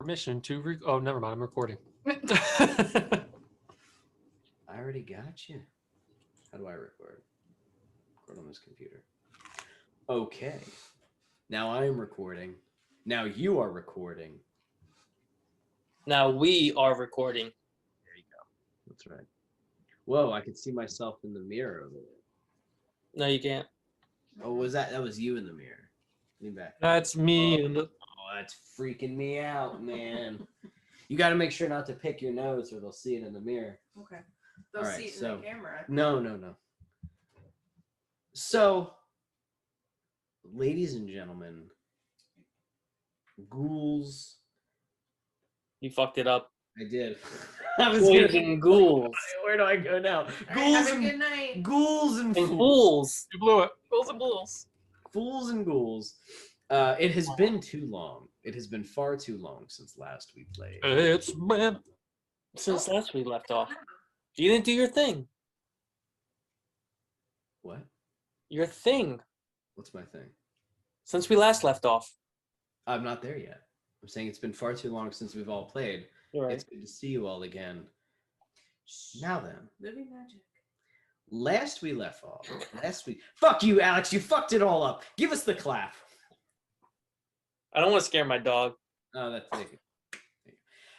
Permission to oh, never mind. I'm recording. I already got you. How do I record? Record on this computer. Okay. Now I'm recording. Now you are recording. Now we are recording. There you go. That's right. Whoa, I can see myself in the mirror over there. No, you can't. Oh, was that? That was you in the mirror. Lean back. That's me. And Oh, that's freaking me out, man. You got to make sure not to pick your nose or they'll see it in the mirror. Okay. They'll see it in the camera. No. So, ladies and gentlemen, ghouls. You fucked it up. I did. I was Ghouls gonna, and ghouls. where do I go now? All right, Ghouls have a good and night. ghouls and And fools. fools. you blew it. Fools and fools. Fools and ghouls. It has been too long. It has been far too long since last we played. It's been. Since last we left off. You didn't do your thing. What? Your thing. What's my thing? Since we last left off. I'm not there yet. I'm saying it's been far too long since we've all played. You're right. It's good to see you all again. Now then, Living magic. last we left off. Fuck you, Alex. You fucked it all up. Give us the clap. I don't want to scare my dog. Oh, that's thank you.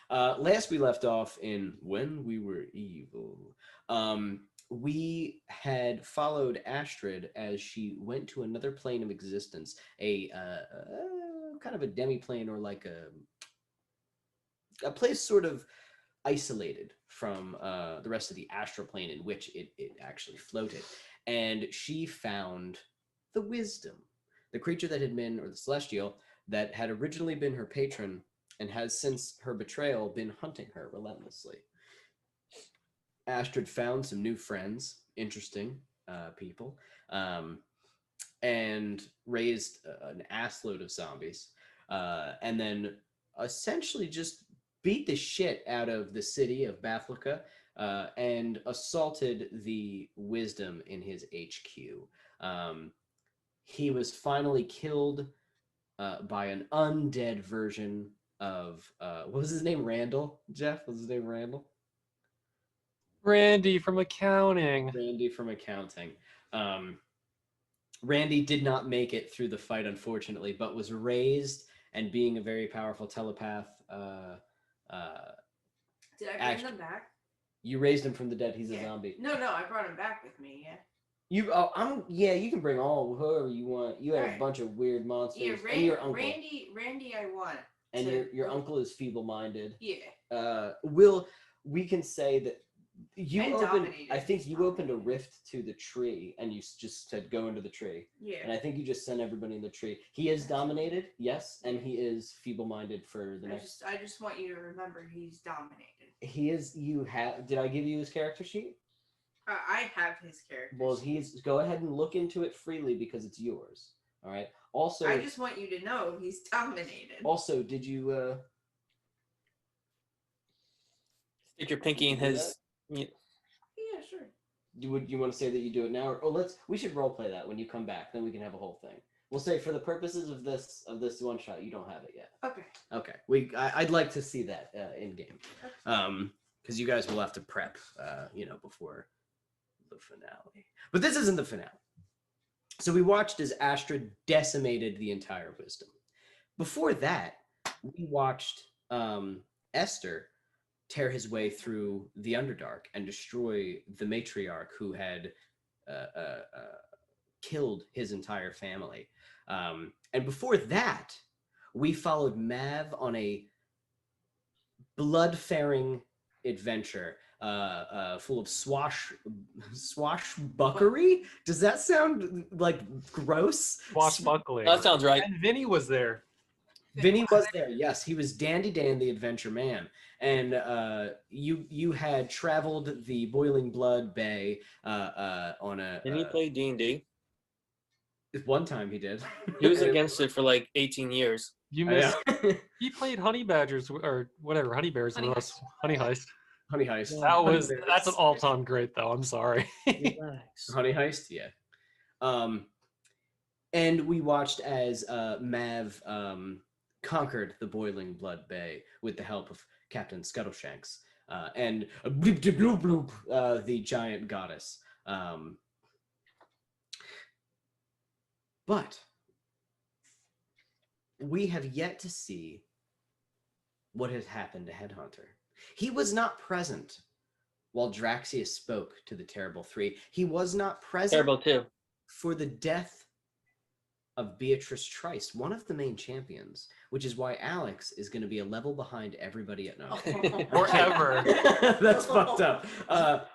Last we left off in When We Were Evil. We had followed Astrid as she went to another plane of existence, a kind of a demi-plane, or like a place sort of isolated from the rest of the astral plane in which it actually floated. And she found the wisdom, the creature that had been, or the celestial, that had originally been her patron and has since her betrayal been hunting her relentlessly. Astrid found some new friends, interesting people, and raised an assload of zombies, and then essentially just beat the shit out of the city of Bathlica and assaulted the wisdom in his HQ. He was finally killed by an undead version of what was his name? Randall? Jeff? Was his name Randall? Randy from accounting. Randy from accounting. Randy did not make it through the fight, unfortunately, but was raised, and being a very powerful telepath. Did I bring them back? You raised him from the dead. He's a zombie. No, I brought him back with me. Yeah. You can bring all whoever you want. You had a bunch of weird monsters. Yeah, and your uncle. Randy, I want. And your uncle is feeble-minded. Yeah. We can say that you opened. I think you opened a dominated. rift to the tree, and you just said go into the tree. Yeah. And I think you just sent everybody in the tree. He is dominated, yes, and he is feeble-minded for the next. I just want you to remember he's dominated. He is. Did I give you his character sheet? I have his character. Well, go ahead and look into it freely because it's yours. All right. Also, I just want you to know he's dominated. Also, did you Stick your pinky in his. Yeah, sure. you want to say that you do it now, or we should role play that when you come back. Then we can have a whole thing. We'll say for the purposes of this one shot, you don't have it yet. Okay. I'd like to see that in game, because you guys will have to prep, before the finale. But this isn't the finale. So we watched as Astrid decimated the entire wisdom. Before that, we watched Oestre tear his way through the Underdark and destroy the matriarch who had killed his entire family. And before that, we followed Mav on a blood-faring adventure full of swashbuckery. Does that sound like gross? Swashbuckling. That sounds right. And Vinny was there. Vinny was there. Yes, he was Dandy Dan, the Adventure Man, and you had traveled the Boiling Blood Bay on a. Didn't he play D&D? One time he did. He was against it for like 18 years. You missed. He played Honey Badgers or whatever, Honey Bears with us. Honey Heist. Honey Heist. That's an all-time great though. I'm sorry. Honey Heist, yeah. And we watched as Mav conquered the Boiling Blood Bay with the help of Captain Scuttleshanks and Bloop de Bloop Bloop, the giant goddess. But we have yet to see what has happened to Headhunter. He was not present while Draxius spoke to the Terrible Three. He was not present Terrible too. for the death of Beatrice Trice, one of the main champions, which is why Alex is going to be a level behind everybody at night. Forever. That's fucked up.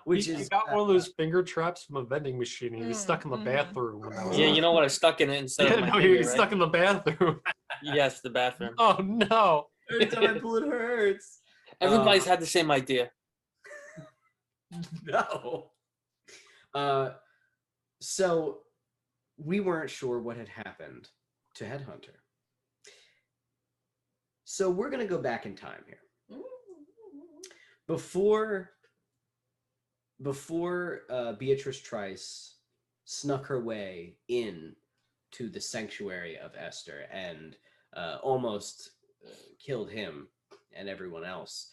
Which He is got one of those finger traps from a vending machine. And he was stuck in the bathroom. When I was Yeah, there. you know what? I stuck in it instead Yeah, of my no, finger, he was right? stuck in the bathroom. Yes, the bathroom. Oh no! every time I pull it hurts. Everybody's had the same idea. No. So we weren't sure what had happened to Headhunter. So we're going to go back in time here. Before Beatrice Trice snuck her way in to the sanctuary of Oestre and almost killed him and everyone else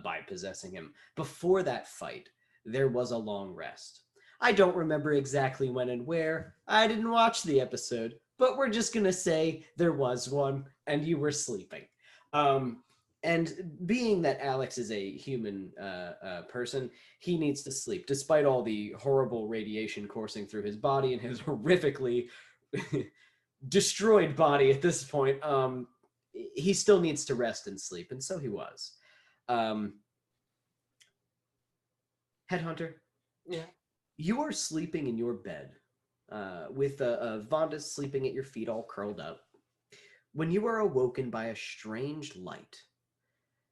by possessing him. Before that fight, there was a long rest. I don't remember exactly when and where. I didn't watch the episode, but we're just going to say there was one and you were sleeping. And being that Alex is a human person, he needs to sleep. Despite all the horrible radiation coursing through his body and his horrifically destroyed body at this point, he still needs to rest and sleep, and so he was. Headhunter, Yeah. you are sleeping in your bed with Vonda sleeping at your feet all curled up. When you are awoken by a strange light,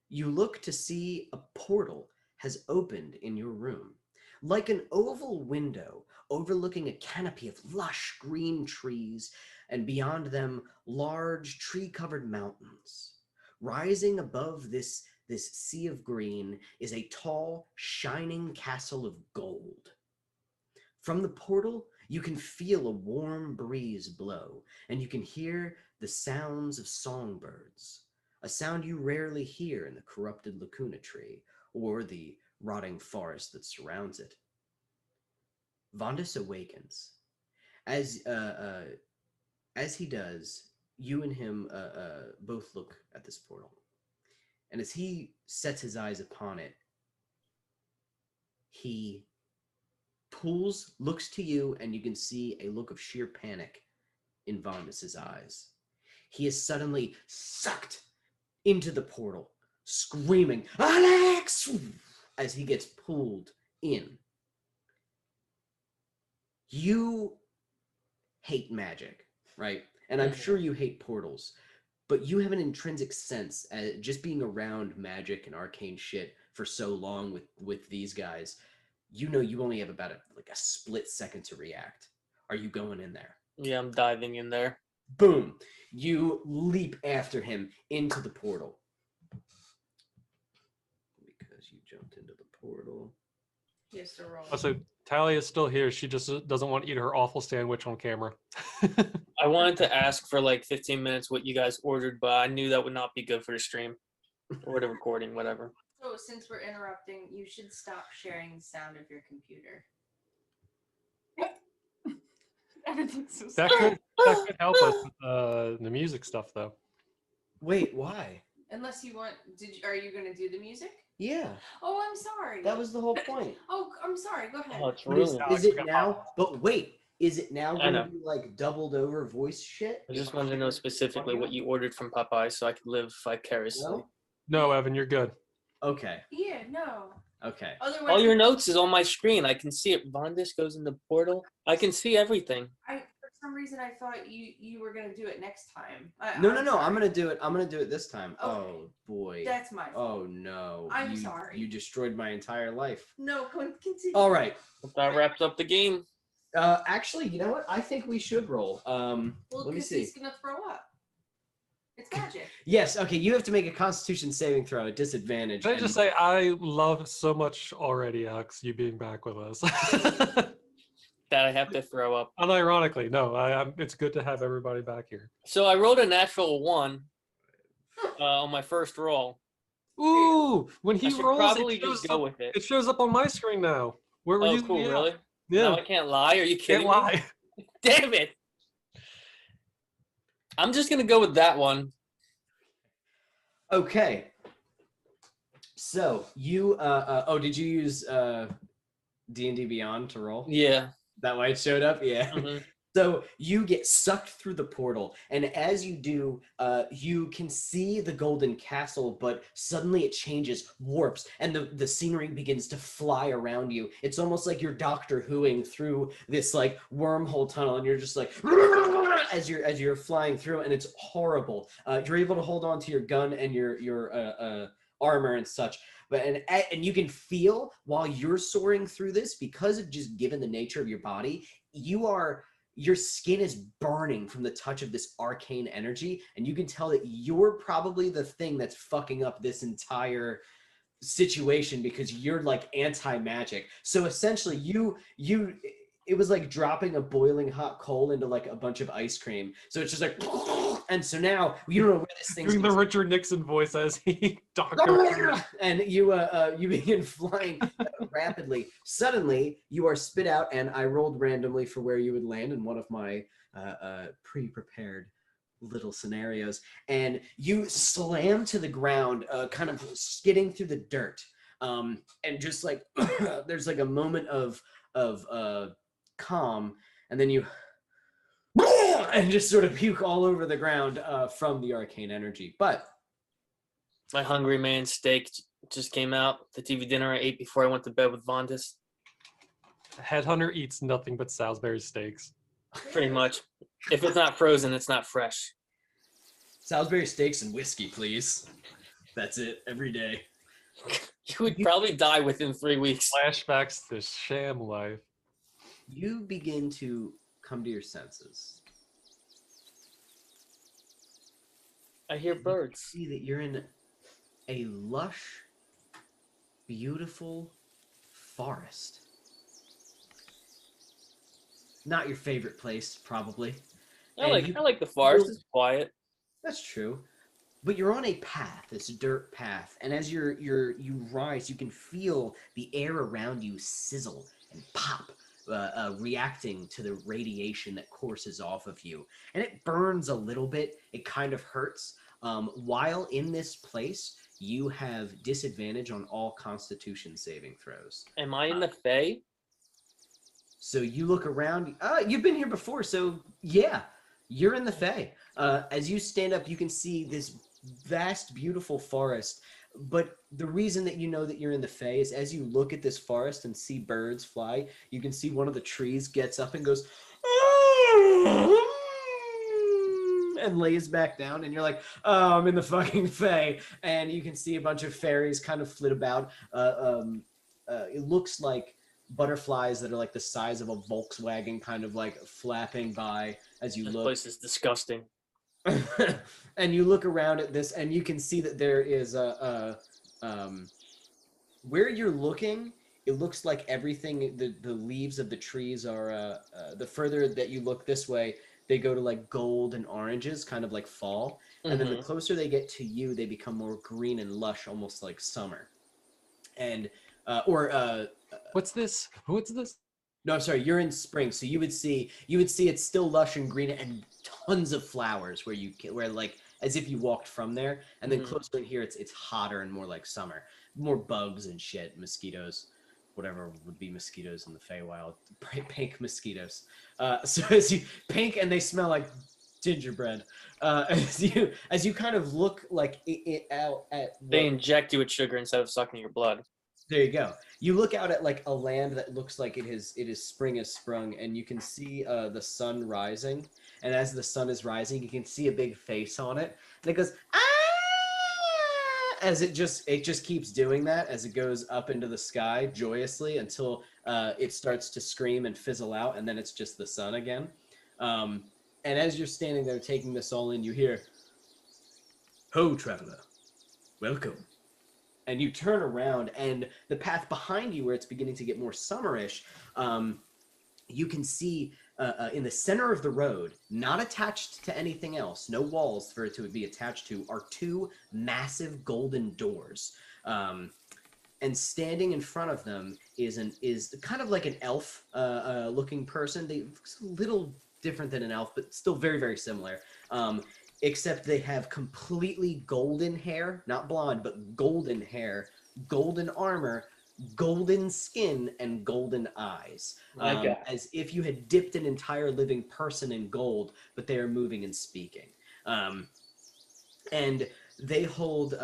you look to see a portal has opened in your room. Like an oval window overlooking a canopy of lush green trees, and beyond them, large tree-covered mountains. Rising above this sea of green is a tall, shining castle of gold. From the portal, you can feel a warm breeze blow, and you can hear the sounds of songbirds, a sound you rarely hear in the corrupted lacuna tree or the rotting forest that surrounds it. Vondus awakens. As he does, you and him both look at this portal. And as he sets his eyes upon it, he looks to you, and you can see a look of sheer panic in Vondus's eyes. He is suddenly sucked into the portal, screaming, "Alex!" as he gets pulled in. You hate magic, right? And I'm sure you hate portals, but you have an intrinsic sense at just being around magic and arcane shit for so long with these guys. You know you only have about a split second to react. Are you going in there? Yeah, I'm diving in there. Boom! You leap after him into the portal. Because you jumped into the portal. Yes, to roll. Also, Talia is still here. She just doesn't want to eat her awful sandwich on camera. I wanted to ask for like 15 minutes what you guys ordered, but I knew that would not be good for the stream or the recording, whatever. So since we're interrupting, you should stop sharing the sound of your computer. Everything's so that could help us with the music stuff, though. Wait, why? Unless you want, are you going to do the music? Yeah, Oh, I'm sorry. that was the whole point. Oh, I'm sorry. Go ahead. Oh, it's But is, ruined. Alex, is it we got now? problems. But wait, is it now I going to know. be like doubled over voice shit? I just wanted to know specifically what you ordered from Popeye so I could live vicariously. No? No, Evan, you're good. Okay, Yeah, no. okay. Otherwise, All your notes is on my screen. I can see it. Vondis goes in the portal. I can see everything. For some reason, I thought you were going to do it next time. No. I'm I'm sorry. gonna do it. I'm gonna do it this time. Okay. Oh boy. That's my fault. Oh no. I'm you, sorry. You destroyed my entire life. No, continue. All right. That wraps up the game. Actually, you know what? I think we should roll. Well, let me because see. he's going to throw up. It's magic. Yes. Okay. You have to make a Constitution saving throw at disadvantage. Can I and- just say I love so much already, Alex, you being back with us. That I have to throw up. Unironically, no, it's good to have everybody back here. So I rolled a natural 1. on my first roll. Ooh, when I he should rolls, probably it shows just go up, with it. it shows up on my screen now. Where were Oh, you? cool, Yeah. really? Yeah. Now I can't lie? Are you kidding Can't me? lie. Damn it! I'm just gonna go with that one. Okay. So you did you use D&D Beyond to roll? Yeah. That why it showed up? Yeah. Mhm. So you get sucked through the portal, and as you do, you can see the golden castle, but suddenly it changes, warps, and the scenery begins to fly around you. It's almost like you're Doctor Whoing through this like wormhole tunnel, and you're just like as you're flying through, and it's horrible. You're able to hold on to your gun and your armor and such, but and you can feel while you're soaring through this, because of just given the nature of your body, your skin is burning from the touch of this arcane energy, and you can tell that you're probably the thing that's fucking up this entire situation, because you're like anti-magic. So essentially it was like dropping a boiling hot coal into like a bunch of ice cream. So it's just like, and so now you don't know where this thing's Doing the Richard Nixon voice as he and you begin flying rapidly. Suddenly, you are spit out, and I rolled randomly for where you would land in one of my pre-prepared little scenarios, and you slam to the ground, kind of skidding through the dirt, and just like there's like a moment of calm, and then you and just sort of puke all over the ground from the arcane energy. But My Hungry Man steak just came out. The TV dinner I ate before I went to bed with Vondas. Headhunter eats nothing but Salisbury steaks. Pretty much. If it's not frozen, it's not fresh. Salisbury steaks and whiskey, please. That's it, every day. You would probably die within 3 weeks. Flashbacks to sham life. You begin to come to your senses. I hear You birds. see that you're in a lush, beautiful forest. Not your favorite place, probably. I like the forest. It's quiet. That's true. But you're on a path, this dirt path, and as you rise, you can feel the air around you sizzle and pop, reacting to the radiation that courses off of you, and it burns a little bit. It kind of hurts. While in this place, you have disadvantage on all Constitution saving throws. Am I in the Fae? So you look around. You've been here before, so yeah, you're in the Fae. As you stand up, you can see this vast, beautiful forest. But the reason that you know that you're in the Fae is as you look at this forest and see birds fly, you can see one of the trees gets up and goes and lays back down, and you're like, oh, I'm in the fucking Fae. And you can see a bunch of fairies kind of flit about. It looks like butterflies that are like the size of a Volkswagen, kind of like flapping by as you This look. place is disgusting. And you look around at this, and you can see that there is where you're looking, it looks like everything, the leaves of the trees are the further that you look this way, they go to like gold and oranges, kind of like fall. And then the closer they get to you, they become more green and lush, almost like summer. And What's this? What's this? no, I'm sorry, you're in spring, so you would see it's still lush and green and tons of flowers where like as if you walked from there. And then closer in here, it's hotter and more like summer, more bugs and shit, mosquitoes, whatever would be mosquitoes in the Feywild, pink mosquitoes. So as you pink, and they smell like gingerbread. As you kind of look like out at They inject you with sugar instead of sucking your blood. there you go. You look out at like a land that looks like it is spring has sprung, and you can see the sun rising. And as the sun is rising, you can see a big face on it, and it goes ah! As it just keeps doing that as it goes up into the sky joyously until it starts to scream and fizzle out, and then it's just the sun again. And as you're standing there taking this all in, you hear, "Ho, traveler, welcome." And you turn around, and the path behind you, where it's beginning to get more summerish, you can see in the center of the road, not attached to anything else, no walls for it to be attached to, are two massive golden doors. And standing in front of them is kind of like an elf looking person. They look a little different than an elf, but still very, very similar. Except they have completely golden hair, not blonde, but golden hair, golden armor, golden skin, and golden eyes. As if you had dipped an entire living person in gold, but they are moving and speaking. And they hold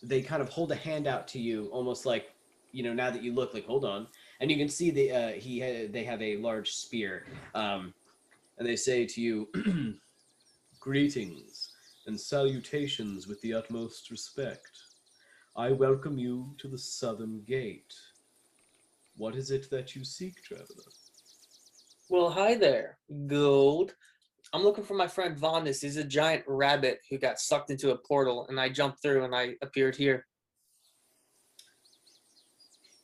they kind of hold a hand out to you, almost like, now that you look, like, hold on. And you can see they have a large spear. And they say to you, greetings and salutations with the utmost respect. I welcome you to the Southern Gate. What is it that you seek, traveler? Well, hi there, Gold. I'm looking for my friend Vondis. He's a giant rabbit who got sucked into a portal, and I jumped through and I appeared here.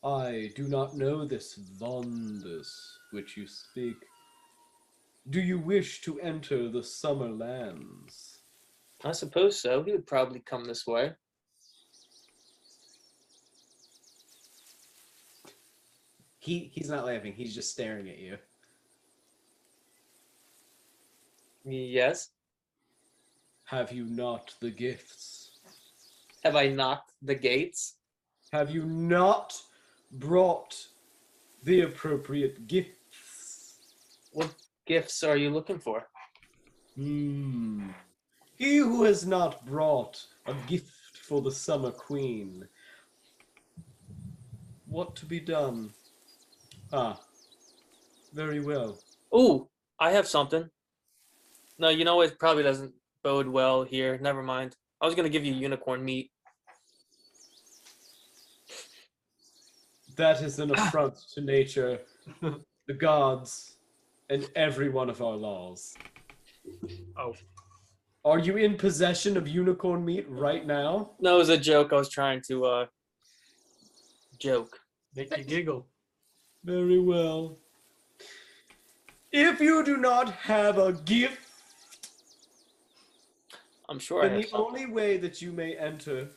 I do not know this Vondis which you speak. Do you wish to enter the summer lands? I suppose so. He would probably come this way. He's not laughing. He's just staring at you. Yes. Have you not the gifts? Have I knocked the gates? Have you not brought the appropriate gifts? What gifts are you looking for? He who has not brought a gift for the Summer Queen. What to be done? Ah, very well. Ooh, I have something. No, you know it probably doesn't bode well here. Never mind. I was going to give you unicorn meat. That is an affront to nature, the gods, and every one of our laws. Oh. Are you in possession of unicorn meat right now? No, it was a joke. I was trying to joke. Make you giggle. Very well. If you do not have a gift, I'm sure I then have the something. only way that you may enter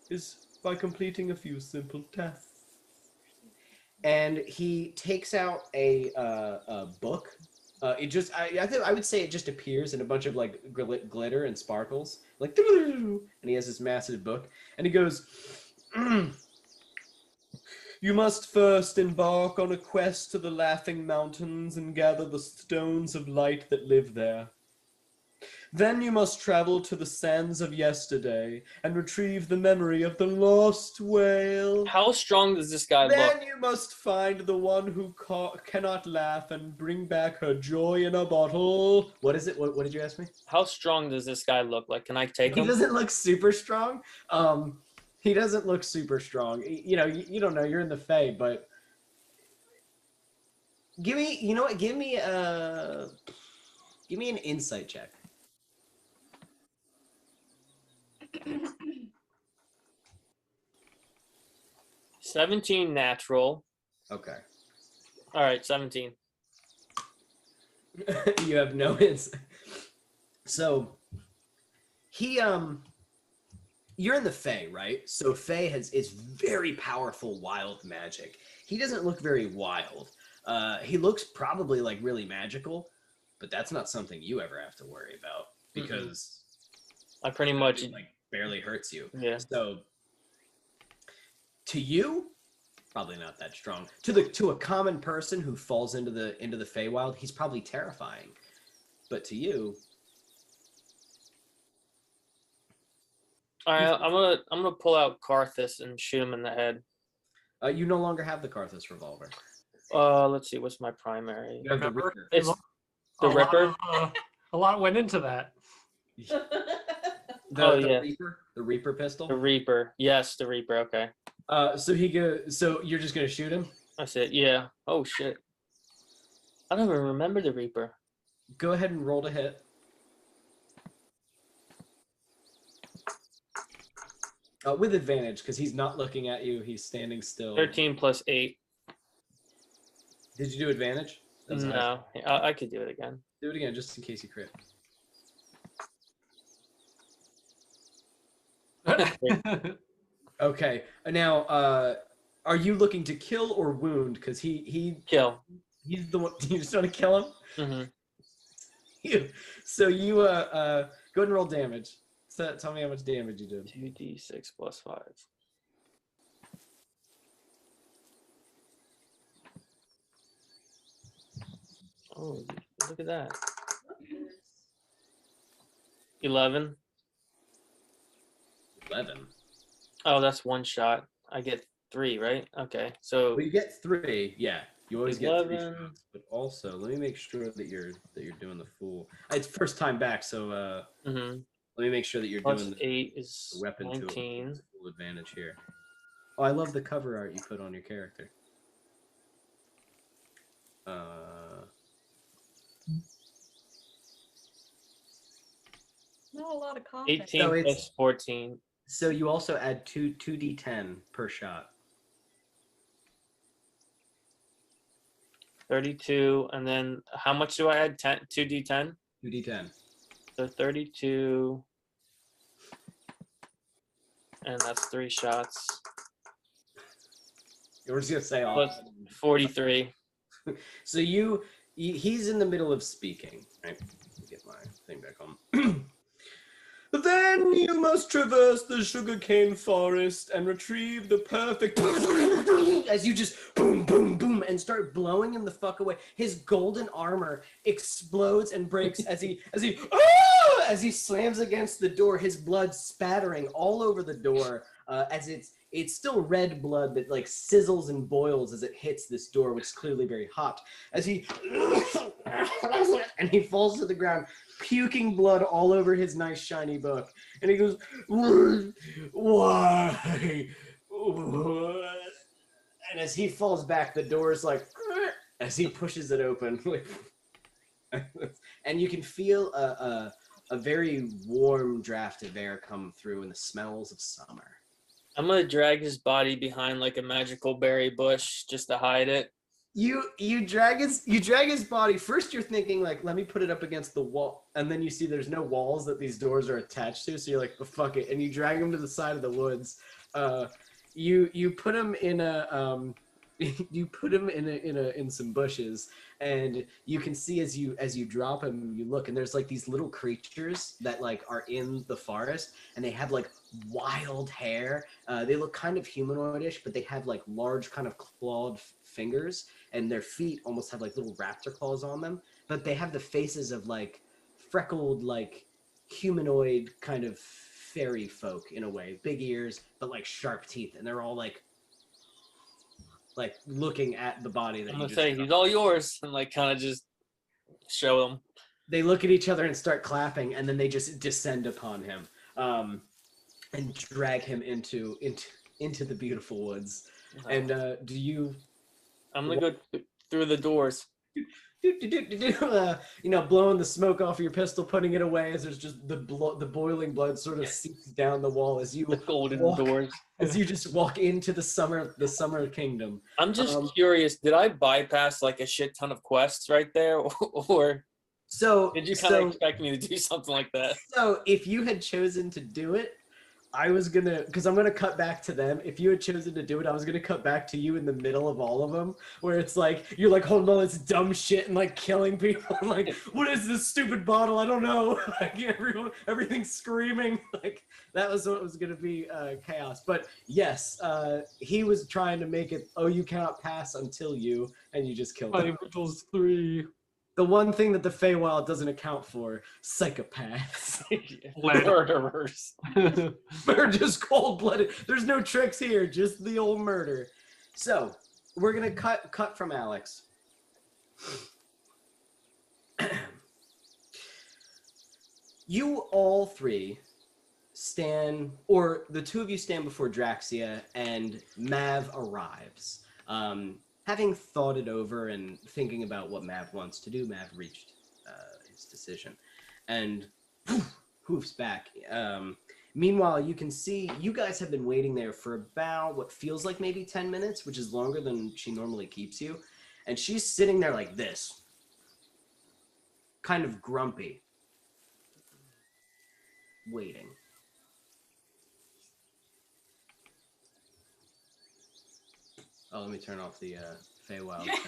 is by completing a few simple tasks. And he takes out a book. I would say it just appears in a bunch of like glitter and sparkles, like, and he has this massive book, and he goes, You must first embark on a quest to the Laughing Mountains and gather the stones of light that live there. Then you must travel to the sands of yesterday and retrieve the memory of the lost whale. How strong does this guy Then look? you must find the one who cannot laugh and bring back her joy in a bottle. What is it? What did you ask me? How strong does this guy look? Like, can I take He him? doesn't look super strong. He doesn't look super strong. You don't know. You're in the Fae, but give me. You know what? Give me an insight check. 17 natural. Okay. All right, 17. You have no insight. So you're in the Fae, right? So Fae is very powerful wild magic. He doesn't look very wild. He looks probably like really magical, but that's not something you ever have to worry about because I pretty much it, like, barely hurts you. Yeah. So to you, probably not that strong. To a common person who falls into the Feywild, he's probably terrifying. But to you, All right, I'm gonna pull out Karthus and shoot him in the head. you no longer have the Karthus revolver. Let's see, what's my primary? You have the Remember? Reaper. It's A the Ripper. a lot went into that. Yeah. The Reaper pistol. The Reaper. Yes, the Reaper. Okay. So you're just gonna shoot him? That's it. Yeah. Oh shit. I don't even remember the Reaper. Go ahead and roll to hit. With advantage, because he's not looking at you. He's standing still. 13 plus 8. Did you do advantage? That was the highest. No, I could do it again. Do it again, just in case you crit. Okay. Now, are you looking to kill or wound? Because he's Kill. the one. You just want to kill him. Mm-hmm. So you go ahead and roll damage. So tell me how much damage you did. 2d6 plus 5. Oh, look at that. 11. 11. Oh, that's one shot. I get 3, right? Okay, so Well, you get 3. Yeah, you always get 3 11. shots. But also, let me make sure that you're doing the full. It's first time back, so mhm. let me make sure that you're Plus doing 8 is the weapon 19. to full advantage here. Oh, I love the cover art you put on your character. Not a lot of confidence. 18 So it's- plus 14. So you also add 2d10 per shot. 32, and then how much do I add? 2d10? 2d10. So 32, and that's 3 shots. You were just gonna say all. Plus 43. So he's in the middle of speaking. Right? Let me get my thing back on. Then you must traverse the sugarcane forest and retrieve the perfect. As you just boom, boom, boom, and start blowing him the fuck away. His golden armor explodes and breaks as he slams against the door. His blood spattering all over the door. As it's still red blood that like sizzles and boils as it hits this door, which is clearly very hot. As he and he falls to the ground, puking blood all over his nice shiny book. And he goes, "Why? And as he falls back, the door is like, as he pushes it open. And you can feel a very warm draft of air come through and the smells of summer. I'm gonna drag his body behind like a magical berry bush just to hide it. You drag his body. First you're thinking like, let me put it up against the wall, and then you see there's no walls that these doors are attached to, so you're like, oh, fuck it, and you drag him to the side of the woods. You put him in a in some bushes, and you can see as you drop him, you look, and there's like these little creatures that like are in the forest, and they have like wild hair. They look kind of humanoidish, but they have like large kind of clawed fingers, and their feet almost have like little raptor claws on them, but they have the faces of like freckled, like humanoid kind of fairy folk in a way, big ears, but like sharp teeth, and they're all like looking at the body that I'm you gonna just say he's all yours, and like kind of just show him. They look at each other and start clapping, and then they just descend upon him, and drag him into the beautiful woods. And do you? I'm gonna go through the doors. Blowing the smoke off your pistol, putting it away as there's just the boiling blood sort of seeps down the wall as you The golden walk, doors. as you just walk into the summer kingdom. I'm just curious. Did I bypass like a shit ton of quests right there, or So did you kind of expect me to do something like that? So if you had chosen to do it, I was gonna, because I'm gonna cut back to them. If you had chosen to do it, I was gonna cut back to you in the middle of all of them, where it's like you're like holding all this dumb shit and like killing people. And like, what is this stupid bottle? I don't know. Like everything's screaming. Like that was what was gonna be chaos. But yes, he was trying to make it. Oh, you cannot pass until you, and you just killed him. Rituals 3. The one thing that the Feywild doesn't account for: psychopaths. Murderers. They're just cold-blooded. There's no tricks here, just the old murder. So we're gonna cut from Alex. You all three stand, or the two of you stand before Draxia, and Mav arrives. Having thought it over and thinking about what Mav wants to do, Mav reached his decision, and hoofs back. Meanwhile, you can see you guys have been waiting there for about what feels like maybe 10 minutes, which is longer than she normally keeps you. and she's sitting there like this, kind of grumpy, waiting. Oh, let me turn off the Feywild sound.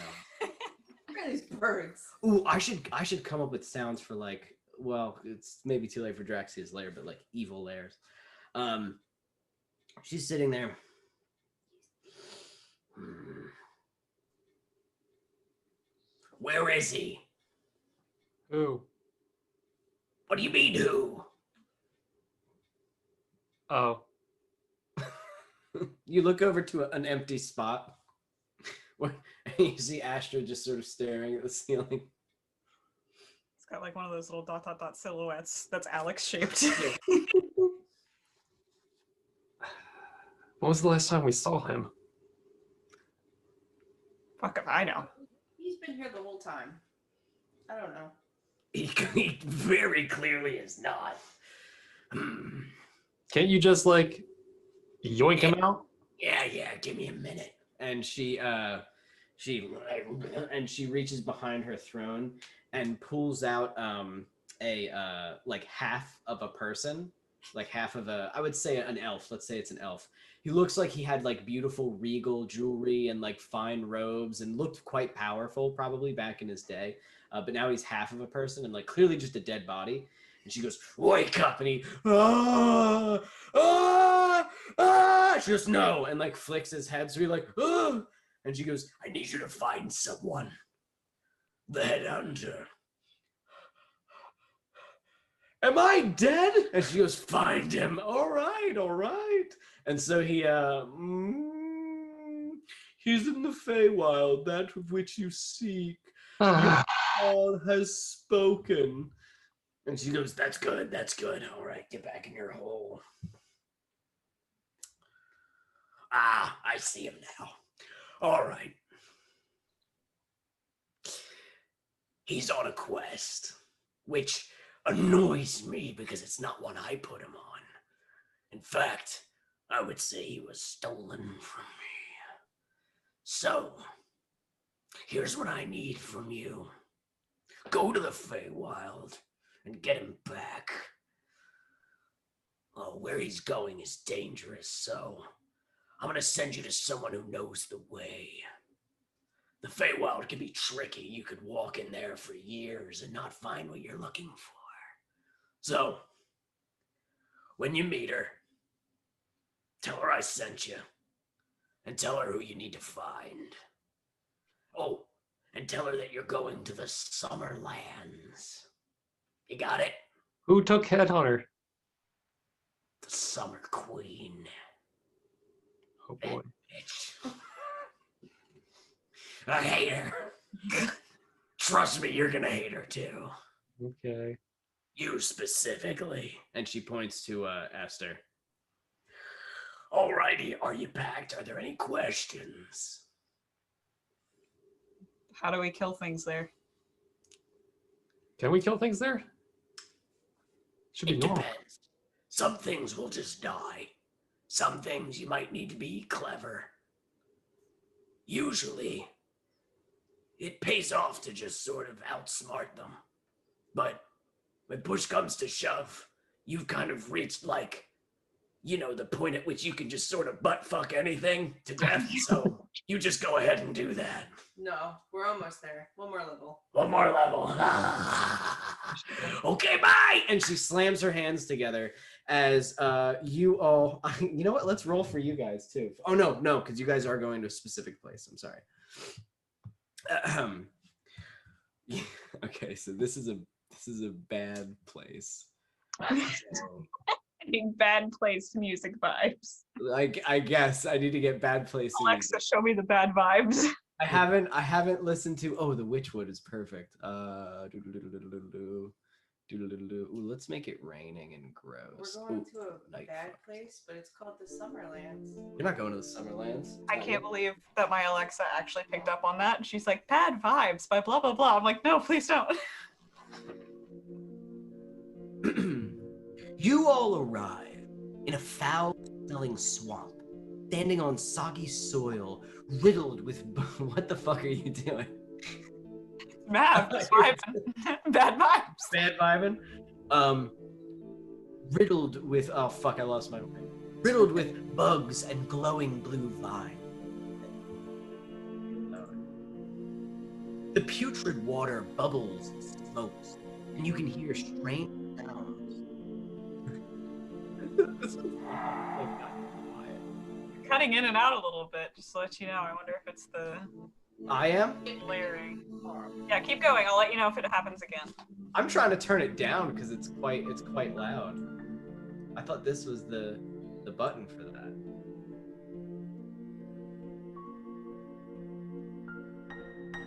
Where are these birds? Ooh, I should come up with sounds for like, well, it's maybe too late for Draxia's lair, but like evil lairs. She's sitting there. Where is he? Who? What do you mean, who? Oh. You look over to an empty spot, and you see Astrid just sort of staring at the ceiling. It's got like one of those little ... silhouettes that's Alex shaped. When was the last time we saw him? Fuck if I know. He's been here the whole time. I don't know. He very clearly is not. Can't you just like yoink him out? Yeah, give me a minute. And she reaches behind her throne and pulls out a like half of a person, like half of I would say an elf. Let's say it's an elf. He looks like he had like beautiful regal jewelry and like fine robes and looked quite powerful probably back in his day. But now he's half of a person and like clearly just a dead body. And she goes, wake up, and he, she goes, no, and like flicks his head. So he like, and she goes, I need you to find someone. The headhunter. Am I dead? And she goes, find him. All right. And so he, he's in the Feywild, that of which you seek. Your call has spoken. And she goes, that's good. All right, get back in your hole. Ah, I see him now. All right. He's on a quest, which annoys me because it's not one I put him on. In fact, I would say he was stolen from me. So, here's what I need from you. Go to the Feywild and get him back. Oh, where he's going is dangerous, so I'm gonna send you to someone who knows the way. The Feywild can be tricky. You could walk in there for years and not find what you're looking for. So, when you meet her, tell her I sent you, and tell her who you need to find. Oh, and tell her that you're going to the Summerlands. You got it? Who took Headhunter? The Summer Queen. Oh boy. Bitch. I hate her. Trust me, you're gonna hate her too. Okay. You specifically. And she points to Esther. Alrighty, are you packed? Are there any questions? How do we kill things there? Can we kill things there? Should be It normal. depends. Some things will just die. Some things you might need to be clever. Usually, it pays off to just sort of outsmart them. But when push comes to shove, you've kind of reached like, you know, the point at which you can just sort of butt fuck anything to death. So you just go ahead and do that. No, we're almost there. One more level. One more level. Okay, bye. And she slams her hands together as you all, you know what? Let's roll for you guys too. Oh, no, because you guys are going to a specific place. I'm sorry. Okay, so this is a bad place. So, Bad place music vibes. I guess I need to get bad place. Alexa, show me the bad vibes. I haven't listened to. Oh, the Witchwood is perfect. Ooh, let's make it raining and gross. We're going Ooh, to a night bad fuck. place, but it's called the Summerlands. You're not going to the Summerlands. I can't believe that my Alexa actually picked up on that. And she's like, bad vibes by blah, blah, blah. I'm like, no, please don't. You all arrive in a foul-smelling swamp standing on soggy soil, riddled with what the fuck are you doing? Mav, just vibing. Bad vibes. Bad vibing. Riddled with oh fuck, I lost my mind. Riddled with bugs and glowing blue vine. The putrid water bubbles and smokes, and you can hear strange sounds. Cutting in and out a little bit, just to let you know. I wonder if it's the I am? layering. Yeah, keep going. I'll let you know if it happens again. I'm trying to turn it down because it's quite loud. I thought this was the button for that.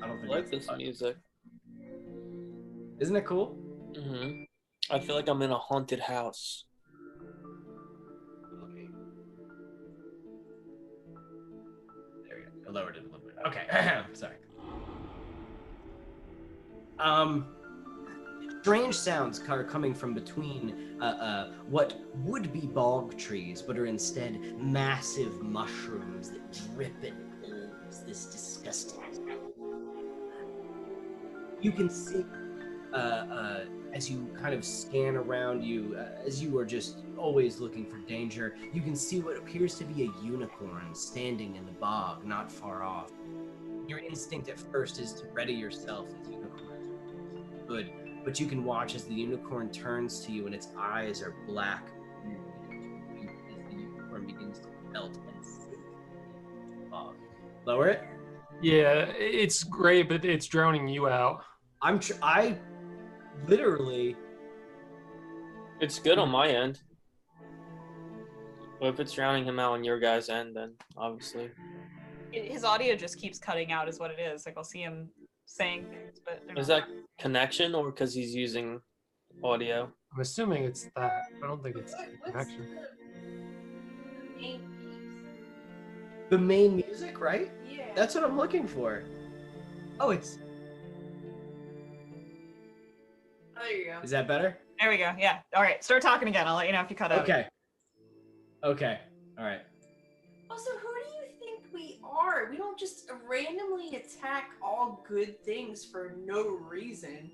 I don't I think like that's the this button. music. Isn't it cool? Hmm. I feel like I'm in a haunted house. There we go. I lowered it a little bit. Okay. Sorry. Strange sounds are coming from between what would be bog trees, but are instead massive mushrooms that drip and ooze this disgusting. You can see, as you kind of scan around you, as you are just always looking for danger, you can see what appears to be a unicorn standing in the bog not far off. Your instinct at first is to ready yourself as unicorns are good, but you can watch as the unicorn turns to you and its eyes are black as the unicorn begins to melt and sink into the fog. Lower it. Yeah, it's great, but it's drowning you out. I literally. It's good on my end. Well, if it's drowning him out on your guys' end, then obviously. His audio just keeps cutting out, is what it is. Like I'll see him saying things, but they're Is not. that connection or because he's using audio? I'm assuming it's that. I don't think it's connection. The main music, right? Yeah. That's what I'm looking for. Oh, it's. Oh, there you go. Is that better? There we go. Yeah. All right. Start talking again. I'll let you know if you cut out. Okay. Okay. All right. Also, who do you think we are? We don't just randomly attack all good things for no reason.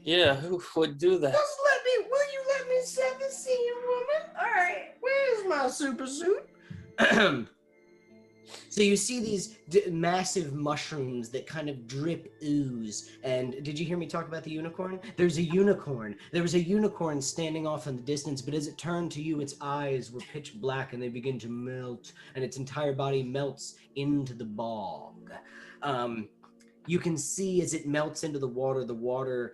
Yeah, who would do that? Will you let me set the scene, woman? All right. Where's my super suit? So you see these massive mushrooms that kind of drip ooze. And did you hear me talk about the unicorn? There's a unicorn. There was a unicorn standing off in the distance, but as it turned to you, its eyes were pitch black and they begin to melt, and its entire body melts into the bog. You can see as it melts into the water,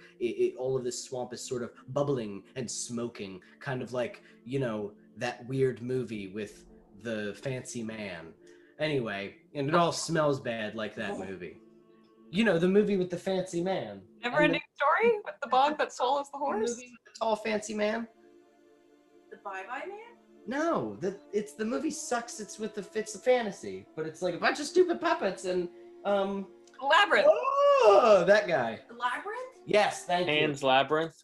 all of this swamp is sort of bubbling and smoking, kind of like, you know, that weird movie with the fancy man. Anyway, and it all smells bad like that movie. You know, the movie with the fancy man. Never ending story with the bog that swallows the The horse? movie with the tall fancy man? The bye-bye man? No, it's the movie sucks. It's with it's a fantasy, but it's like a bunch of stupid puppets and Labyrinth. oh, that guy. The labyrinth? Yes, thank Pan's you. Labyrinth.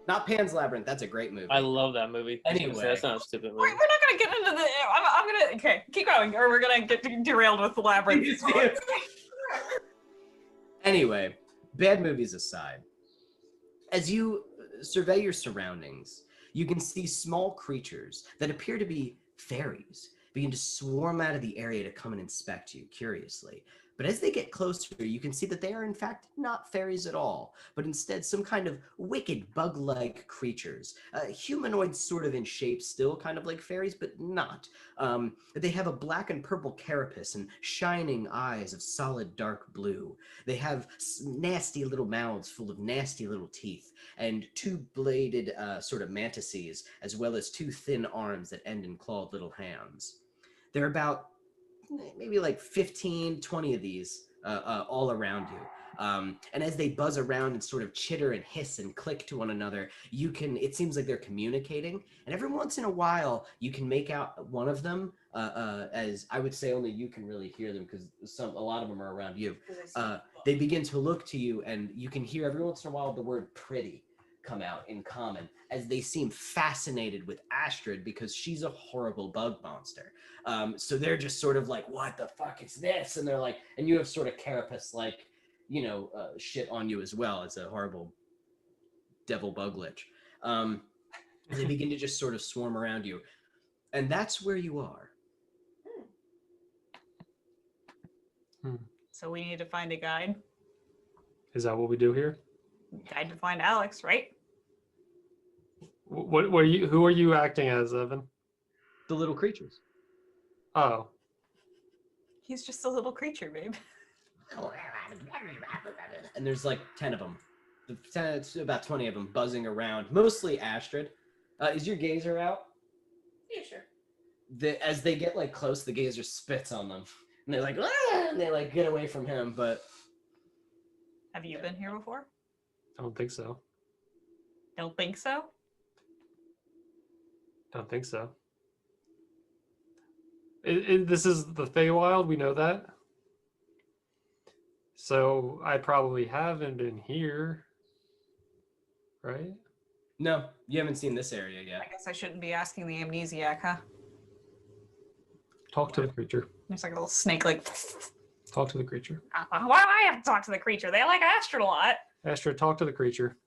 Not Pan's Labyrinth. That's a great movie. I love that movie. Anyway. That's not a stupid We're movie. not gonna get into the. I'm gonna. Okay, keep going, or we're gonna get derailed with the labyrinth. Anyway, bad movies aside, as you survey your surroundings, you can see small creatures that appear to be fairies begin to swarm out of the area to come and inspect you curiously. But as they get closer, you can see that they are in fact not fairies at all, but instead some kind of wicked bug-like creatures. Humanoids sort of in shape, still kind of like fairies, but not. They have a black and purple carapace and shining eyes of solid dark blue. They have nasty little mouths full of nasty little teeth, and two-bladed sort of mantises, as well as two thin arms that end in clawed little hands. They're about maybe like 15, 20 of these all around you. And as they buzz around and sort of chitter and hiss and click to one another, it seems like they're communicating. And every once in a while, you can make out one of them, as I would say only you can really hear them because a lot of them are around you. They begin to look to you and you can hear every once in a while the word pretty come out in common as they seem fascinated with Astrid because she's a horrible bug monster. So they're just sort of like, what the fuck is this? And they're like, and you have sort of carapace like, shit on you as well. It's a horrible devil bug lich. They begin to just sort of swarm around you. And that's where you are. So we need to find a guide. Is that what we do here? Guide to find Alex, right? What were you? Who are you acting as, Evan? The little creatures. Oh, He's just a little creature, babe. And there's like 10 of them. It's about 20 of them buzzing around, mostly Astrid. Is your gazer out? Yeah, sure. As they get like close, the gazer spits on them. And they're like, ah! And they like get away from him, but Have you been here before? I don't think so. Don't think so? Don't think so. This is the Feywild, we know that. So I probably haven't been here, right? no, you haven't seen this area I yet. guess I shouldn't be asking the amnesiac, huh? Talk to the creature. There's like a little snake, like. Talk to the creature. Why do I have to talk to the creature? They like Astrid a lot. Astrid, talk to the creature.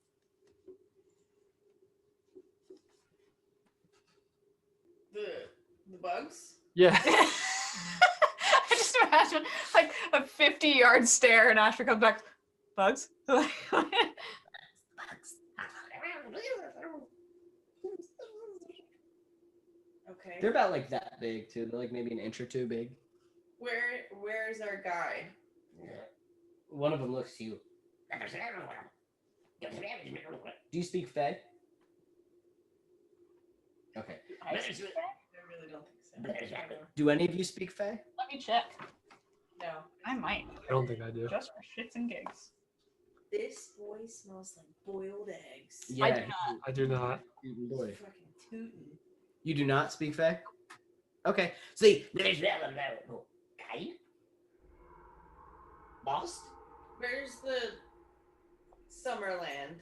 The bugs? Yeah. I just imagine like a 50-yard stare, and Astrid comes back. Bugs? Okay. They're about like that big too. They're like maybe an inch or two big. Where's our guide? One of them looks to you. Do you speak Fey? Okay. I really don't think so. Do any of you speak Fey? Let me check. No. I might. I don't think I do. Just for shits and gigs. This boy smells like boiled eggs. Yeah. I do not. I do not. Boy. Fucking tootin'. You do not speak Fey? Okay. See. Lost? Where's the Summerland?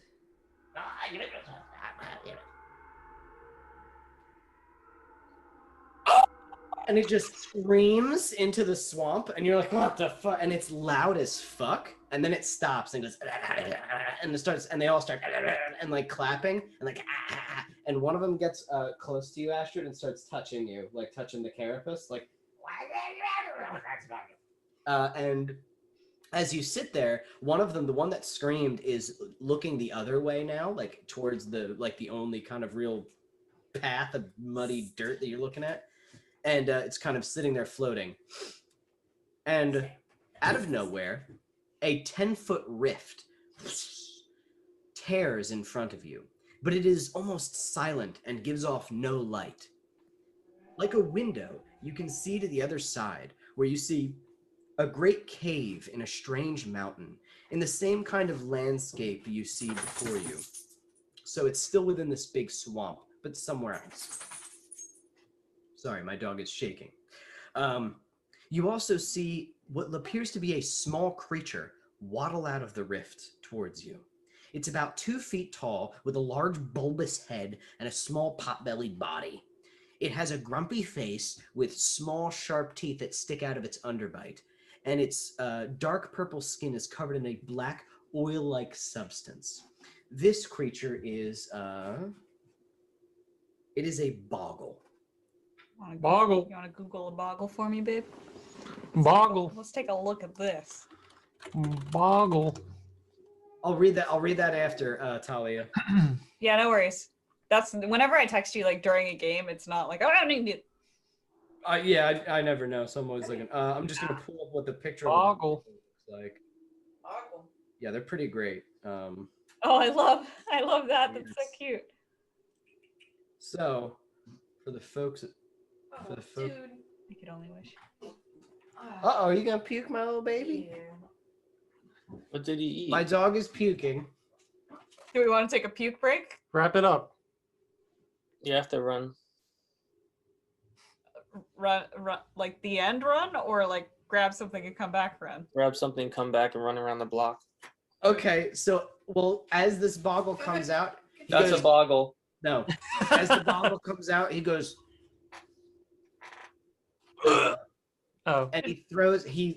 And it just screams into the swamp, and you're like, what the fuck? And it's loud as fuck, and then it stops and goes, and it starts, and they all start and like clapping and like, and one of them gets close to you, Astrid, and starts touching you, like touching the carapace, like, and as you sit there, one of them, the one that screamed, is looking the other way now, like towards the only kind of real path of muddy dirt that you're looking at. And it's kind of sitting there floating. And out of nowhere, a 10-foot rift tears in front of you, but it is almost silent and gives off no light. Like a window, you can see to the other side, where you see a great cave in a strange mountain, in the same kind of landscape you see before you. So it's still within this big swamp, but somewhere else. Sorry, my dog is shaking. You also see what appears to be a small creature waddle out of the rift towards you. It's about 2 feet tall, with a large bulbous head and a small pot-bellied body. It has a grumpy face with small, sharp teeth that stick out of its underbite, and its dark purple skin is covered in a black, oil-like substance. This creature is, it is a boggle. Boggle. You want to Google a boggle for me, babe? Boggle. Let's take a look at this. Boggle. I'll read that after, Talia. Yeah, no worries. That's whenever I text you like during a game, it's not like, oh, I don't need it. Yeah, I never know, so I'm always looking. I'm just gonna pull up what the picture Boggle. looks like. Boggle. Yeah, they're pretty great. Oh, I love that. That's so Yes. cute. So, for the folks, Oh, the folk- dude. I could only wish. are you gonna puke, my little baby? Yeah. What did he eat? My dog is puking. Do we want to take a puke break? Wrap it up. You have to run. Run, like the end run, or like grab something and come back run? Grab something, come back, and run around the block. Okay, so as this boggle comes out, That's goes, a boggle. no. As the bottle comes out, he goes, Oh. and he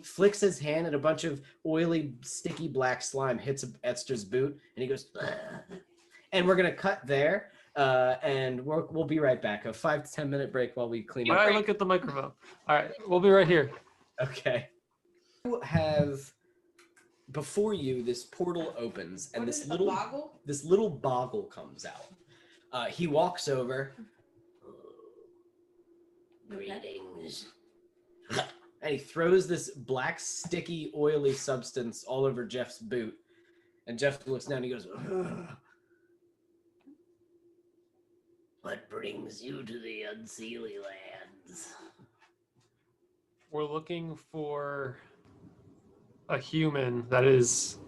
flicks his hand and a bunch of oily, sticky black slime hits Esther's boot, and he goes, and we're gonna cut there, and we'll be right back. A 5 to 10 minute break while we clean All up. right, look at the microphone. All right, we'll be right here. Okay. You have before you this portal opens, and What this is a little boggle comes out. He walks over. Greetings. And he throws this black, sticky, oily substance all over Jeff's boot. And Jeff looks down and he goes, "Ugh. What brings you to the Unseelie Lands?" We're looking for a human that is.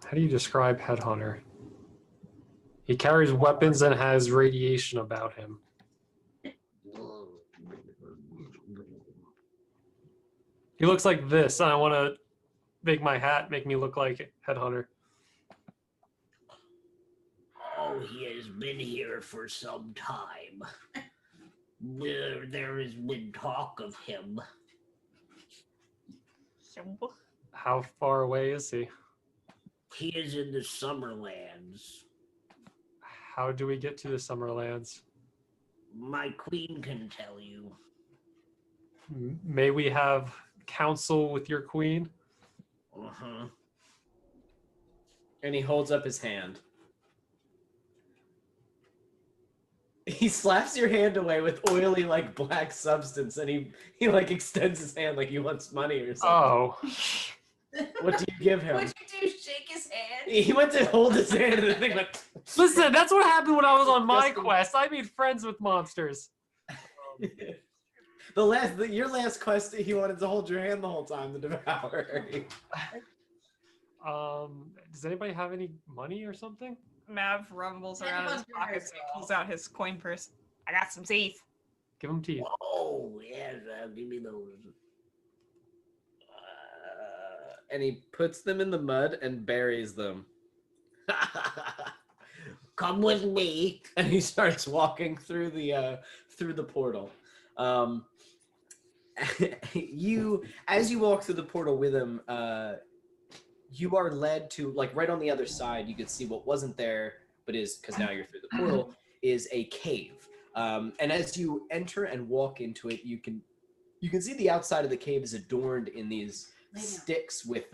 How do you describe Headhunter? He carries weapons and has radiation about him. He looks like this, and I want to make my hat make me look like Headhunter. Oh, he has been here for some time. There has been talk of him. How far away is he? He is in the Summerlands. How do we get to the Summerlands? My queen can tell you. May we have counsel with your queen? Uh-huh. And he holds up his hand. He slaps your hand away with oily, like, black substance, and he like extends his hand like he wants money or something. Oh. What do you give him? What'd you do? Shake his hand? He went to hold his hand and the thing went... Listen, that's what happened when I was on my Disgusting. quest. I made friends with monsters. Your last quest, he wanted to hold your hand the whole time to devour. Does anybody have any money or something? Mav rumbles around in his 700 pockets and as well. pulls out his coin purse. I got some teeth. Give him teeth. Oh, yes, give me those. And he puts them in the mud and buries them. Come with me. And he starts walking through the portal. As you walk through the portal with him, you are led to, like, right on the other side, you can see what wasn't there, but is, because now you're through the portal, is a cave. And as you enter and walk into it, you can see the outside of the cave is adorned in these sticks with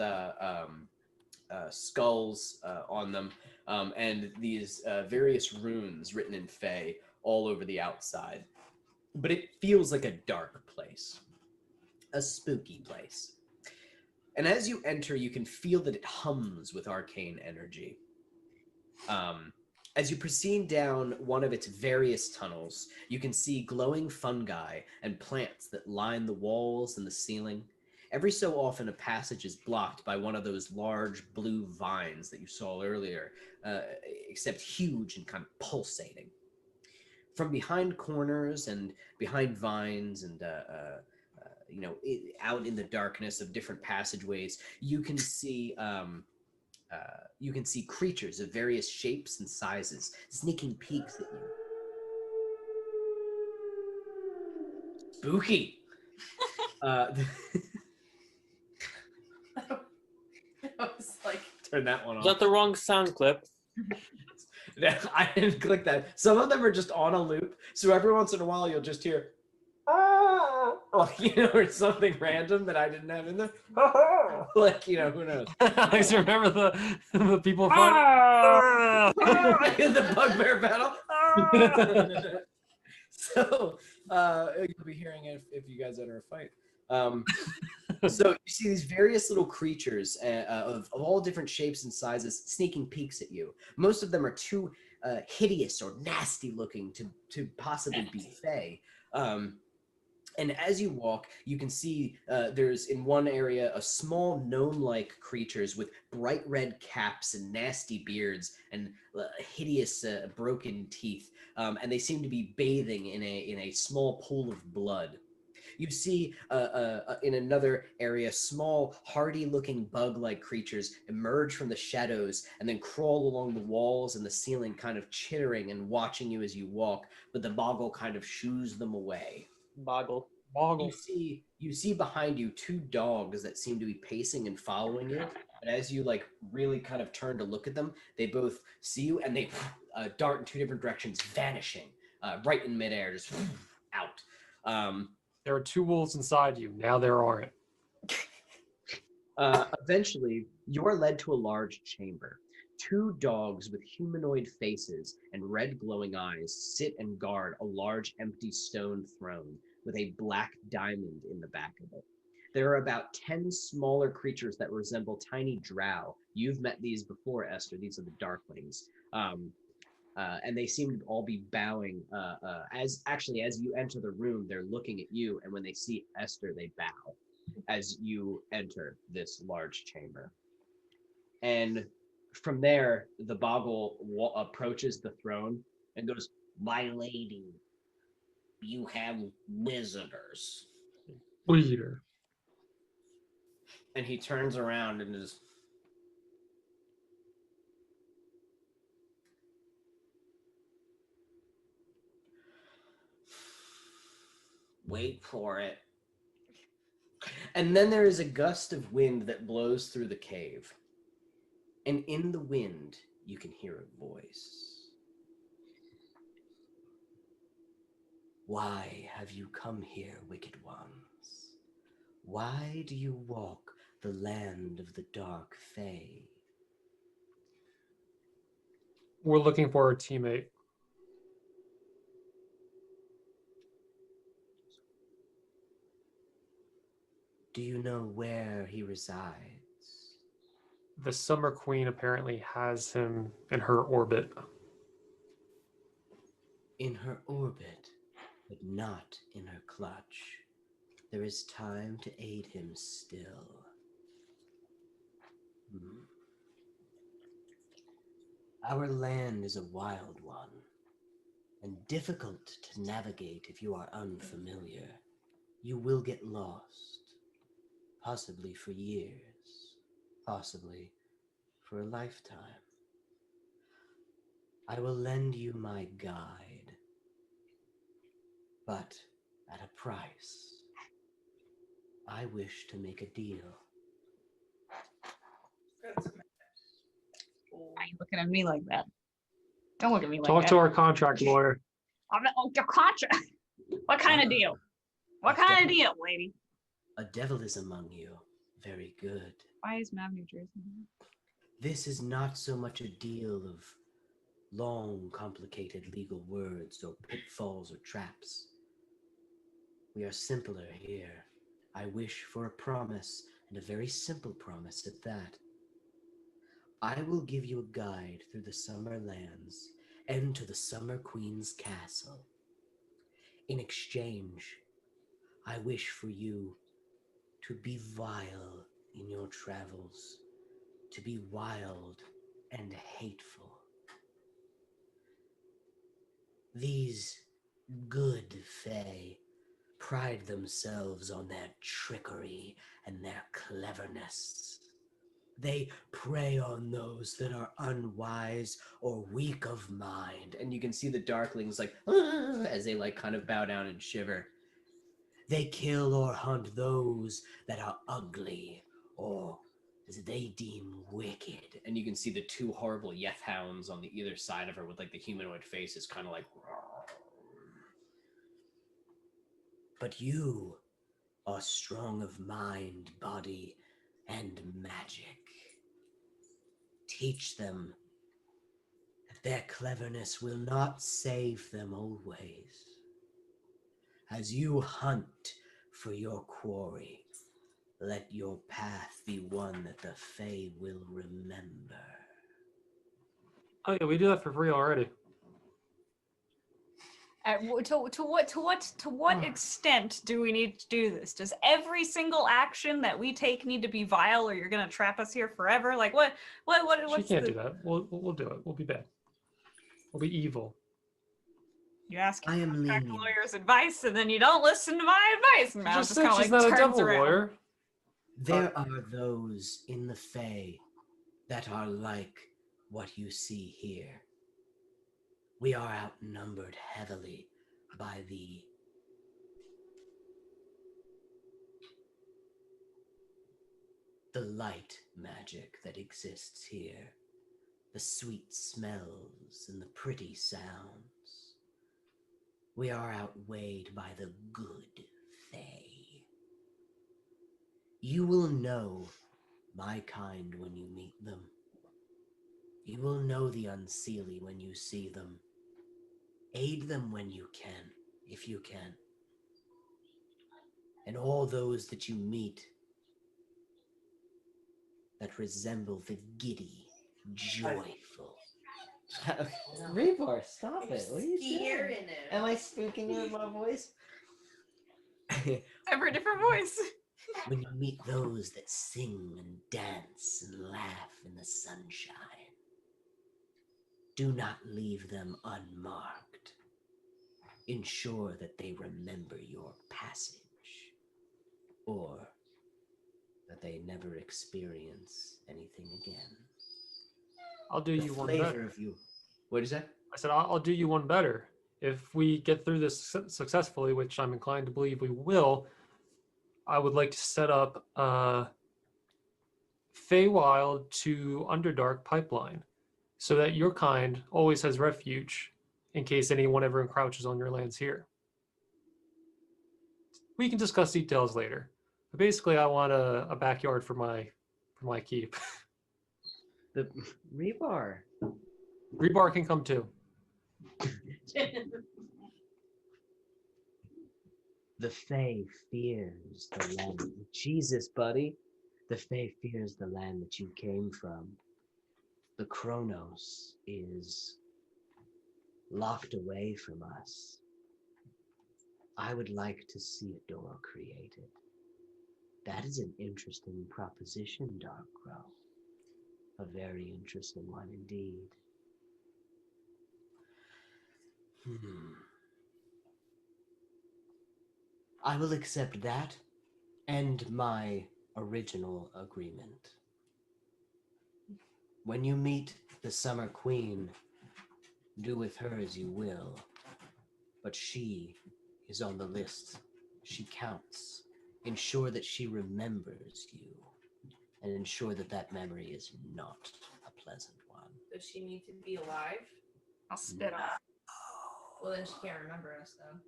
skulls on them, and these various runes written in Fey all over the outside. But it feels like a dark place, a spooky place. And as you enter, you can feel that it hums with arcane energy. As you proceed down one of its various tunnels, you can see glowing fungi and plants that line the walls and the ceiling. Every so often, a passage is blocked by one of those large blue vines that you saw earlier, except huge and kind of pulsating. From behind corners and behind vines and out in the darkness of different passageways, you can see creatures of various shapes and sizes sneaking peeks at you. Spooky. I was like, Turn that one Is that off. the wrong sound clip? I didn't click that. Some of them are just on a loop, so every once in a while you'll just hear, ah, or something random that I didn't have in there. Like, who knows? Alex, remember the people fight? The bugbear battle. So you'll be hearing it if you guys enter a fight. So you see these various little creatures of all different shapes and sizes sneaking peeks at you. Most of them are too hideous or nasty looking to possibly be fey. And as you walk, you can see there's in one area a small gnome-like creatures with bright red caps and nasty beards and hideous broken teeth. And they seem to be bathing in a small pool of blood. You see in another area, small, hardy-looking bug-like creatures emerge from the shadows and then crawl along the walls and the ceiling, kind of chittering and watching you as you walk, but the boggle kind of shoos them away. Boggle. Boggle. You see behind you 2 dogs that seem to be pacing and following you. But as you like really kind of turn to look at them, they both see you and they dart in 2 different directions, vanishing right in midair, just out. There are 2 wolves inside you. Now there aren't. Eventually, you're led to a large chamber. 2 dogs with humanoid faces and red glowing eyes sit and guard a large empty stone throne with a black diamond in the back of it. There are about 10 smaller creatures that resemble tiny drow. You've met these before, Esther. These are the darklings. And they seem to all be bowing. As you enter the room, they're looking at you, and when they see Esther, they bow as you enter this large chamber. And from there, the boggle approaches the throne and goes, "My lady, you have visitors." Leader. And he turns around and is, "Wait for it." And then there is a gust of wind that blows through the cave. And in the wind, you can hear a voice. "Why have you come here, wicked ones? Why do you walk the land of the dark fae?" We're looking for our teammate. "Do you know where he resides?" The Summer Queen apparently has him in her orbit. "In her orbit, but not in her clutch. There is time to aid him still." "Our land is a wild one, and difficult to navigate if you are unfamiliar. You will get lost, possibly for years, possibly for a lifetime. I will lend you my guide, but at a price. I wish to make a deal." Why are you looking at me like that? Don't look at me like Talk that. to our contract lawyer. I'm not, oh, your contract. What kind of deal? What kind of deal, lady? "A devil is among you. Very good. Why is Mav New Jersey? This is not so much a deal of long, complicated legal words or pitfalls or traps. We are simpler here. I wish for a promise, and a very simple promise at that. I will give you a guide through the summer lands and to the Summer Queen's castle. In exchange, I wish for you to be vile in your travels, to be wild and hateful. These good fae pride themselves on their trickery and their cleverness. They prey on those that are unwise or weak of mind." And you can see the darklings like, as they like kind of bow down and shiver. "They kill or hunt those that are ugly or as they deem wicked." And you can see the 2 horrible Yeth hounds on the either side of her with like the humanoid faces kind of like, "But you are strong of mind, body, and magic. Teach them that their cleverness will not save them always. As you hunt for your quarry, let your path be one that the fae will remember." Oh yeah, we do that for free already. To what extent do we need to do this? Does every single action that we take need to be vile, or you're gonna trap us here forever? Like what? She can't do that. We'll do it. We'll be bad. We'll be evil. You ask I your am contract lenient. lawyer's advice, and then you don't listen to my advice. And She Mal just just said kind of she's like not a turns devil around. lawyer. There are those in the Fae that are like what you see here. We are outnumbered heavily by the light magic that exists here, the sweet smells and the pretty sounds. We are outweighed by the good Fae. You will know my kind when you meet them. You will know the unseelie when you see them. Aid them when you can, if you can. And all those that you meet that resemble the giddy, joyful. Rebar, stop You're it. What are you doing? scaring him. Am I spooking you with my voice? Every different voice. When you meet those that sing and dance and laugh in the sunshine, do not leave them unmarked. Ensure that they remember your passage, or that they never experience anything again. I'll do The you one flavor better. of you. What is that? I said, I'll do you one better. If we get through this successfully, which I'm inclined to believe we will, I would like to set up a Feywild to Underdark pipeline so that your kind always has refuge in case anyone ever encroaches on your lands here. We can discuss details later. But basically, I want a backyard for my keep. The Rebar. Rebar can come too. The Fae fears the land. Jesus, buddy. The Fae fears the land that you came from. The Chronos is locked away from us. I would like to see a door created. That is an interesting proposition, Darkrow. A very interesting one indeed. I will accept that and my original agreement. When you meet the Summer Queen, do with her as you will, but she is on the list. She counts. Ensure that she remembers you, and ensure that that memory is not a pleasant one. Does she need to be alive? I'll spit on. Well, then she can't remember us, though.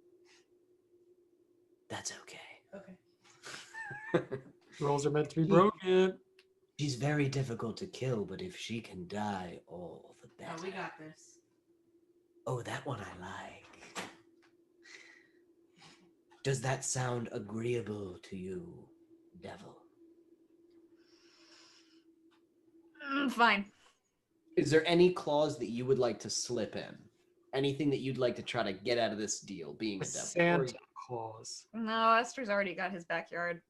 That's okay. Okay. Rules are meant to be broken. She's very difficult to kill, but if she can die, all the better. Oh, we got this. Oh, that one I like. Does that sound agreeable to you, Devil? Fine. Is there any clause that you would like to slip in? Anything that you'd like to try to get out of this deal, being A a devil? Santa Claus. No, Esther's already got his backyard.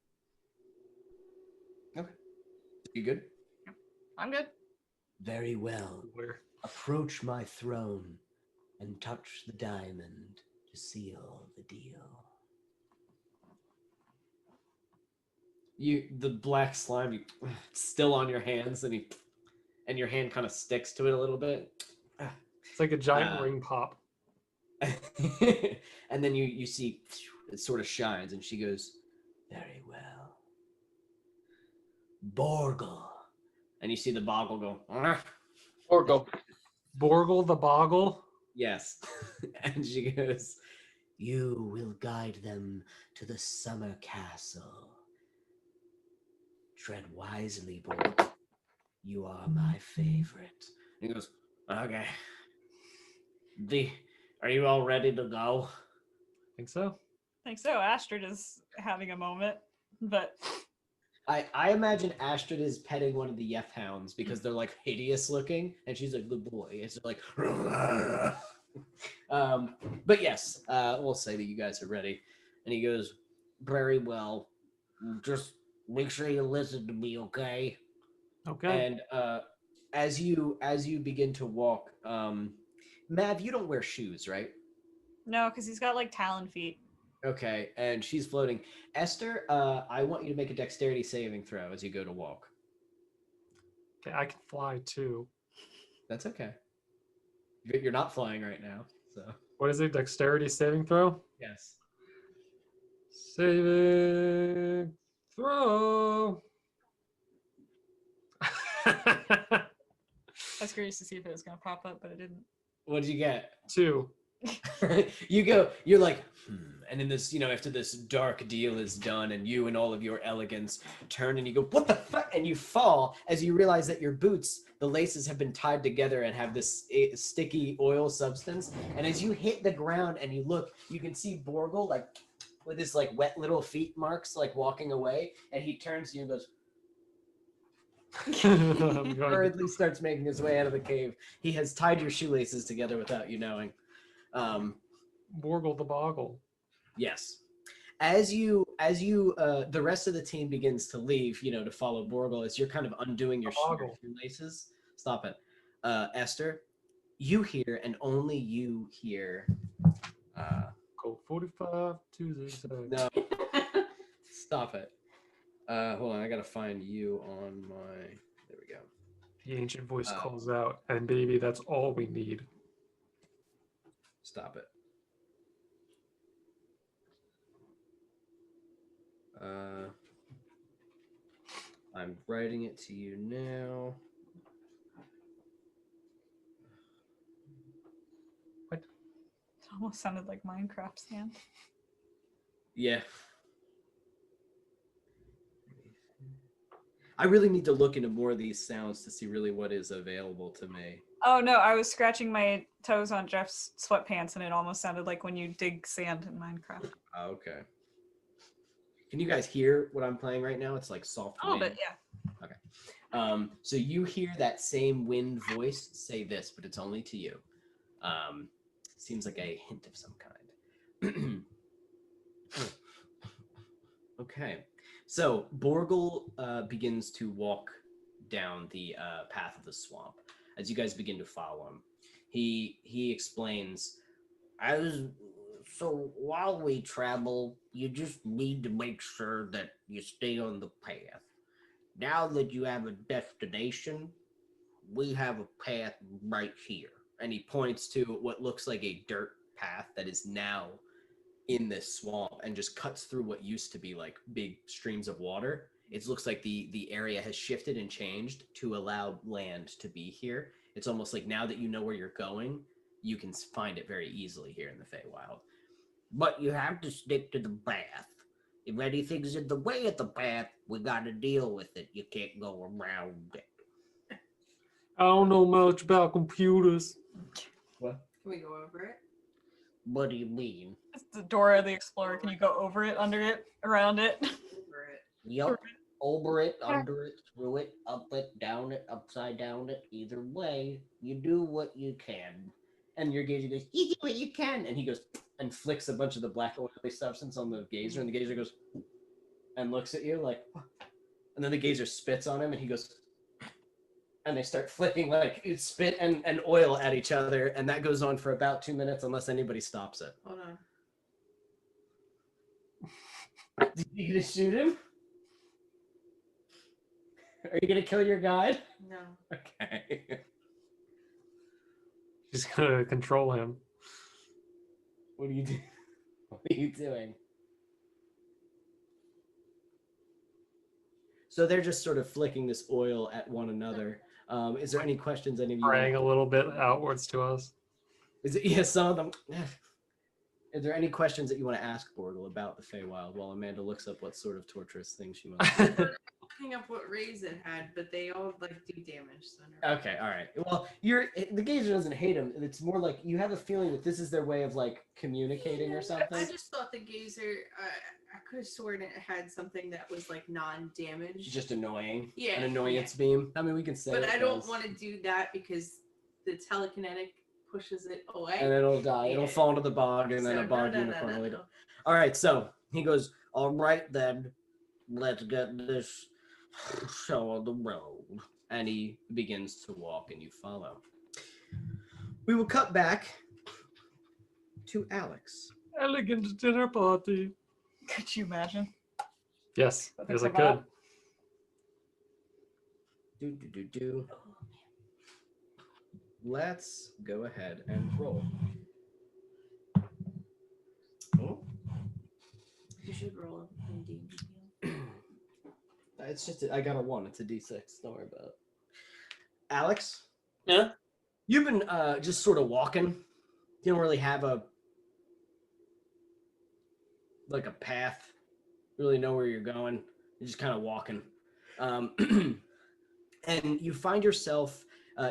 You good? I'm good. Very well. Where? Approach my throne and touch the diamond to seal the deal. The black slime, it's still on your hands, and your hand kind of sticks to it a little bit. It's like a giant ring pop. And then you see it sort of shines, and she goes, Very well. Borgle. and you see the boggle go, "Argh." Orgo. Borgle the Boggle. Yes. And she goes, You will guide them to the summer castle. Tread wisely, Borgle. You are my favorite. he goes, okay. Are you all ready to go? Think so? I think so. Astrid is having a moment, but I imagine Astrid is petting one of the Yef hounds because they're like hideous looking, and she's like, good boy. It's like, but yes, we'll say that you guys are ready. And he goes, very well. Just make sure you listen to me, okay? Okay. And as you begin to walk, Mav, you don't wear shoes, right? No, because he's got like talon feet. Okay, and she's floating. Esther, I want you to make a dexterity saving throw as you go to walk. Okay, I can fly too. That's okay. You're not flying right now, so What is it? Dexterity saving throw? yes. Saving throw. I was curious to see if it was gonna pop up, but it didn't. What did you get? 2. You're like, and in this, after this dark deal is done, and you and all of your elegance turn and you go, what the fuck? And you fall as you realize that your boots, the laces have been tied together and have this sticky oil substance. And as you hit the ground and you look, you can see Borgle like with his like wet little feet marks, like walking away, and he turns to you and goes, I'm going hurriedly starts making his way out of the cave. He has tied your shoelaces together without you knowing. Borgle the boggle. Yes. As you the rest of the team begins to leave, to follow Borgle, as you're kind of undoing your Boggle. shoelaces. Stop it. Esther, you hear, and only you hear. Go 45 to the side. No. Stop it. Hold on, I gotta find you on my. There we go. The ancient voice calls out, and baby, that's all we need. Stop it. I'm writing it to you now. It almost sounded like Minecraft sand. Yeah. I really need to look into more of these sounds to see really what is available to me. Oh no, I was scratching my toes on Jeff's sweatpants and it almost sounded like when you dig sand in Minecraft. Oh, okay. Can you guys hear what I'm playing right now? It's like soft A little wind. bit, yeah. Okay. So you hear that same wind voice say this, but it's only to you. Seems like a hint of some kind. Okay. So Borgle begins to walk down the path of the swamp as you guys begin to follow him. He explains, so while we travel, you just need to make sure that you stay on the path. Now that you have a destination, we have a path right here. And he points to what looks like a dirt path that is now in this swamp and just cuts through what used to be like big streams of water. It looks like the area has shifted and changed to allow land to be here. It's almost like now that you know where you're going, you can find it very easily here in the Feywild. But you have to stick to the path. If anything's in the way of the path, we gotta deal with it. You can't go around it. I don't know much about computers. What? Can we go over it? What do you mean? It's the Dora the Explorer. Can you go over it, under it, around it? Over it. Yup. Over it, under it, through it, up it, down it, upside down it. Either way, you do what you can. And your gazer goes, you do what you can. And he goes and flicks a bunch of the black oily substance on the gazer. And the gazer goes and looks at you like, what? And then the gazer spits on him and he goes, and they start flicking like spit and oil at each other. And that goes on for about 2 minutes unless anybody stops it. Hold on. Are you gonna shoot him? Are you gonna kill your guide? No. Okay. She's gonna control him. What are you doing? What are you doing? So they're just sort of flicking this oil at one another. Is there any questions any of you? Spraying a little bit outwards to us. Is it? Yeah, some of them. Is there any questions that you want to ask Borgle about the Feywild while Amanda looks up what sort of torturous things she wants to do? Looking up what Raisin had, but they all like do damage. So never mind. Okay, all right. Well, the gazer doesn't hate him. It's more like you have a feeling that this is their way of like communicating or something. I just thought the gazer. I could have sworn it had something that was like non-damage. Just annoying. Yeah, An annoyance beam. I mean, we can say. But it I don't does. want to do that because the telekinetic pushes it away. And then it'll die. It'll Yeah. fall into the bog, and then So, a bog no. unicorn will eat it. All right, so he goes, all right then, let's get this show on the road. And he begins to walk, and you follow. We will cut back to Alex. Elegant dinner party. Could you imagine? Yes, With a yes, I cravat. Do. Let's go ahead and roll. Oh, You should roll in D&D. it's just I got a 1. It's a D6. Don't worry about it. Alex, Yeah. you've been just sort of walking. You don't really have a path. You really know where you're going. You're just kind of walking, and you find yourself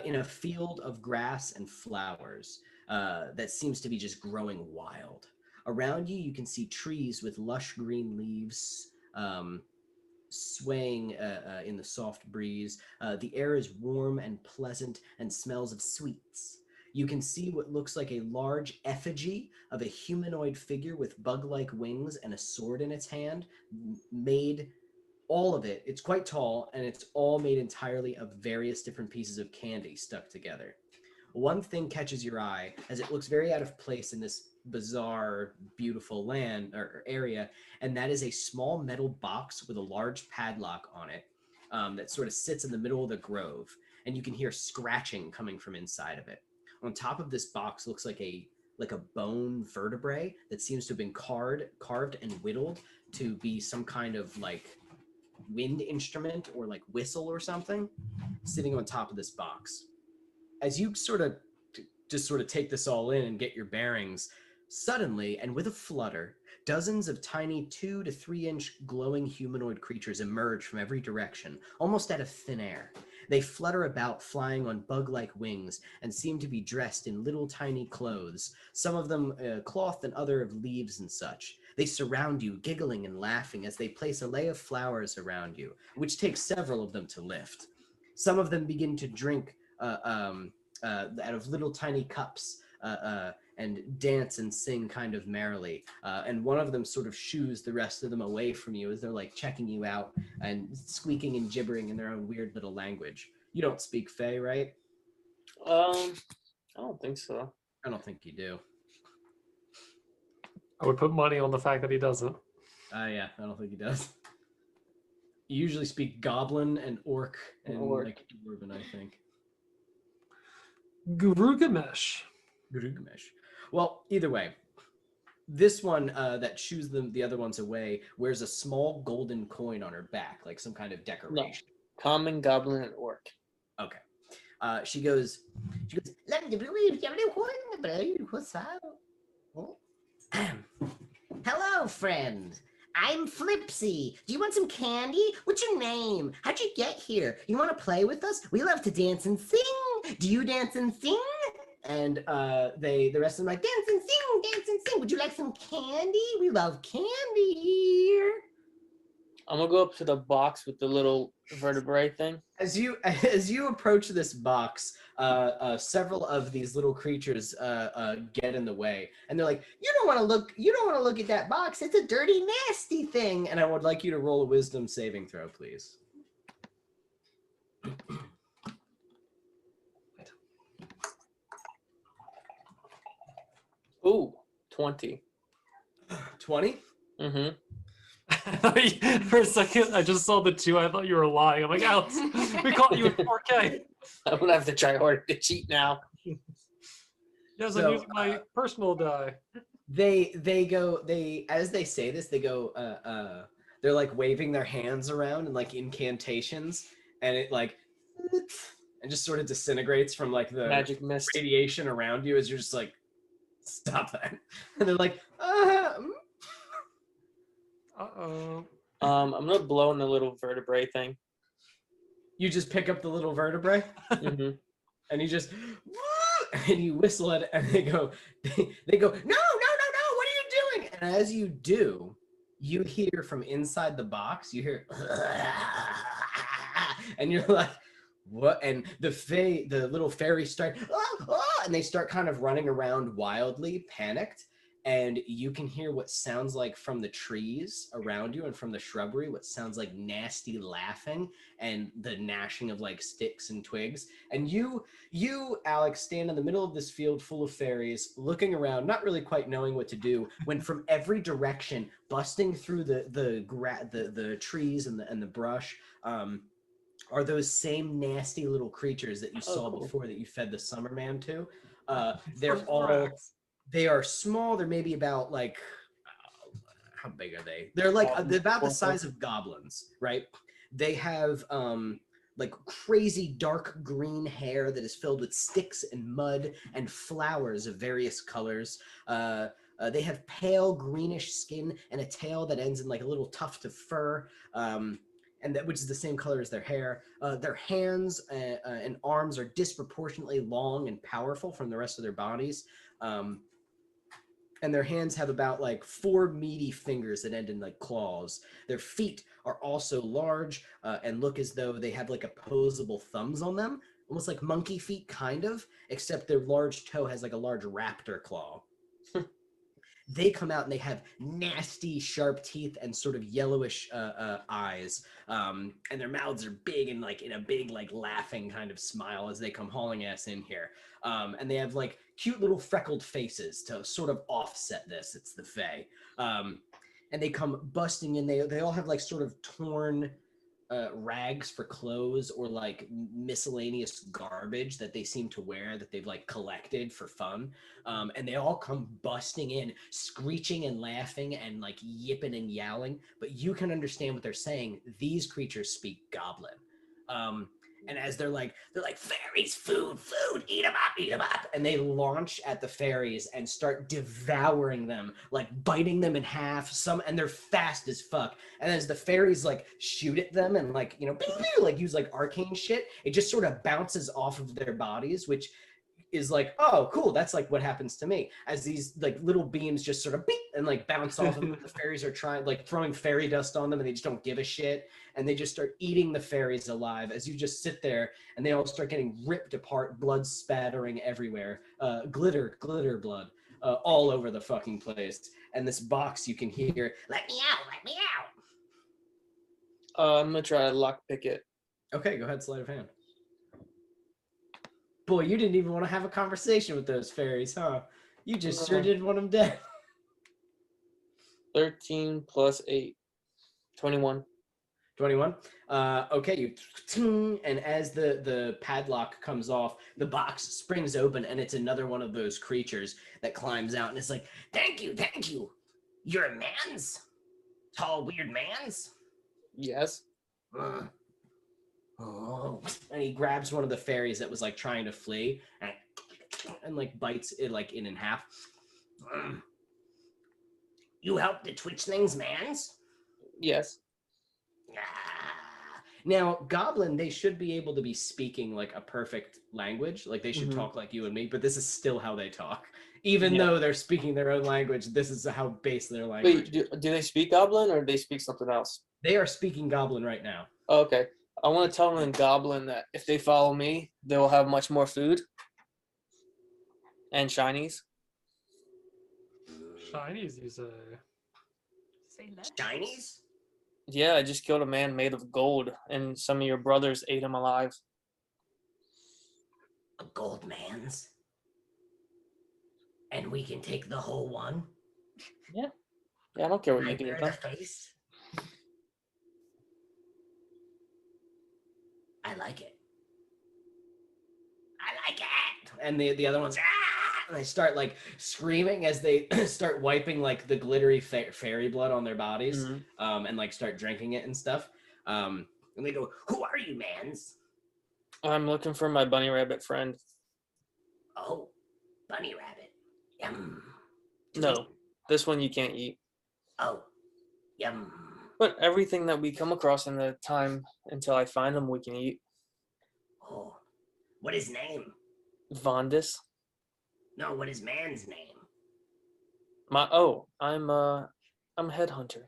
in a field of grass and flowers that seems to be just growing wild. Around you, you can see trees with lush green leaves swaying in the soft breeze. The air is warm and pleasant and smells of sweets. You can see what looks like a large effigy of a humanoid figure with bug-like wings and a sword in its hand, made all of it. It's quite tall, and it's all made entirely of various different pieces of candy stuck together. One thing catches your eye, as it looks very out of place in this bizarre, beautiful land or area, and that is a small metal box with a large padlock on it that sort of sits in the middle of the grove, and you can hear scratching coming from inside of it. On top of this box looks like a bone vertebrae that seems to have been carved and whittled to be some kind of like wind instrument or like whistle or something sitting on top of this box. As you sort of take this all in and get your bearings, suddenly and with a flutter, dozens of tiny 2 to 3 inch glowing humanoid creatures emerge from every direction, almost out of thin air. They flutter about, flying on bug-like wings, and seem to be dressed in little tiny clothes, some of them cloth and other of leaves and such. They surround you, giggling and laughing as they place a lay of flowers around you, which takes several of them to lift. Some of them begin to drink out of little tiny cups and dance and sing kind of merrily. And one of them sort of shoos the rest of them away from you as they're like checking you out and squeaking and gibbering in their own weird little language. You don't speak Fae, right? I don't think so. I don't think you do. I would put money on the fact that he doesn't. Yeah, I don't think he does. You usually speak Goblin and Orc and like Dwarven, I think. Gurugamesh. Gurugmesh. Well, either way, this one that shoos the other ones away wears a small golden coin on her back, like some kind of decoration. No. Common, Goblin, and Orc. Okay. She goes, hello, friend. I'm Flipsy. Do you want some candy? What's your name? How'd you get here? You want to play with us? We love to dance and sing. Do you dance and sing? and the rest of them like, Dance and sing. Would you like some candy? We love candy here. I'm gonna go up to the box with the little vertebrae thing. As you approach this box, several of these little creatures get in the way, and they're like, You don't want to look at that box. It's a dirty, nasty thing. and I would like you to roll a wisdom saving throw, please. Ooh, 20. 20? Mm-hmm. For a second, I just saw the 2. I thought you were lying. I'm like, Alex, we caught you in 4K. I'm gonna have to try harder to cheat now. Yes, So, I'm using my personal die. As they say this, they go, they're like waving their hands around and like incantations, and it like, and just sort of disintegrates from like the Magic mist. radiation around you as you're just like, stop that. And they're like, Uh-oh. I'm gonna blow in the little vertebrae thing. You just pick up the little vertebrae Mm-hmm. and you just, and you whistle at it, and they go, no, what are you doing? And as you do, you hear from inside the box, you hear, and you're like, what? And the little fairies start, and they start kind of running around wildly, panicked. and you can hear what sounds like from the trees around you and from the shrubbery, what sounds like nasty laughing and the gnashing of like sticks and twigs. And you, Alex, stand in the middle of this field full of fairies, looking around, not really quite knowing what to do, when from every direction, busting through the trees and the brush, are those same nasty little creatures that you saw cool. before that you fed the summer man to. From rocks. They are small. They're maybe about like, how big are they? They're like they're about the size of goblins, right? They have like crazy dark green hair that is filled with sticks and mud and flowers of various colors. They have pale greenish skin and a tail that ends in like a little tuft of fur. And that which is the same color as their hair. Their hands and arms are disproportionately long and powerful from the rest of their bodies. And their hands have about like 4 meaty fingers that end in like claws. Their feet are also large and look as though they have like opposable thumbs on them, almost like monkey feet kind of, except their large toe has like a large raptor claw. They come out and they have nasty, sharp teeth and sort of yellowish eyes. And their mouths are big and like in a big, like laughing kind of smile as they come hauling ass in here. And they have like cute little freckled faces to sort of offset this. It's the Fae. And they come busting in. They all have like sort of torn rags for clothes or like miscellaneous garbage that they seem to wear that they've like collected for fun. And they all come busting in, screeching and laughing and like yipping and yowling. But you can understand what they're saying. These creatures speak Goblin. And as they're like fairies, food, eat them up, and they launch at the fairies and start devouring them, like biting them in half. And they're fast as fuck. And as the fairies like shoot at them and like like use like arcane shit, it just sort of bounces off of their bodies, which is like, oh, cool. That's like what happens to me as these like little beams just sort of beep and like bounce off of them. The fairies are trying like throwing fairy dust on them and they just don't give a shit. And they just start eating the fairies alive as you just sit there and they all start getting ripped apart, blood spattering everywhere, glitter blood all over the fucking place. And this box you can hear, let me out. I'm gonna try to lockpick it. Okay, go ahead, sleight of hand. Boy, you didn't even want to have a conversation with those fairies, huh? You just sure did want them dead. 13 plus 8. 21. 21. Okay, and as the padlock comes off, the box springs open, and it's another one of those creatures that climbs out, and it's like, thank you. You're a man's? Tall, weird man's? Yes. Oh. And he grabs one of the fairies that was like trying to flee and like bites it like in half. You help the twitch things, mans? Yes. Now, Goblin, they should be able to be speaking like a perfect language. Like they should talk like you and me, but this is still how they talk. Even though they're speaking their own language, this is how base their language. Wait, do they speak Goblin or do they speak something else? They are speaking Goblin right now. Oh, okay. I want to tell them in Goblin that if they follow me, they will have much more food. And shinies. Shinies, you say? Say that. Shinies? Yeah, I just killed a man made of gold, and some of your brothers ate him alive. A gold man's? And we can take the whole one? Yeah, I don't care what you I do wear with the them. face? I like it. And the other ones, and they start like screaming as they start wiping like the glittery fairy blood on their bodies, and like start drinking it and stuff. And they go, "Who are you, mans?" I'm looking for my bunny rabbit friend. Oh, bunny rabbit. Yum. No, this one you can't eat. Oh, yum. But everything that we come across in the time until I find them, we can eat. Oh, what is name? Vondis. No, what is man's name? I'm a headhunter.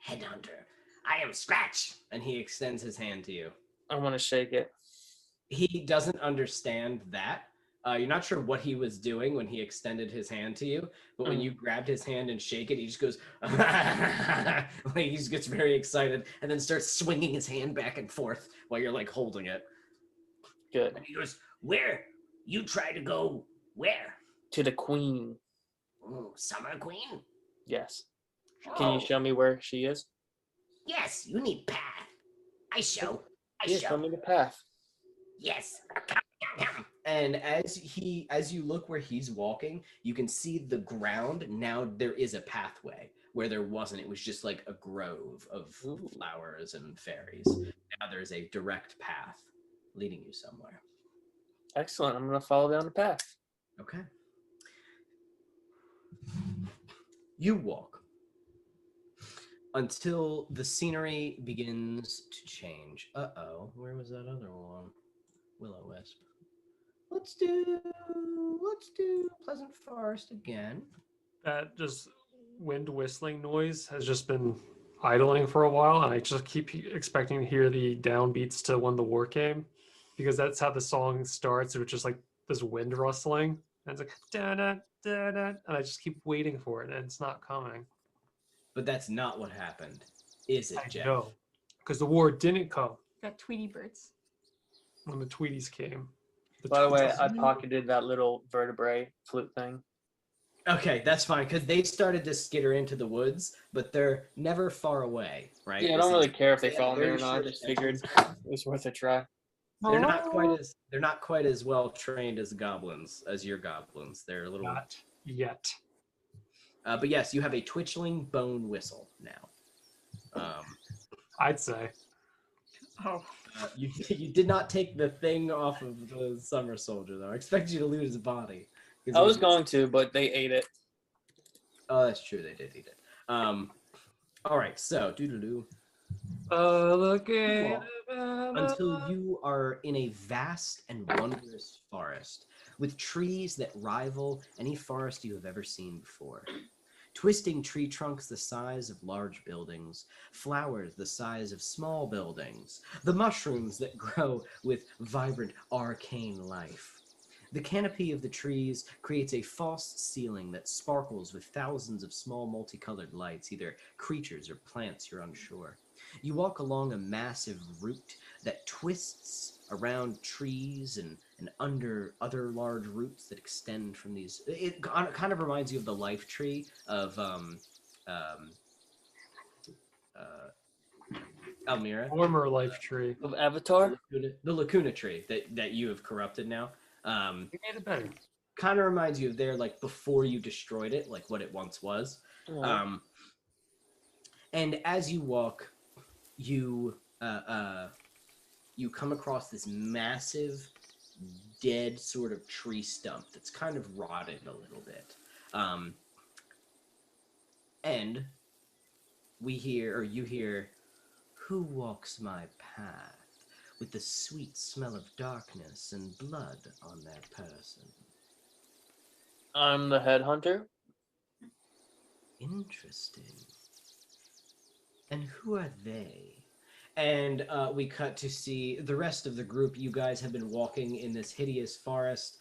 Headhunter. I am Scratch. And he extends his hand to you. I want to shake it. He doesn't understand that, You're not sure what he was doing when he extended his hand to you, but when you grabbed his hand and shake it, he just goes, like he just gets very excited and then starts swinging his hand back and forth while you're like holding it. Good. And he goes, "Where? You try to go where? To the queen. Oh, Summer Queen? Yes. Can you Oh, show me where she is? yes, you need path. I show. Yeah, show me the path. Yes. And as you look where he's walking, you can see the ground. Now there is a pathway where there wasn't. It was just like a grove of flowers and fairies. Now there's a direct path leading you somewhere. Excellent. I'm gonna follow down the path. Okay. You walk until the scenery begins to change. Uh-oh, where was that other one? Will-o-wisp. Let's do Pleasant Forest again. That just wind whistling noise has just been idling for a while, and I just keep expecting to hear the downbeats to when the war came, because that's how the song starts. It was just like this wind rustling, and it's like da da da da, and I just keep waiting for it, and it's not coming. But that's not what happened, is it, I Jeff? know, because the war didn't come Got Tweety birds. when the Tweeties came. By the way, Tweeties- I pocketed that little vertebrae flute thing. Okay, that's fine, because they started to skitter into the woods, but they're never far away, right? Yeah, I don't This is- really care if they yeah, follow me very or not. I short just figured distance. it was worth a try. They're not quite as well trained as goblins, as your goblins. They're a little. Not yet. But yes, you have a twitchling bone whistle now. I'd say. Oh. You did not take the thing off of the summer soldier though. I expected you to lose his body. I was going to, but they ate it. Oh, that's true. They did eat it. All right. So doo-doo-doo. Looking Until you are in a vast and wondrous forest with trees that rival any forest you have ever seen before. Twisting tree trunks the size of large buildings, flowers the size of small buildings, the mushrooms that grow with vibrant arcane life. The canopy of the trees creates a false ceiling that sparkles with thousands of small multicolored lights, either creatures or plants, you're unsure. You walk along a massive route that twists around trees and under other large roots that extend from these. It kind of reminds you of the life tree of Elmira. former life tree. Of Avatar? The Lacuna tree that you have corrupted now. We made it better. Kind of reminds you of there, like before you destroyed it, like what it once was. Oh. And as you walk, you come across this massive, dead sort of tree stump that's kind of rotted a little bit. And you hear, "Who walks my path with the sweet smell of darkness and blood on their person?" I'm the headhunter. Interesting. And who are they? And we cut to see the rest of the group. You guys have been walking in this hideous forest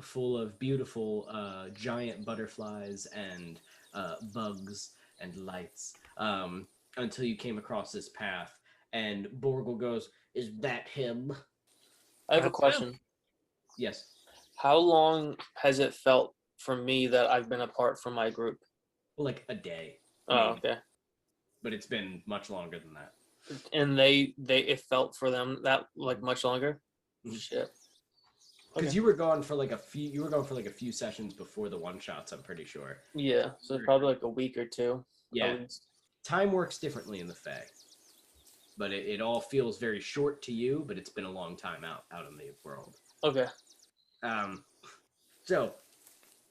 full of beautiful giant butterflies and bugs and lights until you came across this path. And Borgle goes, "Is that him?" I have a That's question. Yes. How long has it felt for me that I've been apart from my group? Like a day. Oh, okay. But it's been much longer than that. And it felt for them that like much longer? Mhm. Shit. Because Okay. you were gone for like a few sessions before the one shots, I'm pretty sure. Yeah, so probably like a week or two. Yeah. at least. Time works differently in the Fae. But it all feels very short to you, but it's been a long time out in the world. Okay. So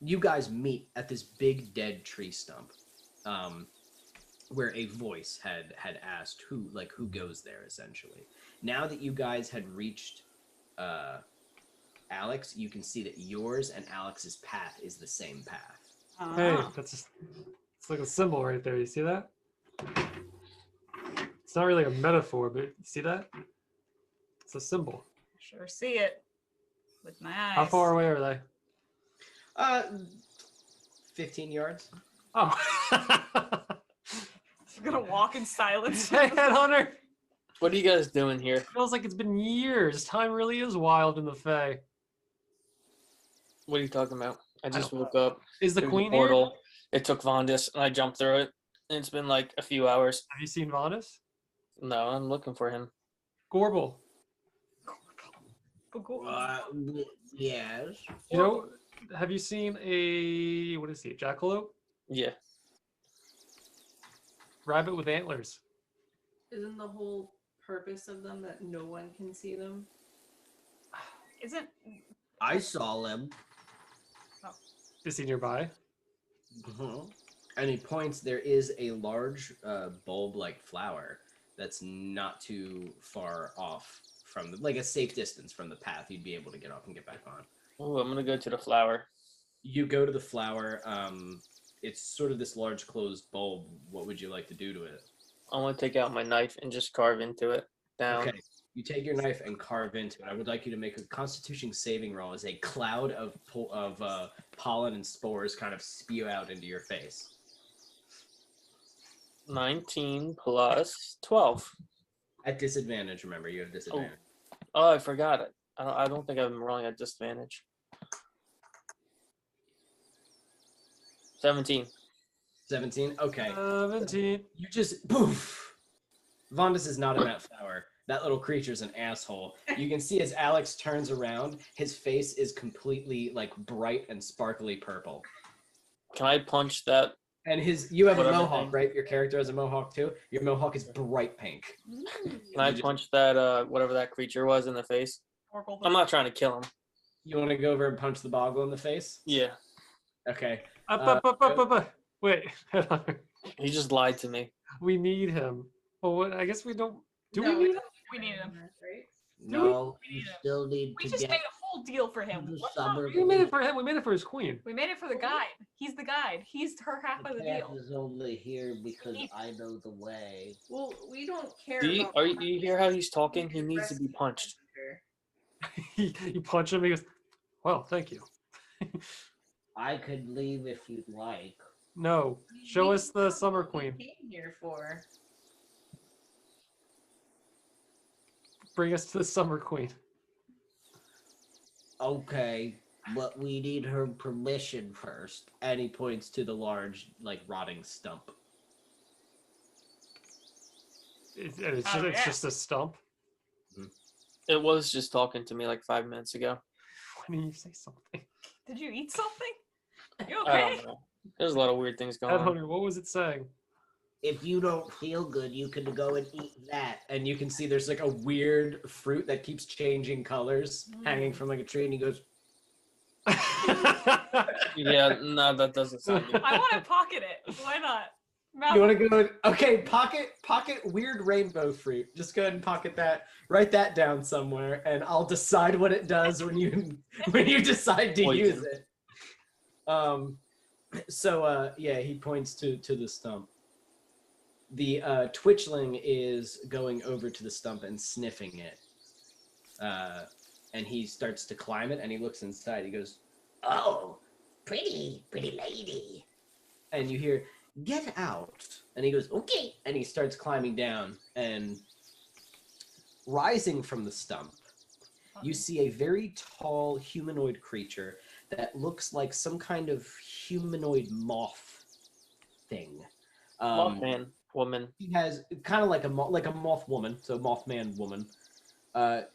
you guys meet at this big dead tree stump, where a voice had asked who goes there, essentially. Now that you guys had reached Alex, you can see that yours and Alex's path is the same path. Hey, it's like a symbol right there. You see that? It's not really a metaphor, but you see that? It's a symbol. Sure see it. With my eyes. How far away are they? 15 yards. Oh. I'm gonna walk in silence. Hey, Headhunter! What are you guys doing here? Feels like it's been years. Time really is wild in the Fae. What are you talking about? I just woke up. Is the through queen here? portal. It took Vondis, and I jumped through it. And it's been like a few hours. Have you seen Vanus? No, I'm looking for him. Gorbel. Yes. You know, have you seen a, what is he, a jackalope? Yeah. Rabbit with antlers. Isn't the whole purpose of them that no one can see them? Isn't I saw him. Is he nearby? And he points, there is a large bulb-like flower that's not too far off from like a safe distance from the path. You'd be able to get off and get back on. Oh, I'm gonna go to the flower. You go to the flower. It's sort of this large closed bulb. What would you like to do to it? I want to take out my knife and just carve into it. Down. Okay. You take your knife and carve into it. I would like you to make a Constitution saving roll as a cloud of pollen and spores kind of spew out into your face. 19 plus 12. At disadvantage, remember, you have disadvantage. Oh, I forgot it. I don't think I'm rolling at disadvantage. 17. 17? Okay. 17. You just poof. Vondis is not in that flower. That little creature's an asshole. You can see as Alex turns around, his face is completely like bright and sparkly purple. Can I punch that? And you have a Whatever mohawk, thing. right? Your character has a mohawk too. Your mohawk is bright pink. Can I punch that whatever that creature was in the face? I'm not trying to kill him. You want to go over and punch the boggle in the face? Yeah. Okay. Up. Wait, Headhunter. He just lied to me. We need him. Well, what, I guess we don't. Do No, we need him? we need him? Right? No, we you need him. still need We to just get made a whole deal for him. to the What's up? summer. We made it for him. We made it for his queen. We made it for the guide. He's the guide. He's her half The of the path deal. is only here because I know the way. Well, we don't care. Do you, about do you hear how he's talking? He needs to be punched. You punch him. He goes, "Well, thank you." I could leave if you'd like. No, show us the summer queen. Came here for. Bring us to the summer queen. Okay, but we need her permission first. And he points to the large, like, rotting stump. It's just a stump. It was just talking to me like 5 minutes ago. Why didn't you say something? Did you eat something? You I okay? don't know. There's a lot of weird things going on. Headhunter, what was it saying? If you don't feel good, you can go and eat that. And you can see there's, like, a weird fruit that keeps changing colors, hanging from, like, a tree, and he goes, Yeah, no, that doesn't sound good. I want to pocket it. Why not? You want to go? Okay, pocket weird rainbow fruit. Just go ahead and pocket that. Write that down somewhere, and I'll decide what it does when you decide to Poison. use it. Yeah, he points to the stump. The twitchling is going over to the stump and sniffing it. And he starts to climb it, and he looks inside. He goes, Oh, pretty lady. and you hear, "Get out!" And he goes, "Okay." And he starts climbing down, and rising from the stump, you see a very tall humanoid creature that looks like some kind of humanoid moth thing. Mothman, woman. She has kind of like a moth woman, so Mothman woman.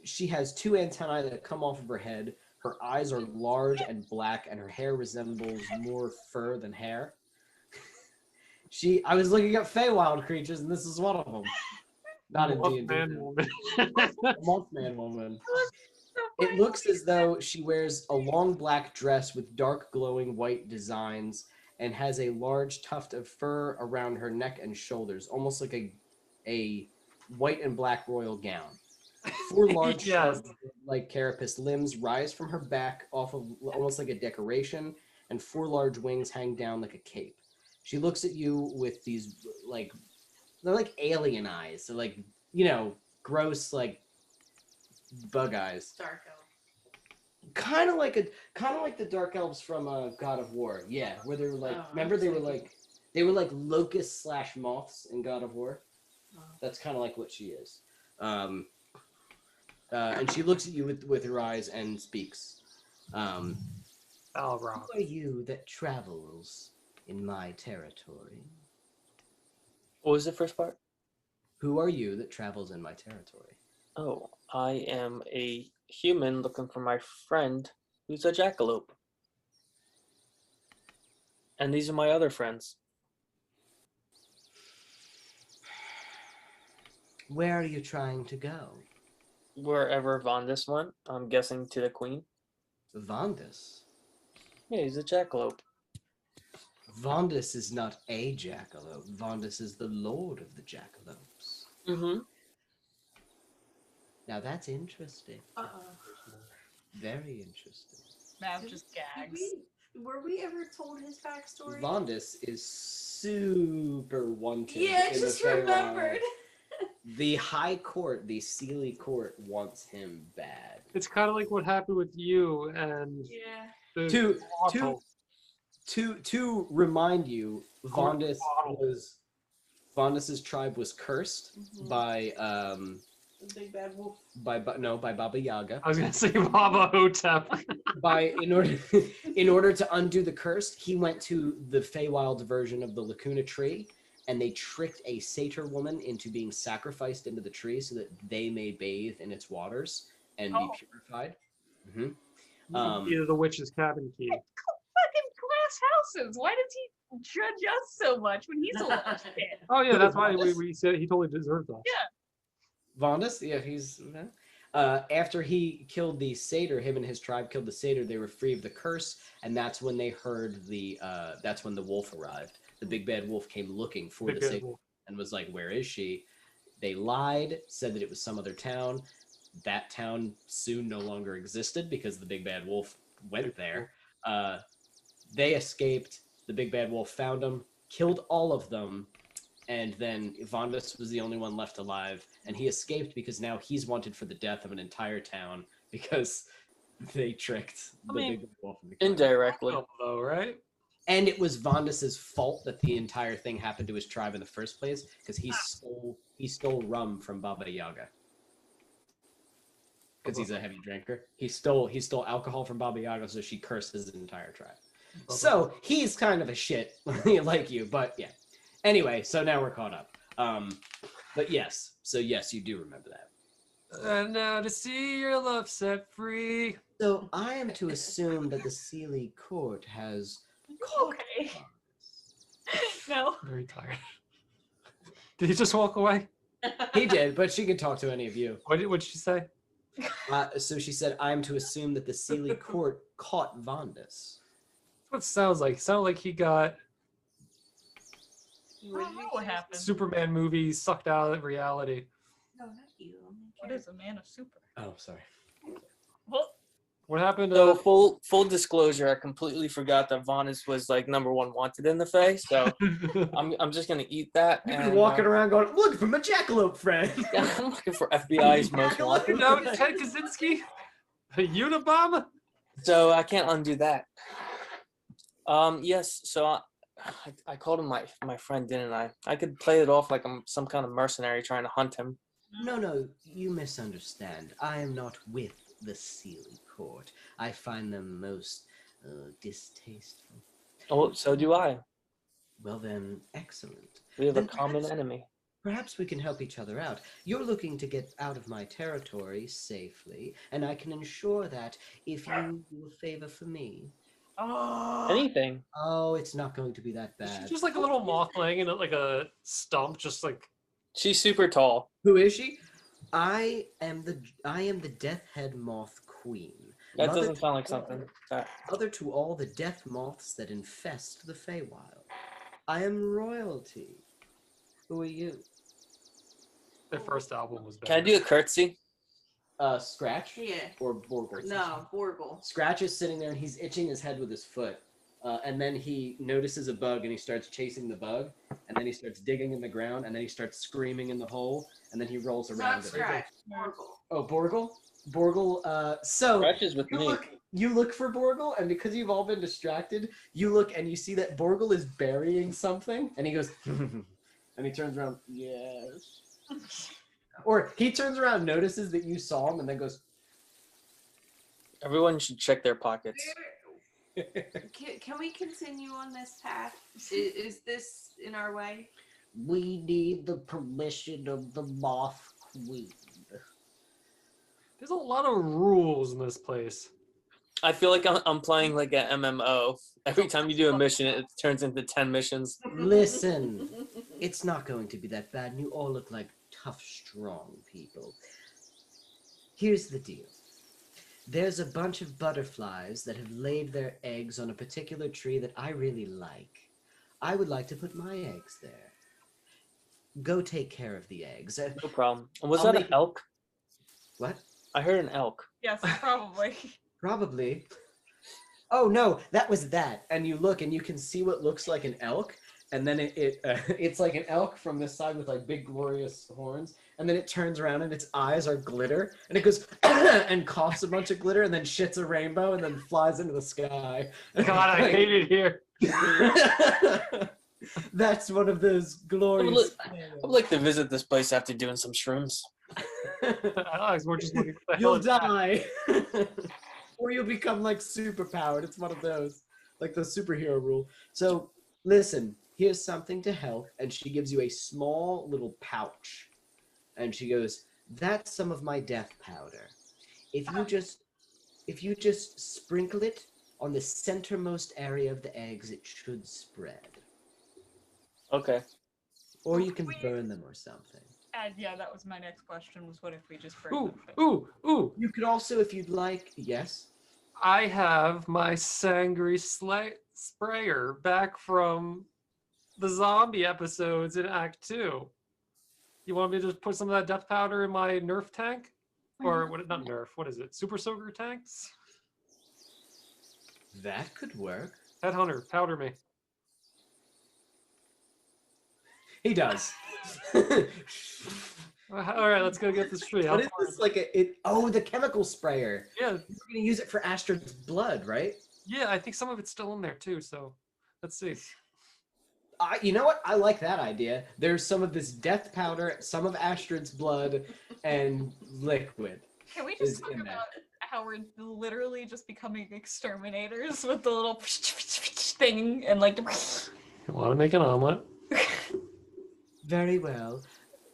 She has two antennae that come off of her head. Her eyes are large and black, and her hair resembles more fur than hair. I was looking up Feywild creatures, and this is one of them. Not in D&D. Mothman woman. Mothman woman. It looks as though she wears a long black dress with dark glowing white designs and has a large tuft of fur around her neck and shoulders, almost like a white and black royal gown. Four large Yes. like carapace limbs rise from her back off of almost like a decoration, and four large wings hang down like a cape. She looks at you with these they're like alien eyes. So like, gross like bug eyes. Darko. Kind of like the Dark Elves from God of War. Yeah, where they were like, Oh, remember they were okay. like locusts / moths in God of War. Oh. That's kind of like what she is. And she looks at you with her eyes and speaks. Balrog. Who are you that travels in my territory? What was the first part? Who are you that travels in my territory? Oh, I am a human looking for my friend who's a jackalope. And these are my other friends. Where are you trying to go? Wherever Vondas went, I'm guessing to the queen. Vondus. Yeah, he's a jackalope. Vondus is not a jackalope. Vondus is the lord of the jackalopes. Mm-hmm. Now that's interesting. Very interesting. Mav just gags. Were we ever told his backstory? Vondus is super wanted. Yeah, I in the just Feywild. remembered. The High Court, the Sealy Court, wants him bad. It's kind of like what happened with you and Yeah. the To Otto. to remind you, Court Vondus Otto. was Vondus's tribe was cursed Mhm. by The big bad wolf. by Baba Yaga. I was gonna say Baba Hotep. In order to undo the curse, he went to the Feywild version of the Lacuna tree, and they tricked a satyr woman into being sacrificed into the tree so that they may bathe in its waters and be Oh. purified. Either the witch's cabin key. Fucking glass houses. Why does he judge us so much when he's a little kid? Oh yeah, that's why we said he totally deserved that. Yeah. Vondus, yeah, he's after he killed the satyr, him and his tribe killed the satyr. They were free of the curse, and that's when they heard that's when the wolf arrived. The big bad wolf came looking for Big the bad satyr wolf. and was like, "Where is she?" They lied, said that it was some other town. That town soon no longer existed because the big bad wolf went there. They escaped. The big bad wolf found them, killed all of them, and then Vondus was the only one left alive. And he escaped because now he's wanted for the death of an entire town because they tricked the mean, big bad wolf. into killing him. Indirectly. Though, right? And it was Vondus's fault that the entire thing happened to his tribe in the first place because he stole rum from Baba Yaga. Because he's a heavy drinker. He stole alcohol from Baba Yaga, so she cursed his entire tribe. So he's kind of a shit like you, but yeah. Anyway, so now we're caught up. But yes, so yes, you do remember that. And now to see your love set free. So I am to assume that the Sealy Court has Okay. No. Very tired. Did he just walk away? He did, but she could talk to any of you. What'd she say? So she said, "I'm to assume that the Sealy Court caught Vondus." What it sounds like. It sounded like he got I don't know what happened. Superman movie sucked out of reality. No, not you. What is a man of super? Oh, sorry. Well, What happened? So full disclosure, I completely forgot that Vonnis was like #1 wanted in the Fae. So I'm just gonna eat that. You've been and, walking around going, "I'm looking for my jackalope friend." Yeah, I'm looking for FBI's most wanted. No, Ted Kaczynski, a Unabomber. So I can't undo that. Yes. So I called him my friend, didn't I? I could play it off like I'm some kind of mercenary trying to hunt him. No, you misunderstand. I am not with the Sealy Court. I find them most distasteful. Oh, so do I. Well then, excellent. We have a Then common perhaps- enemy. Perhaps we can help each other out. You're looking to get out of my territory safely, and I can ensure that if you do a favor for me. Anything. Oh, it's not going to be that She's bad. just like a little moth laying in like a stump, just like She's super tall. Who is she? I am the Death Head Moth Queen. That Mother doesn't to sound like all- something. That Mother to all the death moths that infest the Feywild. I am royalty. Who are you? their first album was Can I better. do a curtsy? Scratch Yeah. or Borgle? No, Borgle. Scratch is sitting there and he's itching his head with his foot. And then he notices a bug and he starts chasing the bug. And then he starts digging in the ground and then he starts screaming in the hole. And then he rolls It's around. not Scratch. Borgle. Oh, Borgle? Borgle, so Scratch is with you're, me. you look for Borgle, and because you've all been distracted, you look and you see that Borgle is burying something, and he goes, and he turns around, yes. Or he turns around, notices that you saw him, and then goes, Everyone should check their pockets. Can we continue on this path? Is this in our way? We need the permission of the Moth Queen. There's a lot of rules in this place. I feel like I'm playing like an MMO. Every time you do a mission, it turns into 10 missions. listen, it's not going to be that bad. You all look like tough, strong people. Here's the deal. There's a bunch of butterflies that have laid their eggs on a particular tree that I really like. I would like to put my eggs there. Go take care of the eggs. No problem. And was I'll that make- an elk? What? I heard an elk. Yes, probably. Probably. Oh no, that was that. And you look and you can see what looks like an elk, and then it's like an elk from this side with like big glorious horns, and then it turns around and its eyes are glitter, and it goes and coughs a bunch of glitter, and then shits a rainbow, and then flies into the sky. God, I hate it here. That's one of those glorious. I would like to visit this place after doing some shrooms. Alex, we're just looking for the hell You'll it's at. die. Or you'll become like super powered. It's one of those. Like the superhero rule. So listen, here's something to help. And she gives you a small little pouch. And she goes, that's some of my death powder. If you just sprinkle it on the centermost area of the eggs, it should spread. Okay. Or you can burn them or something. And yeah, that was my next question, was what if we just break Ooh, them? ooh, ooh. You could also, if you'd like, yes. I have my Sangry sprayer back from the zombie episodes in Act 2. You want me to just put some of that death powder in my Nerf tank? Or what? Not Nerf. What is it? Super Soaker tanks? That could work. Headhunter, powder me. He does. All right, let's go get this tree. What is this? Like the chemical sprayer. Yeah, You're gonna use it for Astrid's blood, right? yeah. I think some of it's still in there too. So let's see. You know what? I like that idea. There's some of this death powder, some of Astrid's blood, and liquid. Can we is just talk in there. about how we're literally just becoming exterminators with the little thing and like You want to make an omelet? Very well.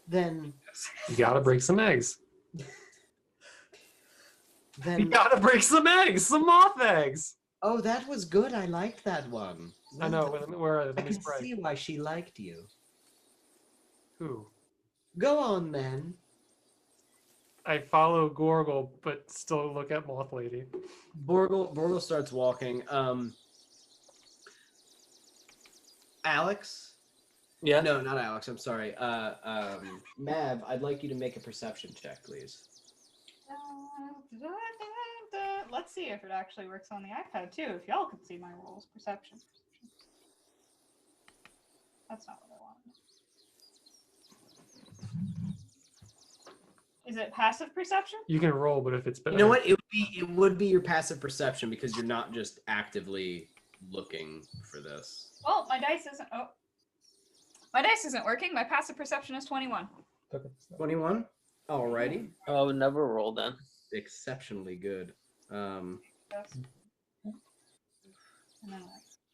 Then You gotta break some eggs. You then gotta break some eggs, some moth eggs. oh, that was good. I liked that one. I know. Where are they? I Let me can spray. see why she liked you. Who? Go on then. I follow Gorgle, but still look at Moth Lady. Borgle starts walking. Alex? Yeah. No, not Alex. I'm sorry. Mav, I'd like you to make a perception check, please. Let's see if it actually works on the iPad too. If y'all could see my rolls, perception. That's not what I wanted. Is it passive perception? You can roll, but if it's better. You know what? It would be your passive perception because you're not just actively looking for this. Well, my dice isn't. Oh, my dice isn't working. My passive perception is 21. 21. Alrighty. I would never roll then. Exceptionally good. Yes. And then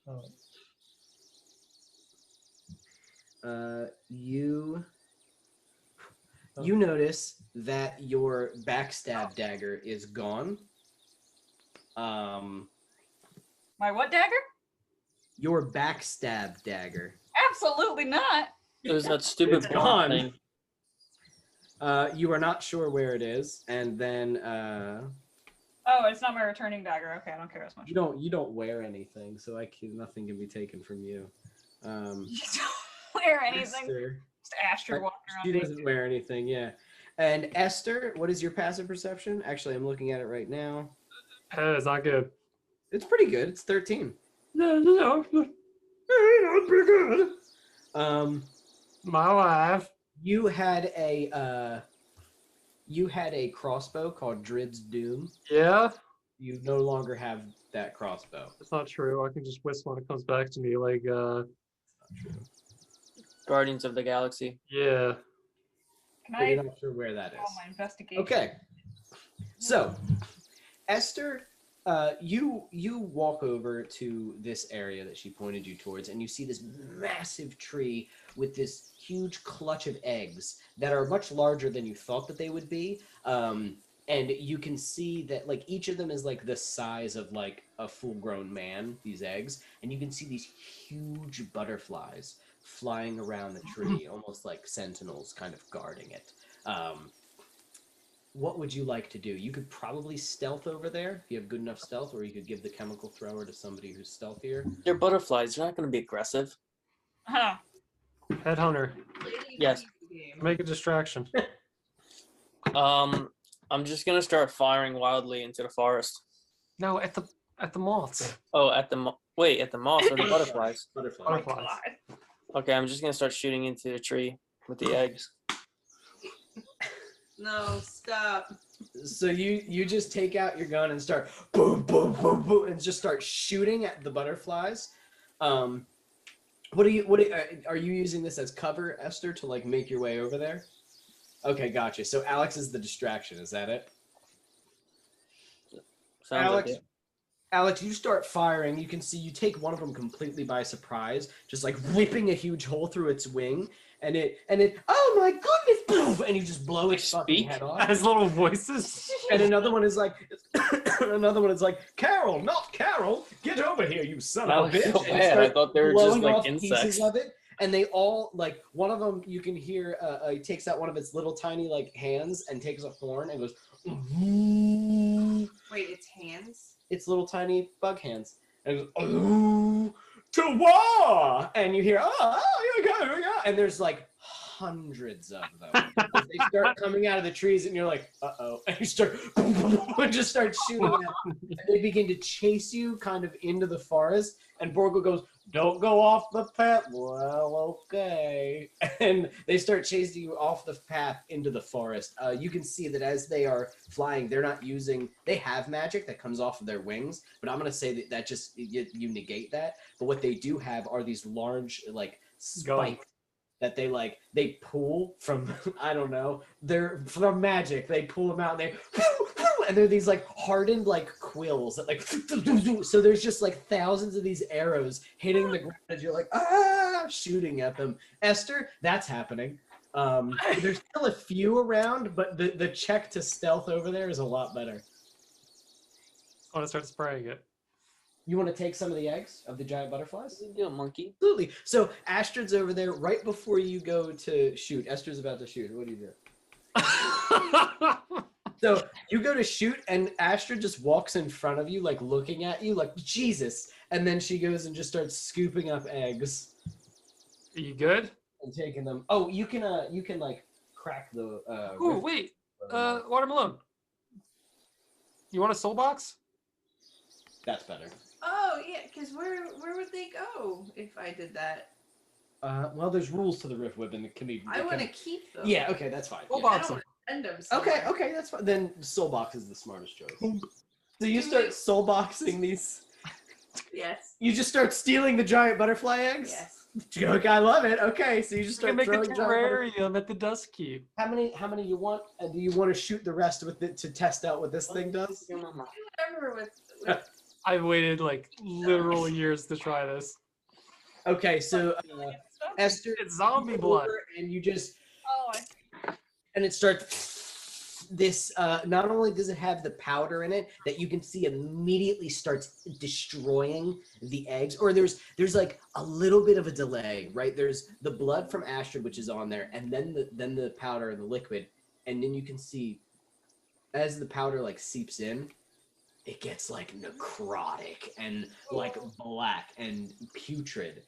what? You notice that your backstab dagger is gone. My what dagger? Your backstab dagger. Absolutely not. It was that stupid It's blonde gone. thing. You are not sure where it is, and then Oh, it's not my returning dagger. Okay, I don't care as much. you don't wear anything, so nothing can be taken from you. You don't wear anything. Esther, Just Astrid walking she around. doesn't wear anything, yeah. And Esther, what is your passive perception? Actually, I'm looking at it right now. It's not good. It's pretty good. It's 13. No. That's pretty good. My wife. You had a crossbow called Drid's Doom. Yeah. You no longer have that crossbow. It's not true. I can just whistle when it comes back to me. Like, Guardians of the Galaxy. yeah. Can But I you're not sure where that roll is. my investigation? Okay. So, Esther, you walk over to this area that she pointed you towards, and you see this massive tree with this huge clutch of eggs that are much larger than you thought that they would be. And you can see that like each of them is like the size of like a full-grown man, these eggs, and you can see these huge butterflies flying around the tree, almost like sentinels kind of guarding it. What would you like to do? You could probably stealth over there if you have good enough stealth, or you could give the chemical thrower to somebody who's stealthier. They're butterflies. They're not going to be aggressive. Huh. Headhunter. Yes. Make a distraction. I'm just going to start firing wildly into the forest. No, at the moths. Oh, at the moths or the butterflies. Butterfly. Butterflies. Okay, I'm just going to start shooting into the tree with the eggs. No, stop. So you just take out your gun and start boom, boom, boom, boom, and just start shooting at the butterflies. Are you using this as cover, Esther, to like make your way over there? Okay, gotcha. So Alex is the distraction. Is that it? Sounds Alex, like it. Alex, you start firing. You can see you take one of them completely by surprise, just like ripping a huge hole through its wing, and it. Oh my goodness! Poof, and you just blow its fucking Speak? head off. Has little voices. And another one is like, Carol, not Carol, get over here, you son That of a was bitch! so And it bad. I starts thought they were just blowing like off pieces insects. of it, and they all like one of them. You can hear he takes out one of its little tiny like hands and takes a horn and goes. Wait, it's hands? Its little tiny bug hands, and it goes to war, and you hear here we go, and there's like hundreds of them. They start coming out of the trees, and you're like, and you start and just start shooting at them. And they begin to chase you kind of into the forest, and Borgo goes, "Don't go off the path." Well, okay. And they start chasing you off the path into the forest. You can see that as they are flying, they have magic that comes off of their wings, but I'm going to say that just, you negate that. But what they do have are these large, like, spikes that they pull from, I don't know, they're from magic. They pull them out and and they're these like hardened like quills that like, so there's just like thousands of these arrows hitting the ground as you're like, shooting at them. Esther, that's happening. There's still a few around, but the check to stealth over there is a lot better. I want to start spraying it. You want to take some of the eggs of the giant butterflies? Do it, monkey. Absolutely. So Astrid's over there right before you go to shoot. Esther's about to shoot. What do you do? So you go to shoot, and Astrid just walks in front of you, like looking at you, like Jesus. And then she goes and just starts scooping up eggs Are you good? and taking them. Oh, you can like crack the. Ooh, wait. Watermelon. You want a soul box? That's better. Oh, yeah, because where would they go if I did that? Well, there's rules to the Rift Whip, and it can be. I want to keep them. Yeah. Okay, that's fine. Soul Yeah. I box don't them. want to send them Okay. somewhere. Okay, that's fine. Then soul box is the smartest choice. So you start soul boxing these. Yes. You just start stealing the giant butterfly eggs? Yes. Okay, I love it. Okay, so you just You can start make a throwing giant butterflies. terrarium at the Dust Keep. How many you want? And do you want to shoot the rest with it to test out what this thing does? Your mama. Whatever with I've waited like literal years to try this. Okay, so Esther, It's zombie you go blood. over and you just Oh, and it starts. This not only does it have the powder in it that you can see immediately starts destroying the eggs, or there's like a little bit of a delay, right? There's the blood from Astrid, which is on there, and then the powder and the liquid, and then you can see as the powder like seeps in, it gets like necrotic and like black and putrid,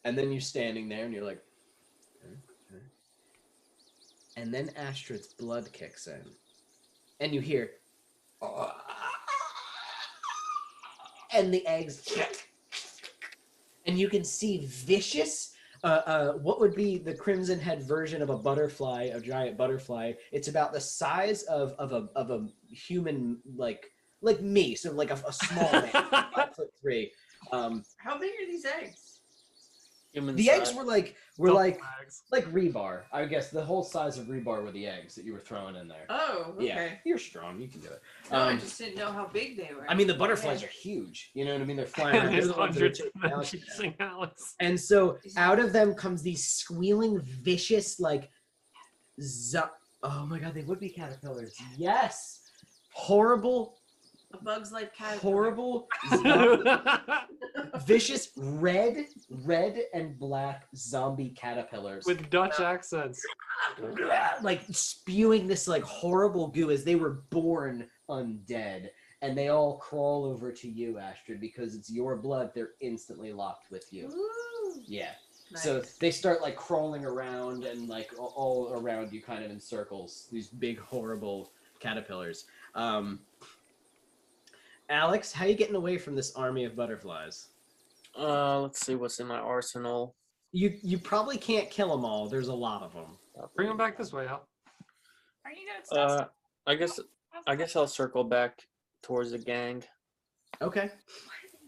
and then you're standing there and you're like. And then Astrid's blood kicks in. And you hear... And the eggs... And you can see vicious... what would be the crimson head version of a butterfly, a giant butterfly. It's about the size of a human, like, like me, so like a small man, 5'3". How big are these eggs? Human The eggs size. were Double like bags. rebar. I guess the whole size of rebar were the eggs that you were throwing in there. Oh, okay. Yeah, you're strong. You can do it. No, I just didn't know how big they were. I mean, the butterflies are huge. You know what I mean? They're flying around. And They're there's the ones that are hundreds of chasing them Alex. chasing Alex. And so out of them comes these squealing, vicious, like, oh my god, they would be caterpillars. Yes, horrible, A Bug's Life caterpillar. horrible, vicious red and black zombie caterpillars. With Dutch accents. Like spewing this like horrible goo as they were born undead, and they all crawl over to you, Astrid, because it's your blood. They're instantly locked with you. Ooh. Yeah. Nice. So they start like crawling around and like all around you, kind of in circles. These big horrible caterpillars. Alex, how you getting away from this army of butterflies? Let's see what's in my arsenal. You probably can't kill them all. There's a lot of them. Bring them back this way, Al. Are you good at stuff? I guess I'll circle back towards the gang. Okay.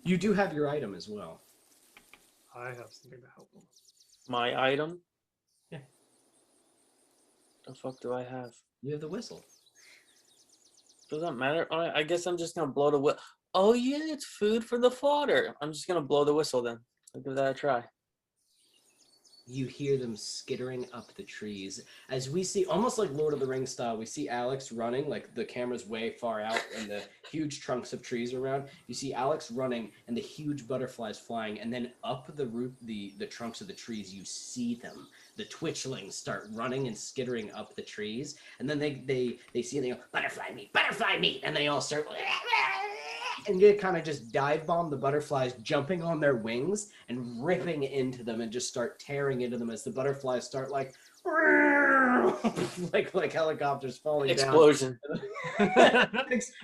You do have your item as well. I have something to help them. My item? Yeah. The fuck do I have? You have the whistle. Does that matter? I guess I'm just gonna blow the whistle. Oh yeah, it's food for the fodder. I'm just gonna blow the whistle then. I'll give that a try. You hear them skittering up the trees as we see, almost like Lord of the Rings style, we see Alex running, like the camera's way far out and the huge trunks of trees around. You see Alex running and the huge butterflies flying, and then up the root, the trunks of the trees, you see them. The twitchlings start running and skittering up the trees, and then they see and they go, butterfly meat, and they all start and they kind of just dive bomb the butterflies, jumping on their wings and ripping into them and just start tearing into them as the butterflies start like like helicopters falling Explosion. down.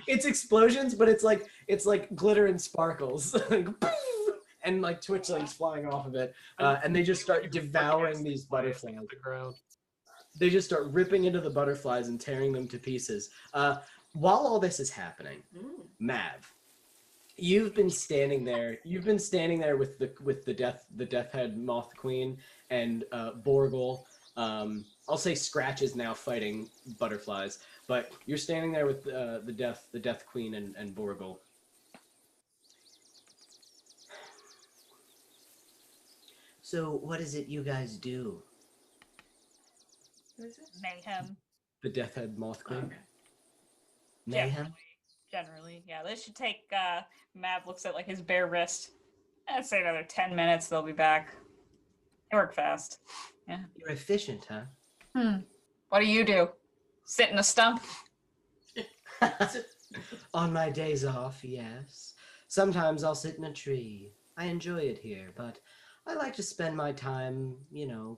It's explosions, but it's like glitter and sparkles. And like twitchlings flying off of it, and they just start devouring these butterflies. The ground. They just start ripping into the butterflies and tearing them to pieces. While all this is happening, Mav, you've been standing there. You've been standing there with the death head moth queen and Borgle. I'll say Scratch is now fighting butterflies, but you're standing there with the death queen and Borgle. So what is it you guys do? Who is this? Mayhem. The death head moth queen. Okay. Mayhem. Generally, yeah. This should take. Mav looks at like his bare wrist. I'd say another 10 minutes. They'll be back. They work fast. Yeah. You're efficient, huh? What do you do? Sit in a stump? On my days off, yes. Sometimes I'll sit in a tree. I enjoy it here, but I like to spend my time,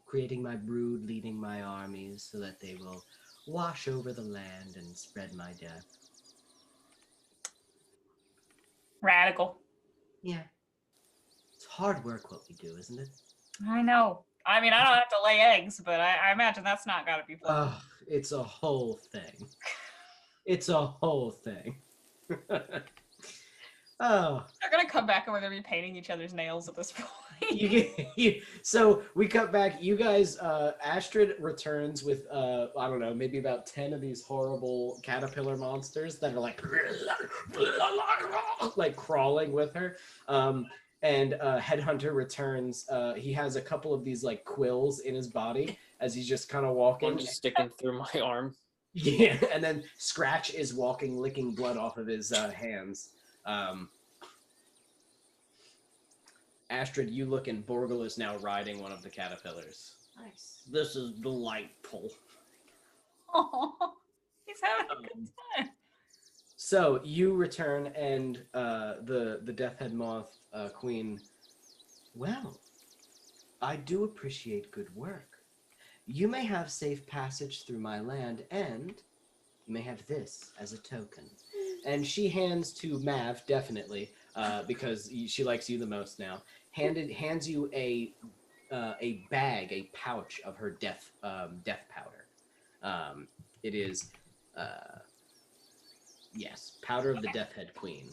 creating my brood, leading my armies so that they will wash over the land and spread my death. Radical. Yeah. It's hard work what we do, isn't it? I know. I mean, I don't have to lay eggs, but I imagine that's not gotta be fun. Oh, it's a whole thing. It's a whole thing. Oh. They're gonna come back and we're gonna be painting each other's nails at this point. So we cut back. You guys, Astrid returns with, I don't know, maybe about 10 of these horrible caterpillar monsters that are like crawling with her. And Headhunter returns. He has a couple of these like quills in his body as he's just kind of walking. One just sticking through my arm. Yeah, and then Scratch is walking, licking blood off of his hands. Astrid, you look, and Borgle is now riding one of the caterpillars. Nice. This is delightful. Oh, he's having a good time. So you return, and the Death Head Moth Queen. Well, I do appreciate good work. You may have safe passage through my land, and you may have this as a token. And she hands to Mav, definitely, because she likes you the most now. Hands you a bag, a pouch of her death powder. It is Yes, powder of the Death Head Queen.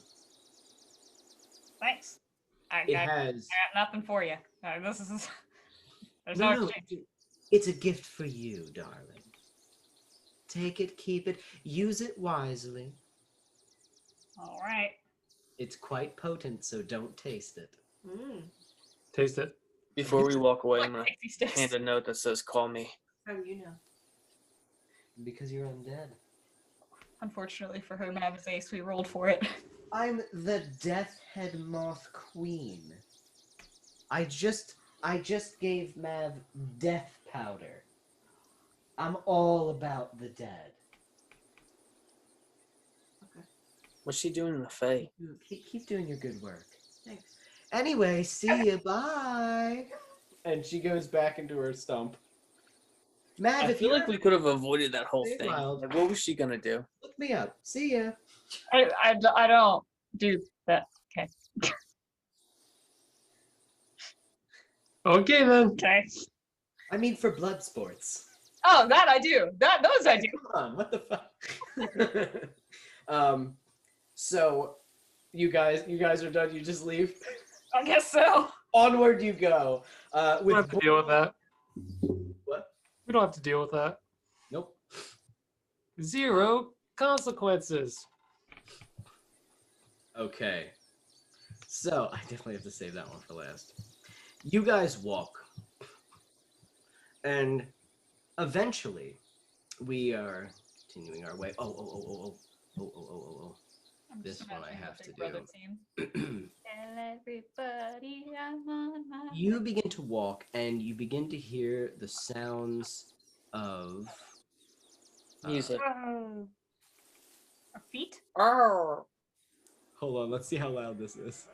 Thanks. I It got has. nothing for you. This is. There's No, no no, exchange. it's a gift for you, darling. Take it, keep it, use it wisely. All right. It's quite potent, so don't taste it. Mm. Taste it. Before we walk away, I'm Like gonna pixie sticks. hand a note that says "Call me." How do you know? Because you're undead. Unfortunately for her, Mav is ace. We rolled for it. I'm the Death Head Moth Queen. I just gave Mav death powder. I'm all about the dead. What's she doing in the Fae? Keep doing your good work. Thanks. Anyway, see you. Bye. And she goes back into her stump. Mav, I if feel you like we could have avoided that whole Stay thing. wild. Like, what was she gonna do? look me up. See ya. I don't do that. Okay. Okay then. Okay. I mean, for blood sports. Oh, that I do. Those I do. Come on, what the fuck? So you guys are done. You just leave. I guess so. Onward you go. We don't With have to deal with that. What? We don't have to deal with that. Nope. 0 consequences. Okay. So I definitely have to save that one for last. You guys walk, and eventually, we are continuing our way. Oh. I'm This just one I imagining the have Big to Brother do. scene. Tell everybody I'm on my You begin to walk, and you begin to hear the sounds of Music. Oh. Our feet? Oh. Hold on, let's see how loud this is.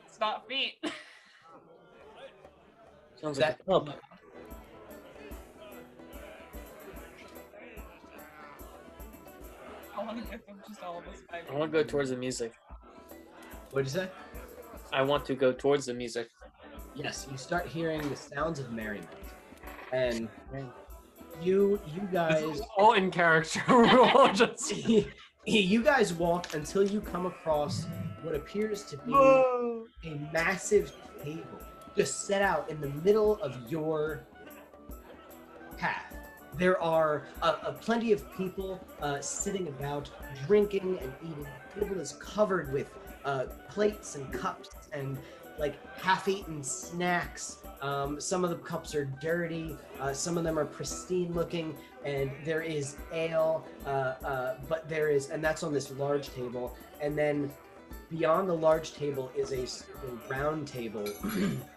It's not feet. Sounds like a pub. I want to give them just all of us 5 I want to go towards the music. What'd you say? I want to go towards the music. Yes, you start hearing the sounds of merriment, and you This guys is all in character. We're all just. you guys walk until you come across what appears to be Whoa. a massive table just set out in the middle of your path. There are plenty of people sitting about, drinking and eating. The table is covered with plates and cups and like half-eaten snacks. Some of the cups are dirty. Some of them are pristine looking, and there is ale. And that's on this large table. And then beyond the large table is a round table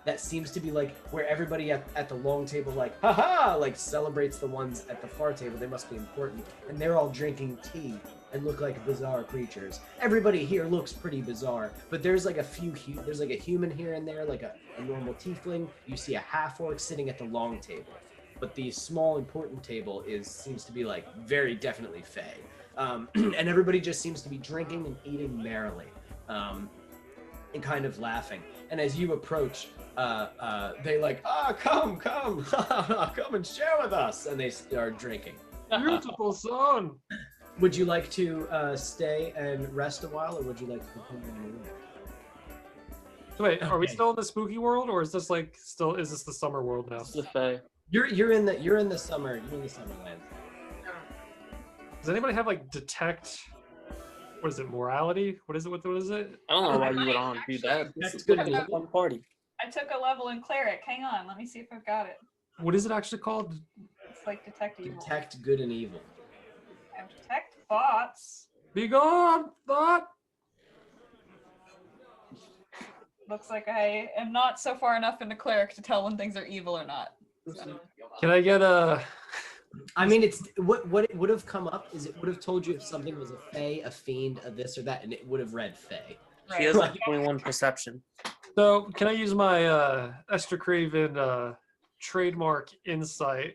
that seems to be like where everybody at the long table like haha like celebrates the ones at the far table. They must be important, and they're all drinking tea and look like bizarre creatures. Everybody here looks pretty bizarre, but there's like there's like a human here and there, like a normal tiefling. You see a half-orc sitting at the long table, but the small important table seems to be like very definitely Fey. And everybody just seems to be drinking and eating merrily. And kind of laughing. And as you approach, they like, come and share with us. And they start drinking. Beautiful son. Would you like to stay and rest a while, or would you like to continue on your way? So wait, are we Okay. still in the spooky world, or is this like still? Is this the summer world now? It's the Fae. You're in the summer land. Does anybody have like detect? What is it? Morality? What is it? What is it? I don't know why I you would might want to do that. This That's is good gonna be a enough. fun party. I took a level in cleric. Hang on, let me see if I've got it. What is it actually called? It's like detect evil. Detect good and evil. I have detect thoughts. Be gone, thought. Looks like I am not so far enough into cleric to tell when things are evil or not. So, Can I get a? I mean, it's what it would have come up is it would have told you if something was a Fey, a fiend, a this or that, and it would have read Fey. She has like 21 perception. So can I use my Esther Craven trademark insight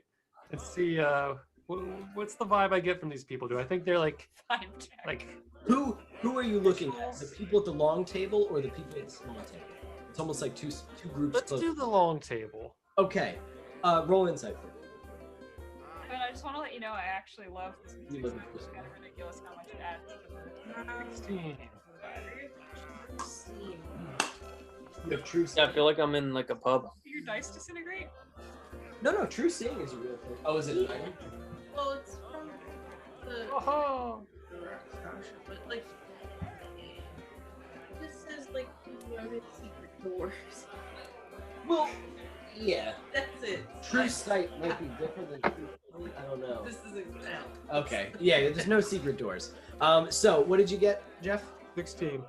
and see what's the vibe I get from these people? Do I think they're like Vibe check. Who are you looking at? The people at the long table or the people at the small table? It's almost like two groups. let's close. do the long table. Okay, roll insight for me. And I just want to let you know I actually love this You music. love it. It's kind of ridiculous how much it adds to the 16. You have true Yeah, I feel like I'm in like a pub. Do your dice disintegrate? No, true seeing is a real thing. Oh, is it an item? Well, it's from the Oh, scholarship, but like this says like loaded secret doors. Well, yeah. That's it. True Like, sight might be different than true seeing. I don't know. this isn't out. Okay. Yeah, there's no secret doors. So what did you get, Jeff? 16.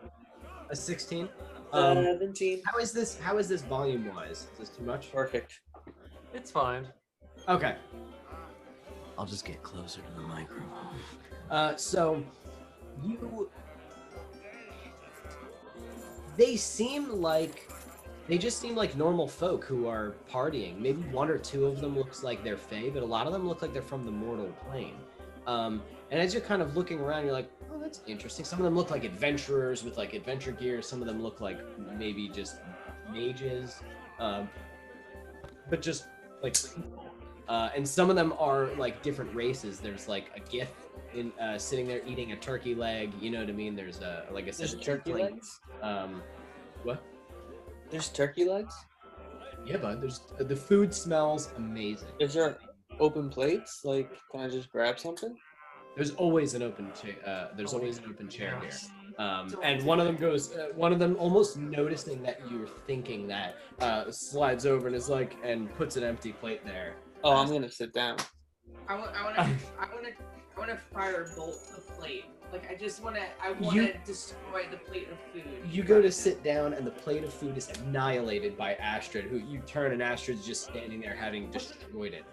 A 16? 17. How is this volume wise? Is this too much? Perfect. It's fine. Okay. I'll just get closer to the microphone. So they just seem like normal folk who are partying. Maybe one or two of them looks like they're fae, but a lot of them look like they're from the mortal plane. And as you're kind of looking around, you're like, oh, that's interesting. Some of them look like adventurers with like adventure gear. Some of them look like maybe just mages, but just like people. And some of them are like different races. There's like a gith in sitting there eating a turkey leg. You know what I mean? There's like I said, There's a turkey tiefling. legs? What? There's turkey legs? Yeah, bud. There's the food smells amazing. Is there open plates? Like, can I just grab something? There's always an open chair. There's always an open chair here. Yes. And one of them goes. One of them, almost noticing that you're thinking that, slides over and is like, and puts an empty plate there. Oh, I'm gonna sit down. I want to fire bolt the plate. Like I want to destroy the plate of food. You go to sit down, and the plate of food is annihilated by Astrid, who you turn, and Astrid's just standing there having destroyed it.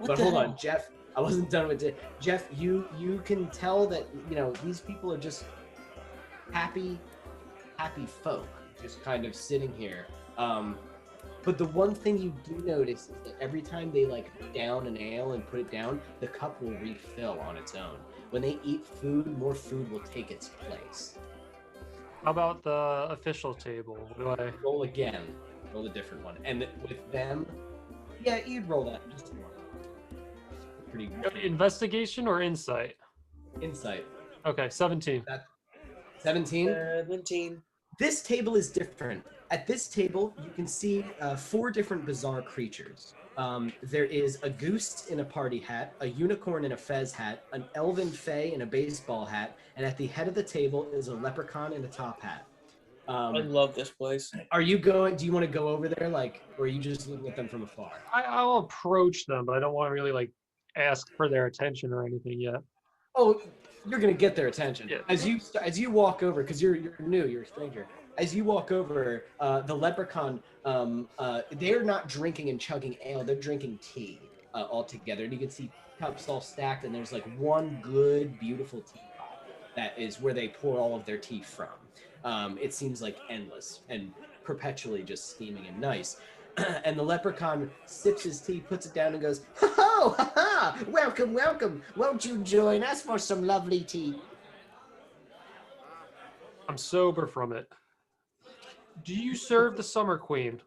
But hold on, Jeff. I wasn't done with it. Jeff, you can tell that, you know, these people are just happy folk, just kind of sitting here. But the one thing you do notice is that every time they like down an ale and put it down, the cup will refill on its own. When they eat food, more food will take its place. How about the official table? What do I? Roll again. Roll a different one. And with them, yeah, you'd roll that. Just one. Pretty good. Investigation or insight? Insight. Okay, 17. 17. 17. This table is different. At this table, you can see 4 different bizarre creatures. There is a goose in a party hat, a unicorn in a fez hat, an elven fae in a baseball hat, and at the head of the table is a leprechaun in a top hat. I love this place. Are you going? Do you want to go over there, like, or are you just looking at them from afar? I'll approach them, but I don't want to really like ask for their attention or anything yet. Oh, you're gonna get their attention Yeah. as you walk over, because you're new, you're a stranger. As you walk over, the leprechaun, they're not drinking and chugging ale; they're drinking tea all together. And you can see cups all stacked, and there's like one good, beautiful teapot that is where they pour all of their tea from. It seems like endless and perpetually just steaming and nice. And the leprechaun sips his tea, puts it down, and goes, Ho, ha, ha! Welcome, welcome. Won't you join us for some lovely tea? I'm sober from it. Do you serve the Summer Queen?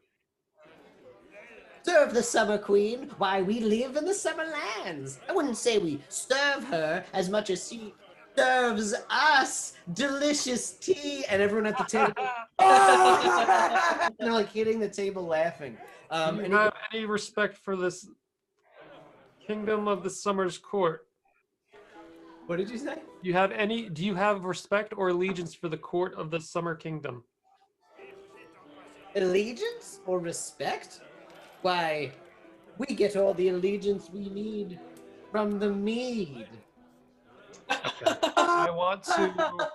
Serve the Summer Queen. Why, we live in the Summer Lands. I wouldn't say we serve her as much as she serves us delicious tea. and everyone at the table, and they're like hitting the table laughing. Do And you he have any respect for this kingdom of the Summer's Court? what did you say? Do you have respect or allegiance for the court of the Summer Kingdom? Allegiance or respect? Why, we get all the allegiance we need from the mead. I want to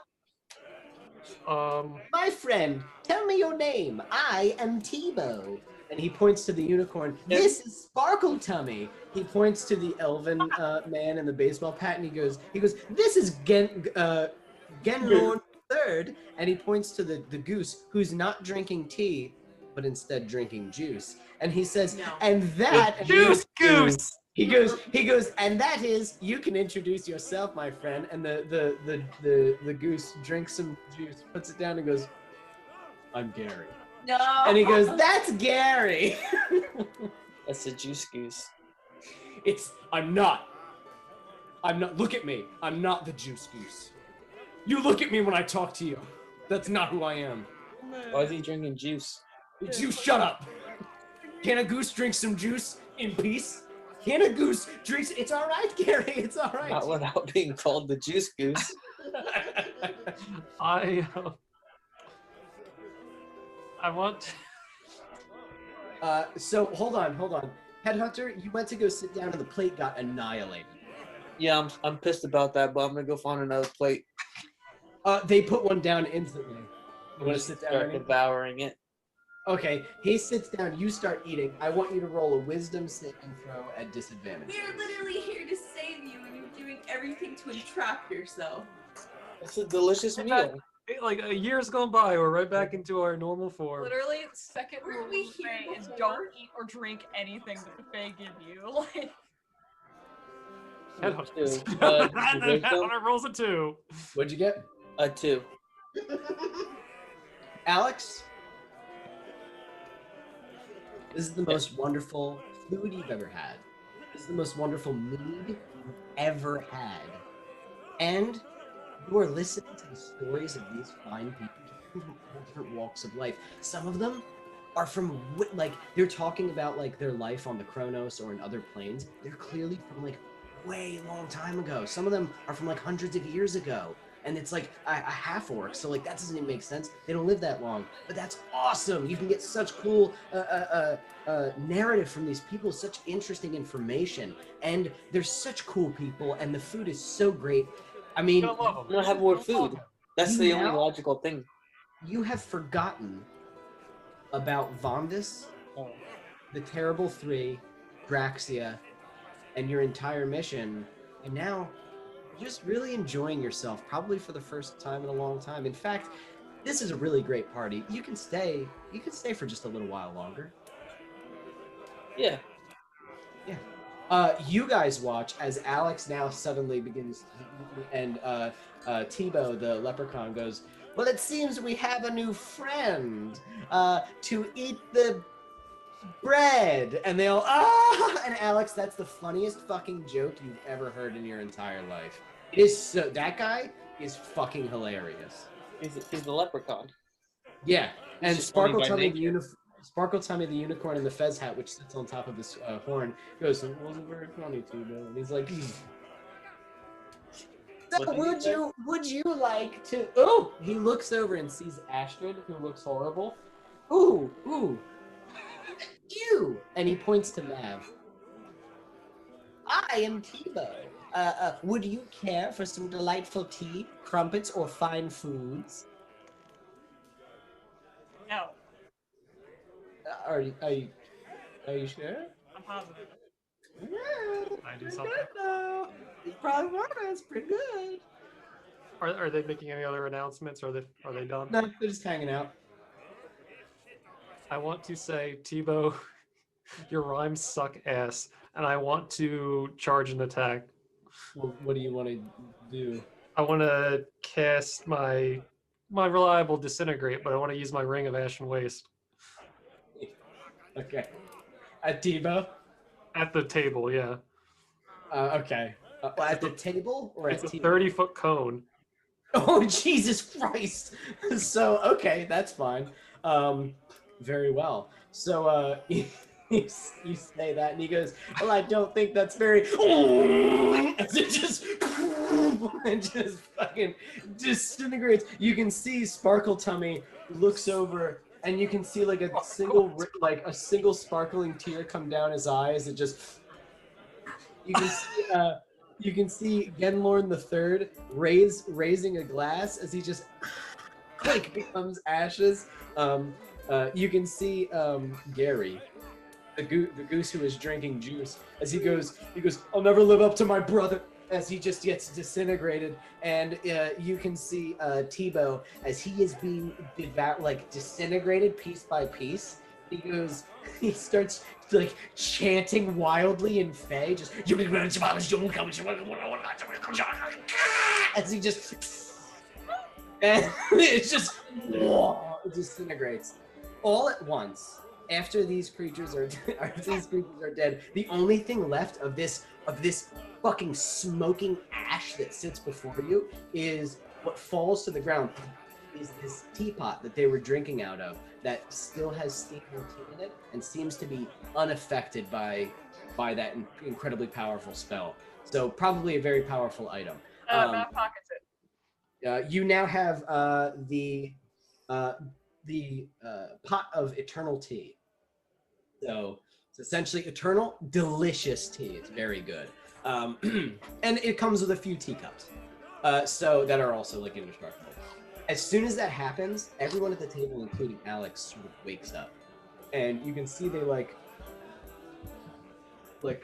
My friend, tell me your name. I am Tebow. And he points to the unicorn. This is Sparkle Tummy. He points to the elven man in the baseball hat, and he goes, this is Genlorn III, and he points to the goose who's not drinking tea, but instead drinking juice. And he says, No. and that Juice Goose! He goes, and that is, you can introduce yourself, my friend. And the goose drinks some juice, puts it down, and goes, I'm Gary. No. And he goes, that's Gary. That's a juice goose. I'm not. I'm not. Look at me. I'm not the juice goose. You look at me when I talk to you. That's not who I am. Why is he drinking juice? Juice, shut up. Can a goose drink some juice in peace? Can a goose drink? It's all right, Gary. It's all right. Not without being called the juice goose. I want. So hold on. Headhunter, you went to go sit down and the plate got annihilated. Yeah, I'm pissed about that, but I'm gonna go find another plate. They put one down instantly. You want to sit down? Start devouring it. Okay, he sits down. You start eating. I want you to roll a wisdom saving throw at disadvantage. We're literally here to save you, and you're doing everything to entrap yourself. It's a delicious meal. Like a year's gone by, we're right back into our normal form. Literally, second Weren't rule we of the here Fae is before? don't eat or drink anything that the Fae give you. Like, Headhunter rolls a 2. What'd you get? A 2. Alex? This is the most wonderful food you've ever had. This is the most wonderful mead you've ever had. And you are listening to the stories of these fine people from all different walks of life. Some of them are from, like, they're talking about, like, their life on the Kronos or in other planes. They're clearly from, like, way long time ago. Some of them are from, like, hundreds of years ago. And it's like a half-orc, so like that doesn't even make sense. They don't live that long, but that's awesome. You can get such cool narrative from these people, such interesting information, and they're such cool people, and the food is so great. I mean, You don't love 'em. We don't have more food. That's the only Now- logical thing. you have forgotten about Vondis, Oh. the Terrible Three, Draxia, and your entire mission, and now you're just really enjoying yourself, probably for the first time in a long time. In fact, this is a really great party. You can stay for just a little while longer. Yeah. You guys watch as Alex now suddenly begins, and Tebow, the leprechaun, goes, "Well, it seems we have a new friend to eat the bread." And they all, and Alex, that's the funniest fucking joke you've ever heard in your entire life. It is so, that guy is fucking hilarious. He's the leprechaun. Yeah, and just funny Sparkle by Tummy nature. Sparkle Tummy the unicorn in the fez hat, which sits on top of his horn, goes, "It wasn't very funny to Bill." And he's like, What "So did he say? would you like to?" Oh, he looks over and sees Astrid, who looks horrible. Ooh, you! And he points to Mav. "I am Tebow. Would you care for some delightful tea, crumpets, or fine foods?" no, Are you sure? I'm positive. I do something. It's probably one of us. Pretty good. Are they making any other announcements? Or are they done? No, they're just hanging out. I want to say, Tebow, your rhymes suck ass, and I want to charge an attack. Well, what do you want to do? I want to cast my reliable disintegrate, but I want to use my ring of ashen waste Okay. At Tebow? at the table. Yeah, Okay. At the table or it's at a Tebow? 30-foot cone. Oh, Jesus Christ! So, okay, that's fine. Very well. So, you say that, and he goes, "Well, I don't think that's very." As it just and just fucking disintegrates. You can see Sparkle Tummy looks over, and you can see like a single sparkling tear come down his eye as it just. You can see Genlorn III raising a glass as he just like becomes ashes. You can see Gary, the goose who is drinking juice, as he goes, "I'll never live up to my brother," as he just gets disintegrated. And you can see Tebow as he is being disintegrated piece by piece. He starts like chanting wildly in Fey, just as he just and it just it disintegrates all at once. After these creatures are dead, the only thing left of this fucking smoking ash that sits before you is what falls to the ground is this teapot that they were drinking out of that still has steam and tea in it and seems to be unaffected by that incredibly powerful spell. So probably a very powerful item. Matt pockets it. You now have the pot of eternal tea. So it's essentially eternal, delicious tea. It's very good. And it comes with a few teacups. So that are also like indestructible. As soon as that happens, everyone at the table, including Alex, sort of wakes up. And you can see they like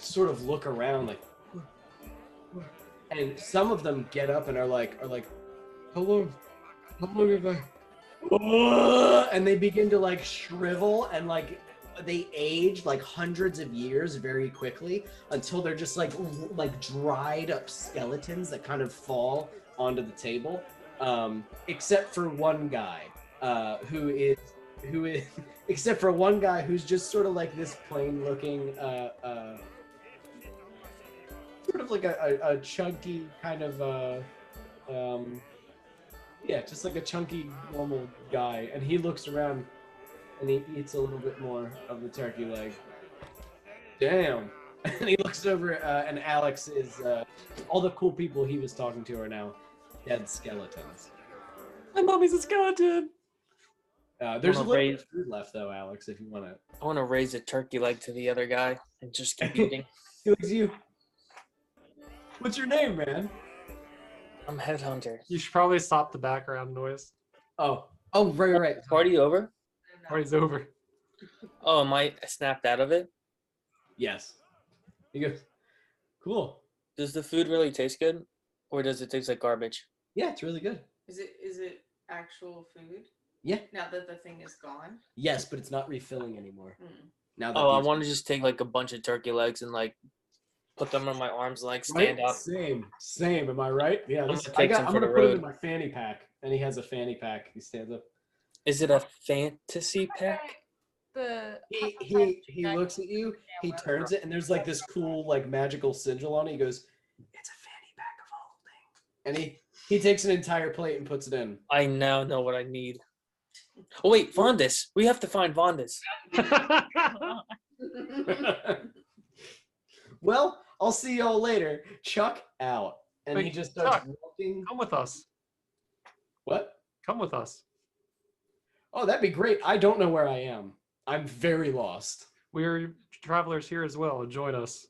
sort of look around like, and some of them get up and are like, how long have I? And they begin to like shrivel and like they age like hundreds of years very quickly until they're just like dried up skeletons that kind of fall onto the table, except for one guy who is except for one guy who's just sort of like this plain looking sort of like a chunky kind of yeah, just like a chunky normal guy, and he looks around and he eats a little bit more of the turkey leg. Damn. And he looks over and Alex is all the cool people he was talking to are now dead skeletons. My mommy's a skeleton. There's a little bit of food left though, Alex, if you want to. I want to raise a turkey leg to the other guy and just keep eating. He looks at you. What's your name, man? I'm Headhunter. You should probably stop the background noise. Oh, right. Party over? Party's over. Oh, am I snapped out of it? Yes. He goes, cool. Does the food really taste good? Or does it taste like garbage? Yeah, it's really good. Is it actual food? Yeah. Now that the thing is gone? Yes, but it's not refilling anymore. Now that I want to just take like a bunch of turkey legs and like put them on my arms, like stand up. Same. Am I right? Yeah. I'm I'm gonna gonna put it in my fanny pack, and he has a fanny pack. He stands up. Is it a fantasy pack? He looks at you. He turns it, and there's like this cool like magical sigil on it. He goes, "It's a fanny pack of holding," and he takes an entire plate and puts it in. I now know what I need. Oh wait, Vondis. We have to find Vondis. Well, I'll see y'all later. Chuck out. And Wait, he just starts Chuck, walking. Come with us. What? Come with us. Oh, that'd be great. I don't know where I am. I'm very lost. We're travelers here as well. Join us.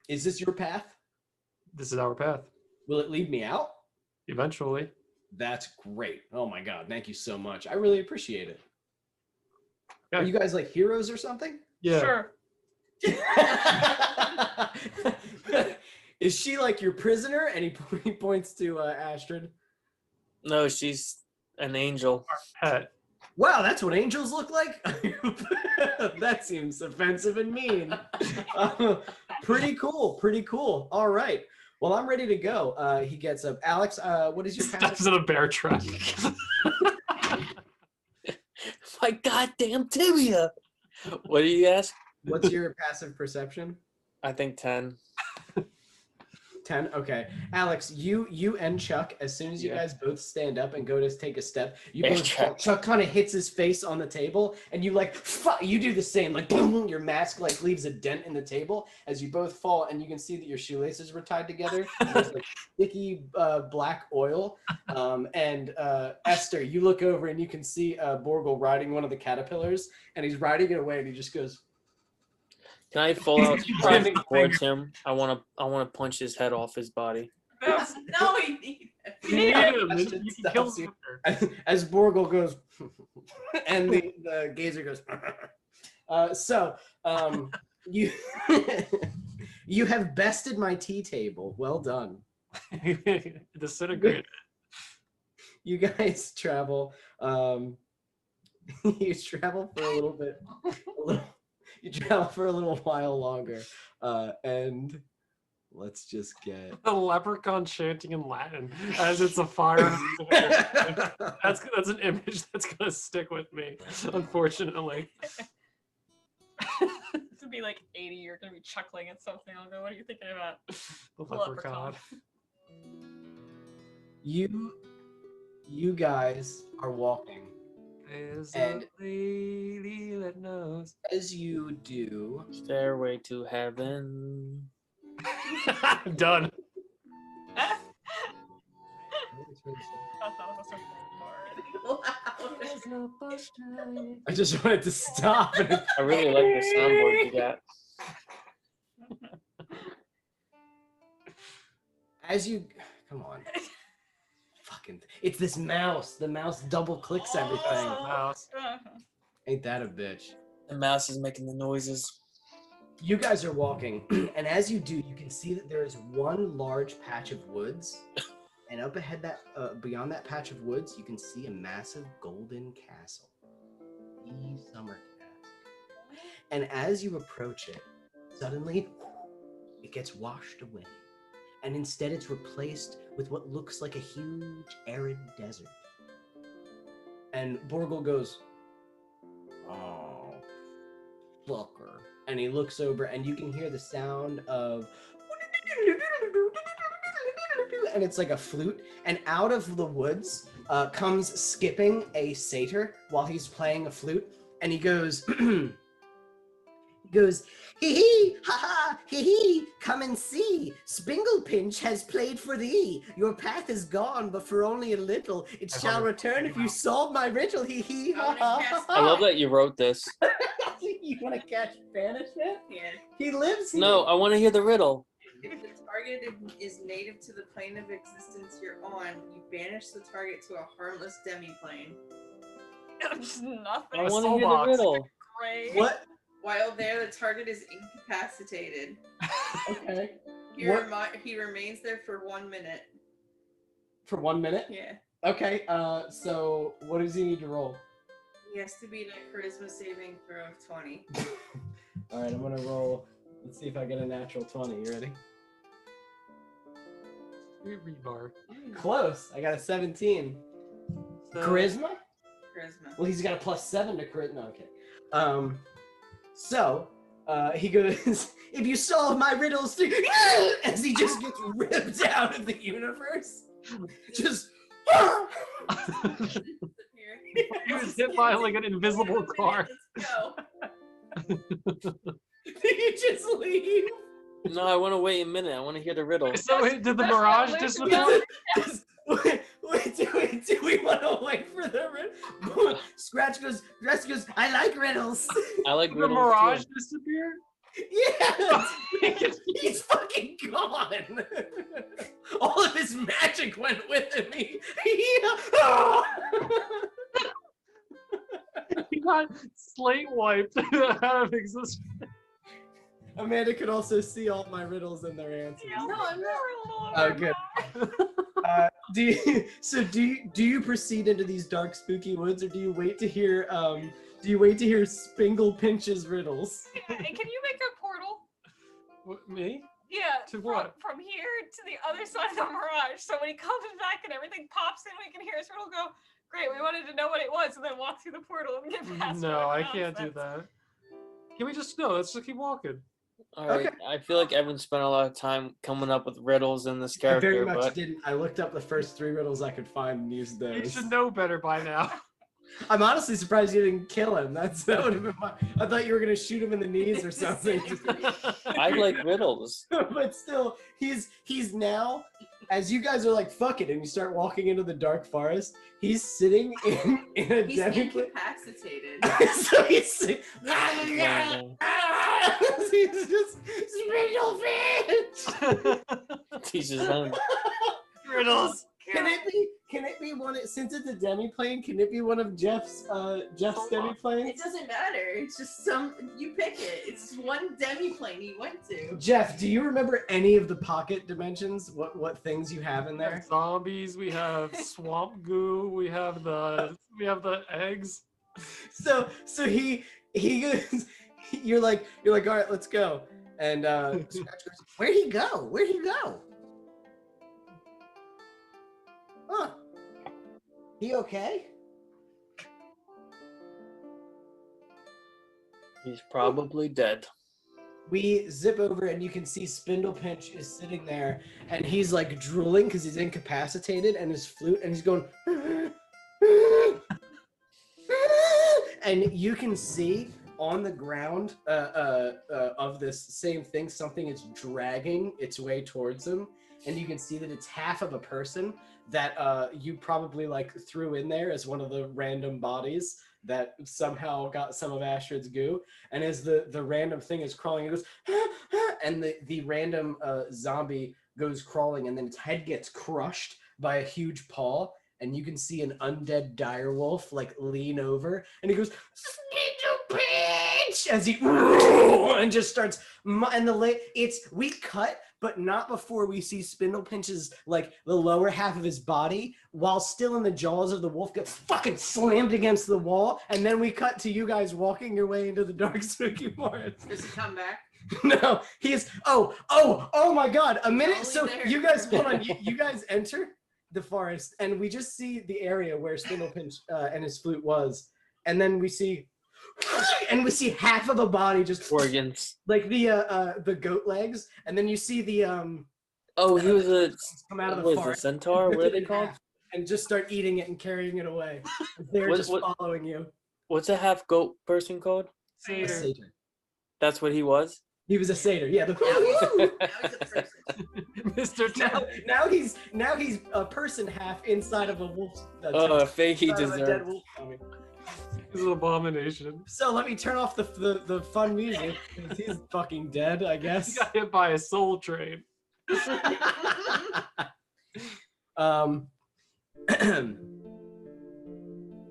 Is this your path? This is our path. Will it lead me out? Eventually. That's great. Oh my god, thank you so much. I really appreciate it. Yeah. Are you guys like heroes or something? Yeah. Sure. Is she like your prisoner? And he points to Astrid. No, she's an angel. Our pet. Wow, that's what angels look like? That seems offensive and mean. Pretty cool. All right. Well, I'm ready to go. He gets up. Alex, what is your passive? Steps in a bear trap. My goddamn tibia. What do you ask? What's your passive perception? I think 10. 10. Okay, Alex, you and Chuck, as soon as you guys both stand up and go to take a step, Chuck kind of hits his face on the table, and you like you do the same, like boom, your mask like leaves a dent in the table as you both fall, and you can see that your shoelaces were tied together. There's like sticky black oil, and Esther, you look over and you can see Borgle riding one of the caterpillars, and he's riding it away, and he just goes. Can I fall out towards him? I want to punch his head off his body. No, we need You can kill him. As Borgle goes, and the gazer goes. You you have bested my tea table. Well done. Disintegrate. You guys travel. You travel for a little bit. You travel for a little while longer, and let's just get The leprechaun chanting in Latin as it's a fire. That's an image that's gonna stick with me, unfortunately. to be like 80, you're gonna be chuckling at something. I'll go, what are you thinking about? The leprechaun. You guys are walking. There's And- a lady that knows. As you do, Stairway to heaven. Done. Thought that was a fun part. I just wanted to stop. I really like the soundboard you got. As you come on, fucking, it's this mouse. The mouse double clicks everything. Mouse. Ain't that a bitch? The mouse is making the noises. You guys are walking, and as you do, you can see that there is one large patch of woods, and up ahead that beyond that patch of woods, you can see a massive golden castle, the summer castle. And as you approach it, suddenly it gets washed away, and instead it's replaced with what looks like a huge arid desert. And Borgel goes, "Oh, fucker." And he looks over, and you can hear the sound of, and it's like a flute. And out of the woods comes skipping a satyr while he's playing a flute, and he goes, "Hee hee, ha ha, hee hee, come and see. Spingle-Pinch has played for thee. Your path is gone, but for only a little. It I shall wanna return check if him you out. solve my riddle, hee hee, I ha wanna ha, cast- ha I love ha." that you wrote this. You want to catch banishment? Yeah. He lives here. No, I want to hear the riddle. If the target is native to the plane of existence you're on, you banish the target to a harmless demi-plane. Just nothing. I A want to soul hear box. the riddle. Great. What? While there, the target is incapacitated. Okay. He, What? he remains there for 1 minute. For 1 minute? Yeah. Okay, so what does he need to roll? He has to beat a charisma saving throw of 20. Alright, I'm gonna roll. Let's see if I get a natural 20. You ready? Rebar. Close. I got a 17. Charisma? Charisma. Well, he's got a +7 to charisma. No, okay. So, he goes, "If you solve my riddles," as he just gets ripped out of the universe. Just. He was hit by like an invisible car. Let's go. You just leave. No, I want to wait a minute. I want to hear the riddle. So did the mirage disappear? Do we want to wait for the riddle? Scratch goes, "I like riddles." I like Did the riddles mirage too. disappear? Yeah, he's fucking gone. All of his magic went with him. He got slate wiped out of existence. Amanda could also see all my riddles and their answers. Yeah, No, I'm not. Oh, good. Do you proceed into these dark, spooky woods, or do you wait to hear Spingle-Pinch's riddles? Yeah, and can you make a portal? What, me? Yeah. To what? From here to the other side of the mirage. So when he comes back and everything pops in, we can hear his riddle go, "Great, we wanted to know what it was," and then walk through the portal and get past No, whatever I can't do nonsense. that. Can we just let's just keep walking. All right. Okay. I feel like Evan spent a lot of time coming up with riddles in this I very character, much but didn't. I looked up the first 3 riddles I could find and used You those. should know better by now. I'm honestly surprised you didn't kill him. That would have been my. I thought you were gonna shoot him in the knees or something. I like riddles. But still, he's now, as you guys are like, "Fuck it," and you start walking into the dark forest, he's sitting in a He's demi-plane. incapacitated. So he's he's just Spingle-Pinch. Teaches them. Riddles. Can it be one? Since it's a demi-plane, can it be one of Jeff's demi-planes? It doesn't matter. It's just you pick it. It's one demi-plane you went to. Jeff, do you remember any of the pocket dimensions? What things you have in We have there? zombies. We have swamp goo. We have the eggs. So he goes. You're like, "All right, let's go." And Scratch goes, "Where'd he go? Where'd he go? Huh? He okay?" He's probably dead. We zip over and you can see Spindlepinch is sitting there and he's like drooling because he's incapacitated and his flute and he's going and you can see on the ground of this same thing something is dragging its way towards him, and you can see that it's half of a person that you probably like threw in there as one of the random bodies that somehow got some of Astrid's goo. And as the random thing is crawling, it goes and the random zombie goes crawling, and then its head gets crushed by a huge paw, and you can see an undead direwolf like lean over, and he goes, "Bitch!" as he and just starts. And we cut, but not before we see Spindlepinch's like the lower half of his body, while still in the jaws of the wolf, get fucking slammed against the wall, and then we cut to you guys walking your way into the dark spooky forest. Does he come back? No, he is. Oh my God! A minute. Only So there. you guys, hold on. You guys enter the forest, and we just see the area where Spindlepinch and his flute was, and then we see half of a body just Organs. like the goat legs, and then you see the Oh, he was a come out of the what was the forest, centaur? rip What are it they in called? half, and just start eating it and carrying it away. They're What- just what- following you. What's a half goat person called? A Satyr. satyr. That's what he was. He was a satyr. Yeah. Now he's a person. Mr. Now he's a person half inside of a wolf's. Oh, fate he inside of a dead deserved. wolf tummy. This is an abomination. So let me turn off the fun music because he's fucking dead, I He guess. got hit by a soul train. um.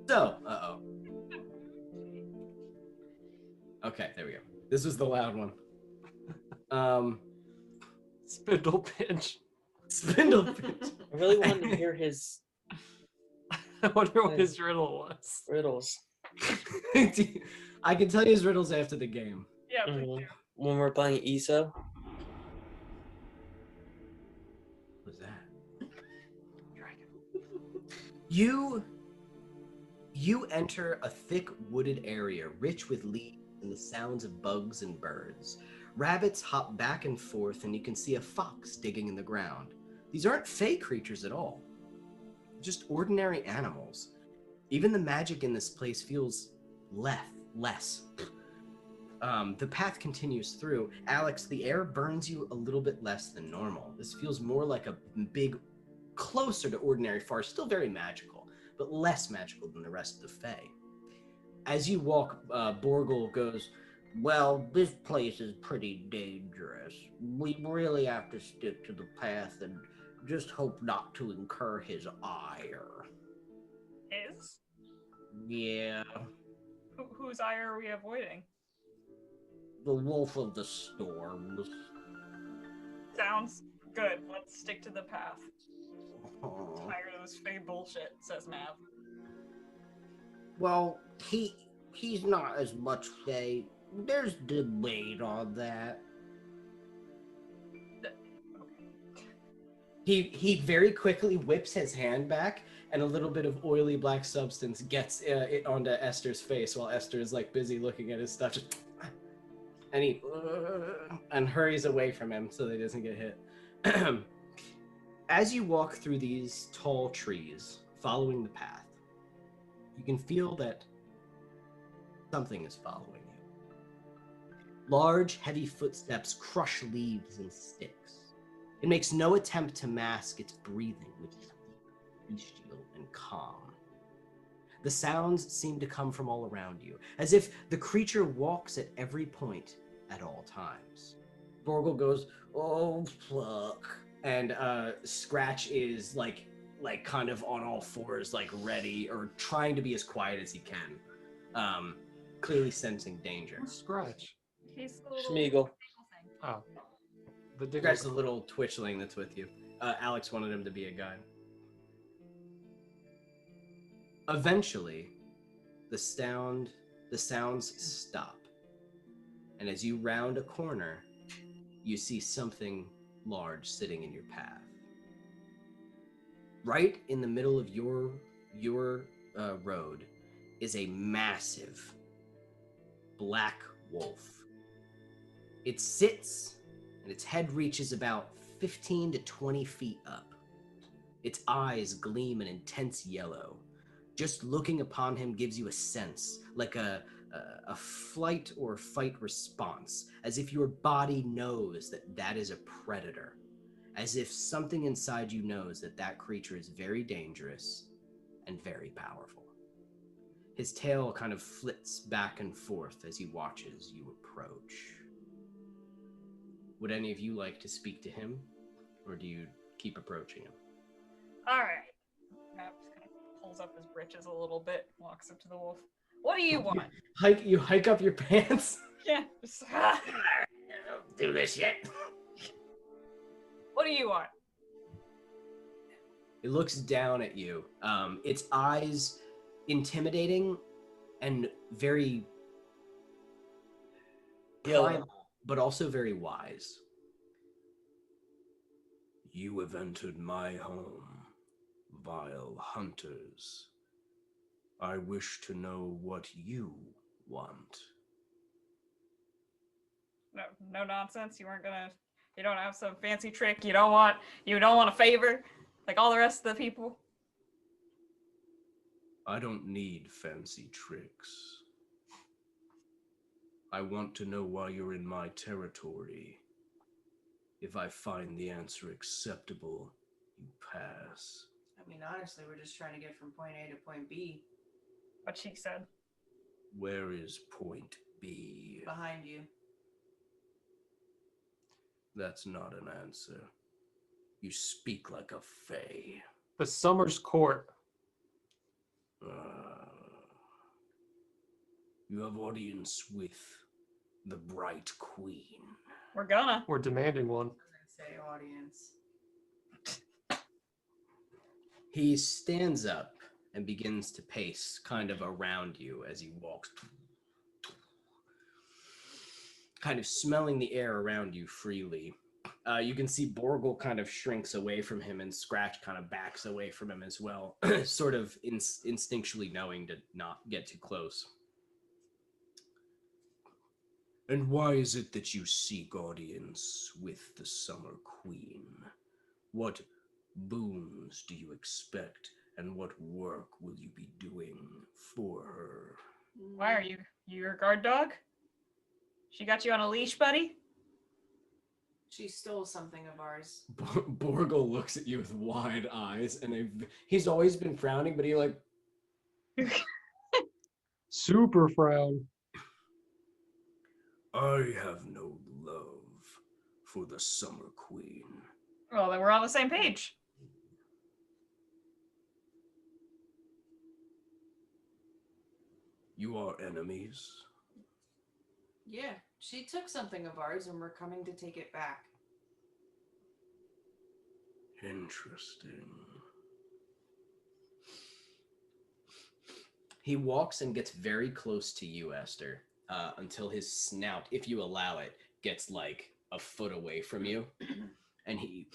So, okay, there we go. This was the loud one. Spindlepinch. Spindlepinch. I really wanted to hear his I wonder what his riddle was. riddles I can tell you his riddles after the game. Yeah, when we're playing ESO. What was that? You enter a thick wooded area rich with leaves and the sounds of bugs and birds. Rabbits hop back and forth, and you can see a fox digging in the ground. These aren't fey creatures at all, just ordinary animals. Even the magic in this place feels less. The path continues through. Alex, the air burns you a little bit less than normal. This feels more like a big, closer to ordinary forest, still very magical, but less magical than the rest of the Fae. As you walk, Borgle goes, "Well, this place is pretty dangerous. We really have to stick to the path and just hope not to incur his ire." Is? Yeah, Whose eye are we avoiding? the wolf of the storms. Sounds good. Let's stick to the path. Oh. Tired of this fake bullshit, says Mav. Well, he's not as much Fae. There's debate on that. He very quickly whips his hand back, and a little bit of oily black substance gets it onto Esther's face while Esther is like busy looking at his stuff. Just, and he and hurries away from him so that he doesn't get hit. As you walk through these tall trees, following the path, you can feel that something is following you. Large, heavy footsteps crush leaves and sticks. It makes no attempt to mask its breathing, which is bestial and calm. The sounds seem to come from all around you, as if the creature walks at every point at all times. Borgle goes, "Oh, fuck." And Scratch is like kind of on all fours, like ready or trying to be as quiet as he can, clearly sensing danger. Scratch. He's the little Schmeagle. thing. Oh. The digger. Scratch the little twitchling that's with you. Alex wanted him to be a guy. Eventually, the sounds stop. And as you round a corner, you see something large sitting in your path. Right in the middle of your road is a massive black wolf. It sits, and its head reaches about 15 to 20 feet up. Its eyes gleam an intense yellow. Just looking upon him gives you a sense, like a flight or fight response, as if your body knows that that is a predator, as if something inside you knows that that creature is very dangerous and very powerful. His tail kind of flits back and forth as he watches you approach. Would any of you like to speak to him, or do you keep approaching him? All right. Now just kind of pulls up his britches a little bit, walks up to the wolf. What do you want? You hike up your pants? Yeah. Just, Don't do this yet. what do you want? It looks down at you. Its eyes intimidating and very primal, but also very wise. You have entered my home, vile hunters. I wish to know what you want. No nonsense. You don't have some fancy trick. You don't want a favor like all the rest of the people. I don't need fancy tricks. I want to know why you're in my territory. If I find the answer acceptable, you pass. I mean, honestly, we're just trying to get from point A to point B. What she said. Where is point B? Behind you. That's not an answer. You speak like a fae. The Summer's Court. You have audience with the Bright Queen. We're demanding one. I'm gonna say audience. He stands up and begins to pace kind of around you as he walks, kind of smelling the air around you freely. You can see Borgle kind of shrinks away from him, and Scratch kind of backs away from him as well, sort of instinctually knowing to not get too close. And why is it that you seek audience with the Summer Queen? What boons do you expect, and what work will you be doing for her? Why are you her guard dog? She got you on a leash, buddy? She stole something of ours. Borgle looks at you with wide eyes, and he's always been frowning, but he like... Super frown. I have no love for the Summer Queen. Well, then we're on the same page. You are enemies? Yeah, she took something of ours and we're coming to take it back. Interesting. He walks and gets very close to you, Esther, until his snout, if you allow it, gets like a foot away from you. And he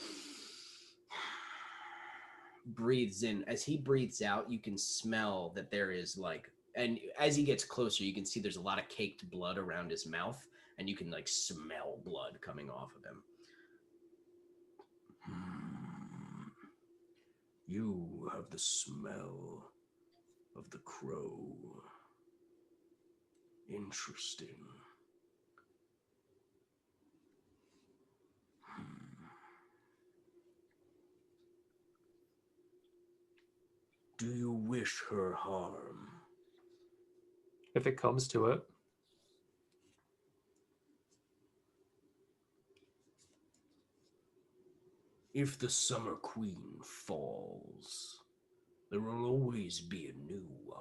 breathes in. As he breathes out, you can smell that there is like, and as he gets closer, you can see there's a lot of caked blood around his mouth, and you can like smell blood coming off of him. You have the smell of the crow. Interesting. Do you wish her harm? If it comes to it. If the Summer Queen falls, there will always be a new one.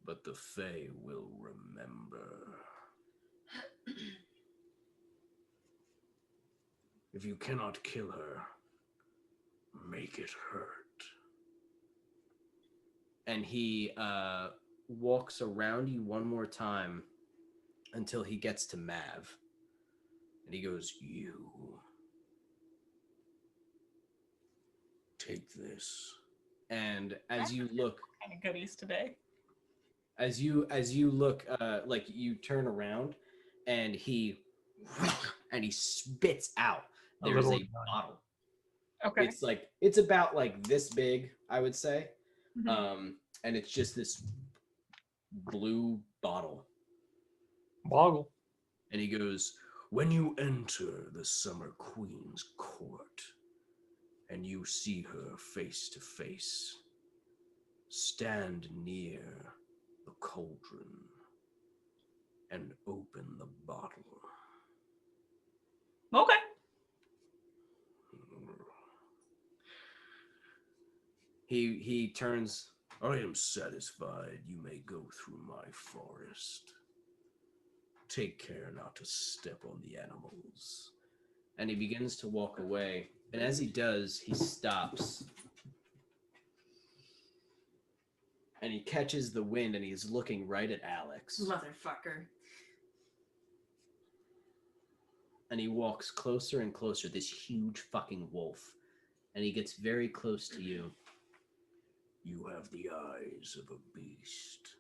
But the Fae will remember. If you cannot kill her, make it hurt. And he walks around you one more time until he gets to Mav. And he goes, you. Take this. And as you look... Kind of goodies today. As you look, like you turn around, and he spits out. A There's little a guy. bottle. Okay. It's about like this big, I would say. Mhm. And it's just this blue bottle. Boggle. And he goes, when you enter the Summer Queen's court and you see her face to face, stand near the cauldron and open the bottle. Okay. He turns, I am satisfied. You may go through my forest. Take care not to step on the animals. And he begins to walk away. And as he does, he stops. And he catches the wind and he's looking right at Alex. Motherfucker. And he walks closer and closer, this huge fucking wolf. And he gets very close to you. You have the eyes of a beast.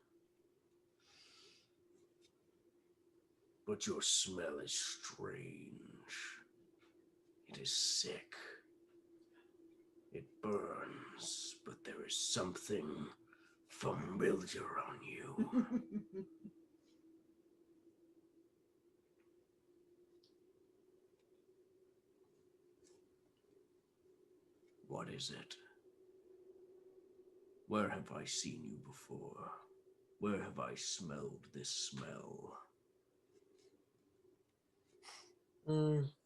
But your smell is strange. It is sick. It burns, but there is something familiar on you. What is it? Where have I seen you before? Where have I smelled this smell?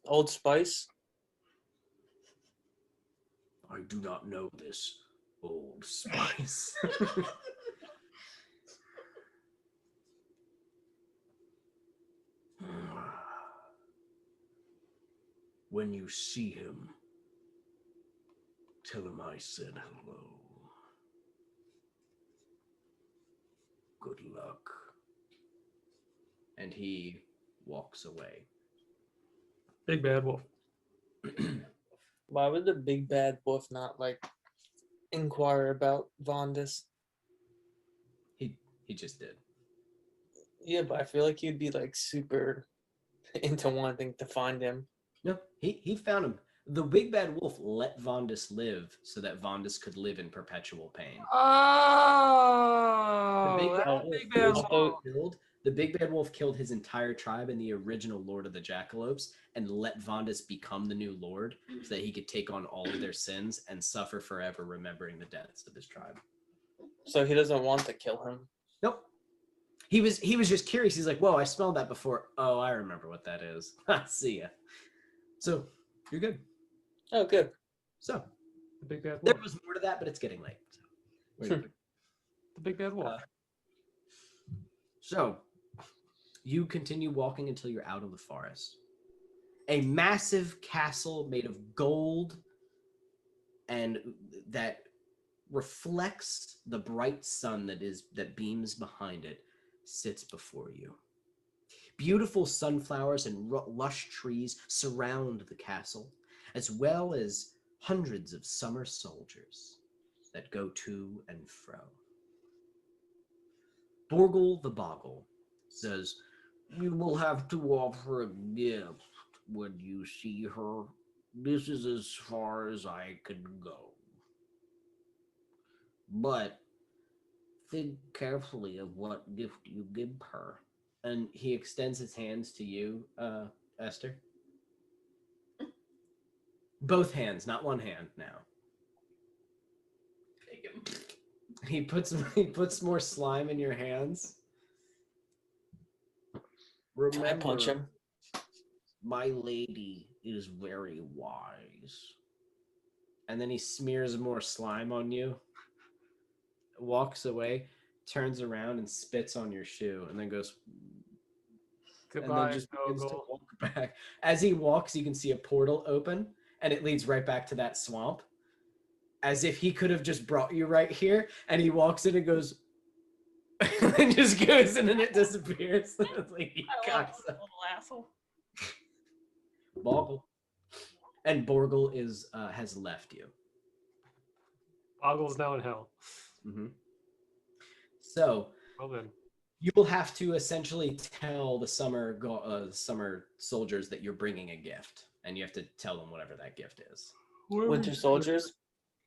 Old Spice. I do not know this Old Spice. When you see him, tell him I said hello. Good luck. And he walks away. Big bad wolf. Why would the big bad wolf not like inquire about Vondis? He just did. Yeah, but I feel like he'd be like super into wanting to find him. No, he found him. The big bad wolf let Vondis live so that Vondis could live in perpetual pain. Oh, The big bad wolf big bad was wolf. The big bad wolf killed his entire tribe and the original lord of the Jackalopes and let Vondis become the new lord so that he could take on all of their sins and suffer forever remembering the deaths of his tribe. So he doesn't want to kill him. Nope. He was just curious. He's like, whoa, I smelled that before. Oh, I remember what that is. See ya. So, you're good. Oh, good. So, The big bad there wolf. was more to that, but it's getting late. So, we're good. The big bad wolf. So, you continue walking until you're out of the forest. A massive castle made of gold and that reflects the bright sun that beams behind it sits before you. Beautiful sunflowers and lush trees surround the castle, as well as hundreds of summer soldiers that go to and fro. Borgle the Boggle says, you will have to offer a gift when you see her. This is as far as I can go. But think carefully of what gift you give her. And he extends his hands to you, Esther. Both hands, not one hand now. Take him. He puts more slime in your hands. Can I punch him? My lady is very wise. And then he smears more slime on you, walks away, turns around and spits on your shoe, and then goes, Goodbye, and then just begins to Gogol. walk back. As he walks, you can see a portal open, and it leads right back to that swamp, as if he could have just brought you right here. And he walks in and goes, and just goes, and then it disappears. It's like, you I love cocksucker. this little asshole. Boggle. And Borgle has left you. Boggle's now in hell. Mm-hmm. So Well then. You will have to essentially tell the summer soldiers that you're bringing a gift, and you have to tell them whatever that gift is. Winter soldiers.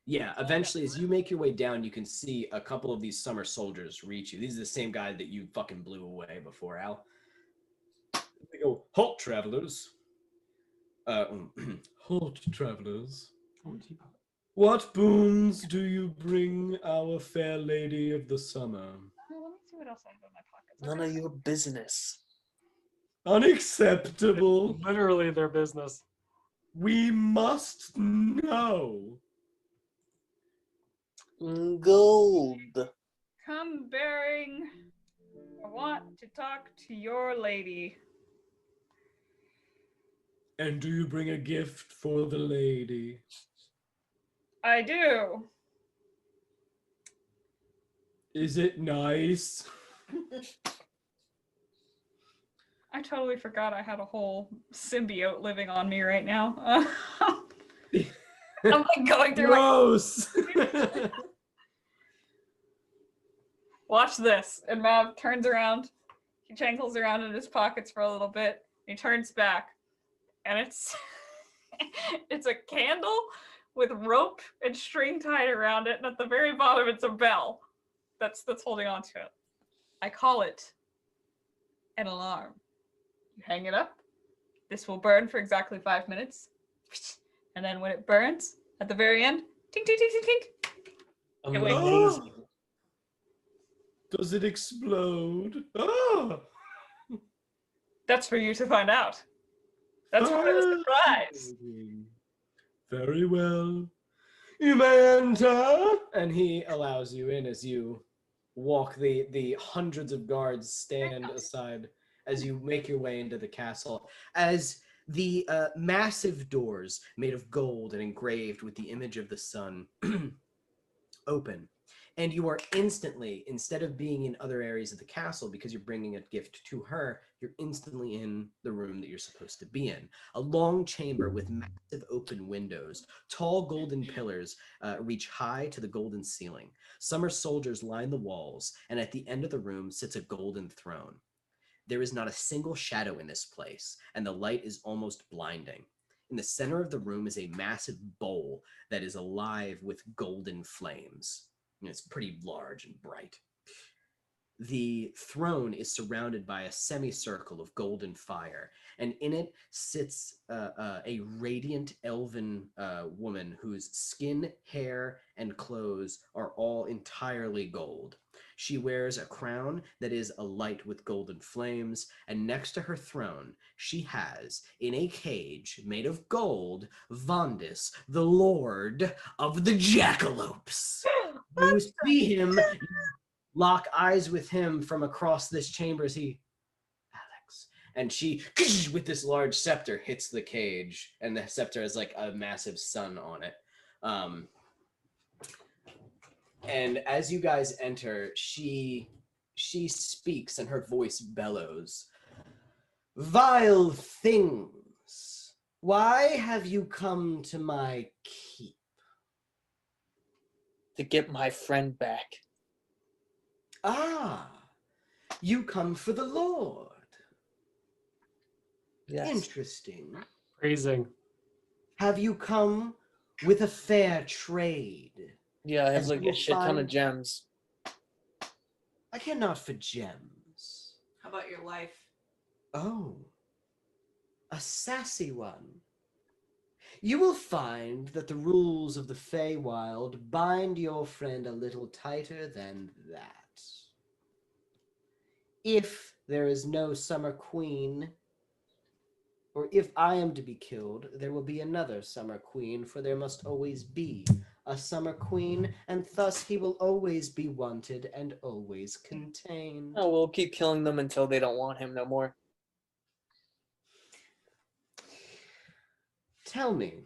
Yeah, eventually, as you make your way down, you can see a couple of these summer soldiers reach you. These are the same guy that you fucking blew away before, Al. They go, halt, travelers. Halt, travelers. What boons do you bring our fair lady of the summer? Well, let me see what else I have in my pockets. None of your business. Unacceptable. Literally their business. We must know. Gold. Come bearing. I want to talk to your lady. And do you bring a gift for the lady? I do. Is it nice? I totally forgot I had a whole symbiote living on me right now. I'm like going through my. Gross. Watch this. And Mav turns around. He chankles around in his pockets for a little bit. He turns back. And it's it's a candle with rope and string tied around it. And at the very bottom, it's a bell that's holding on to it. I call it an alarm. You hang it up. This will burn for exactly 5 minutes. And then when it burns, at the very end, tink, tink, tink, tink, tink. It wakes up. Amazing. Does it explode? Ah! That's for you to find out. That's part of the surprise. Very well. You may enter. And he allows you in as you walk. The hundreds of guards stand aside as you make your way into the castle. As the massive doors made of gold and engraved with the image of the sun open. And you are instantly, instead of being in other areas of the castle because you're bringing a gift to her, you're instantly in the room that you're supposed to be in. A long chamber with massive open windows. Tall golden pillars reach high to the golden ceiling. Summer soldiers line the walls, and at the end of the room sits a golden throne. There is not a single shadow in this place, and the light is almost blinding. In the center of the room is a massive bowl that is alive with golden flames. It's pretty large and bright. The throne is surrounded by a semicircle of golden fire, and in it sits a radiant elven woman whose skin, hair, and clothes are all entirely gold. She wears a crown that is alight with golden flames, and next to her throne, she has, in a cage made of gold, Vondis, the Lord of the Jackalopes. You see him, lock eyes with him from across this chamber as he, Alex, and she, with this large scepter, hits the cage, and the scepter has like a massive sun on it. And as you guys enter, she speaks, and her voice bellows. Vile things, why have you come to my keep? To get my friend back. Ah, you come for the Lord. Yes. Interesting. Praising. Have you come with a fair trade? Yeah, I have As like you a shit ton of find- gems. I care not for gems. How about your life? Oh, a sassy one. You will find that the rules of the Feywild bind your friend a little tighter than that. If there is no Summer Queen, or if I am to be killed, there will be another Summer Queen, for there must always be a Summer Queen, and thus he will always be wanted and always contained. Oh, we'll keep killing them until they don't want him no more. Tell me,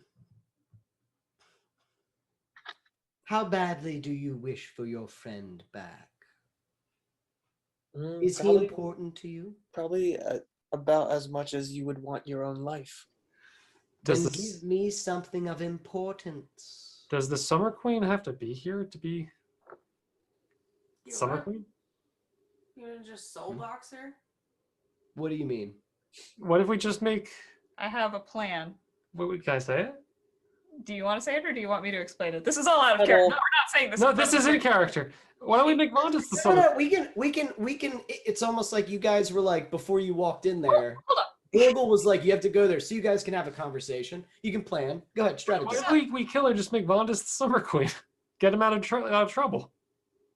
how badly do you wish for your friend back? Is he Probably, important to you? probably about as much as you would want your own life. Does Then this, give me something of importance. does the Summer Queen have to be here to be You Summer are? Queen? You gonna just soul box her? What do you mean? What if we just make? I have a plan. Can I say it? Do you want to say it or do you want me to explain it? This is all out of I character. don't- No, we're not saying this. No, in this front is of in character. Why don't we make Vondas the No, summer? no, we can. It's almost like you guys were like before you walked in there. Hold up. Borgle was like, you have to go there so you guys can have a conversation. You can plan. Go ahead, Why strategize. don't we kill her? Just make Vondas the summer queen. Get him out of trouble.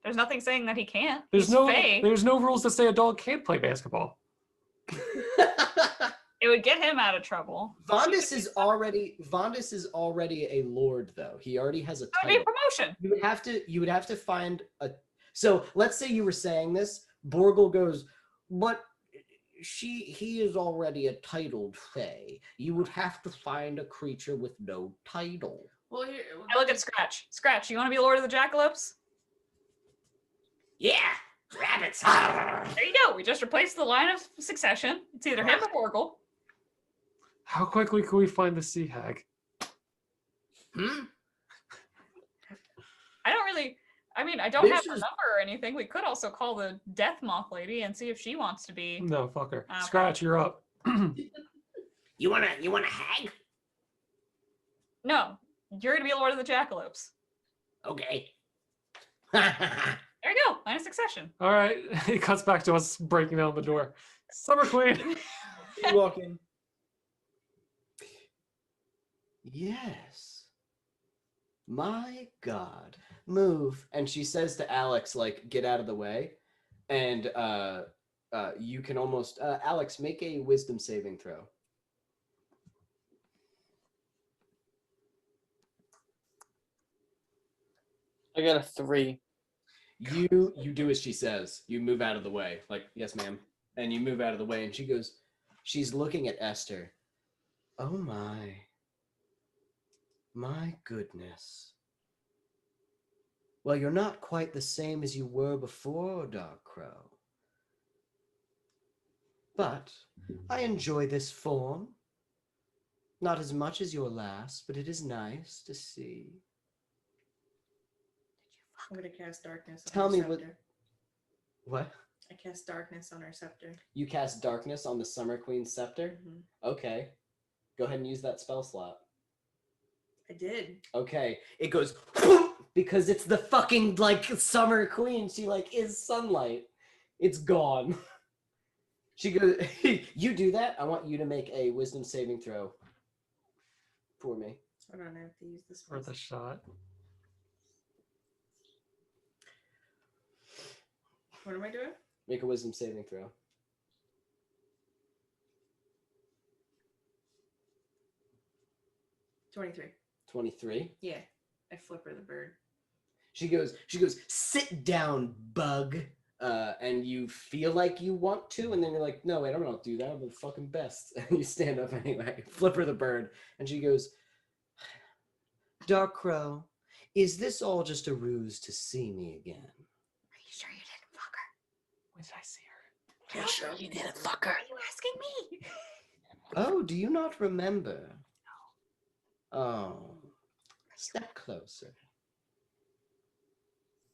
There's nothing saying that he can't. There's He's no Fae. there's no rules that say a dog can't play basketball. It would get him out of trouble. Vondas is already a lord though. He already has a That would be a title. promotion. You would have to find a. So let's say you were saying this. Borgle goes, but he is already a titled fae. You would have to find a creature with no title. Well, here. I look at Scratch. Scratch, you want to be Lord of the Jackalopes? Yeah, rabbits. There you go. We just replaced the line of succession. It's either him or Borgle. How quickly can we find the sea hag? I don't really. I mean, I don't have This her is- number or anything. We could also call the Death Moth lady and see if she wants to be. No, fuck her. Okay. Scratch, you're up. You wanna hag? No, you're gonna be Lord of the Jackalopes. Okay. There you go. Line of succession. All right. It cuts back to us breaking down the door. Summer queen. You walk in. Yes. My God. Move. And she says to Alex, like, get out of the way. And you can almost Alex, make a wisdom saving throw. I got a 3. You do as she says. You move out of the way. Like, yes, ma'am. And you move out of the way, and she goes, she's looking at Esther. Oh my. My goodness. Well, you're not quite the same as you were before, Dark Crow. But I enjoy this form. Not as much as your last, but it is nice to see. I'm gonna cast darkness. On Tell her me what- scepter. What? I cast darkness on her scepter. You cast darkness on the Summer Queen's scepter? Mhm. Okay. Go ahead and use that spell slot. I did. Okay. It goes because it's the fucking like Summer Queen. She like is sunlight. It's gone. She goes, you do that. I want you to make a wisdom saving throw for me. I don't have to use this. Worth a shot. What am I doing? Make a wisdom saving throw. 23. 23. Yeah. I flip her the bird. She goes, sit down, bug. And you feel like you want to, and then you're like, no, wait, I'm not do that. I'm the fucking best. And you stand up anyway, flip her the bird, and she goes, Dark Crow, is this all just a ruse to see me again? Are you sure you didn't fuck her? When did I see her? Are you sure you didn't fuck her? Are you asking me? Oh, do you not remember? No. Oh, step closer.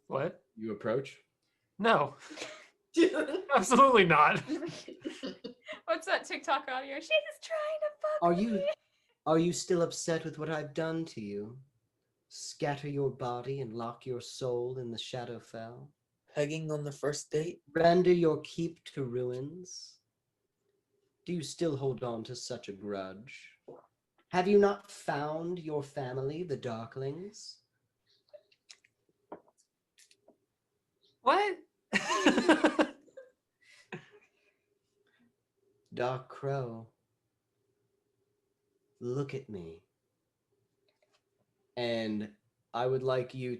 What? You approach. No. Absolutely not. What's that TikTok audio? She's trying to fuck me. Are you still upset with what I've done to you? Scatter your body and lock your soul in the Shadowfell? Pegging on the first date? Render your keep to ruins? Do you still hold on to such a grudge? Have you not found your family, the Darklings? What? Dark Crow, look at me. And I would like you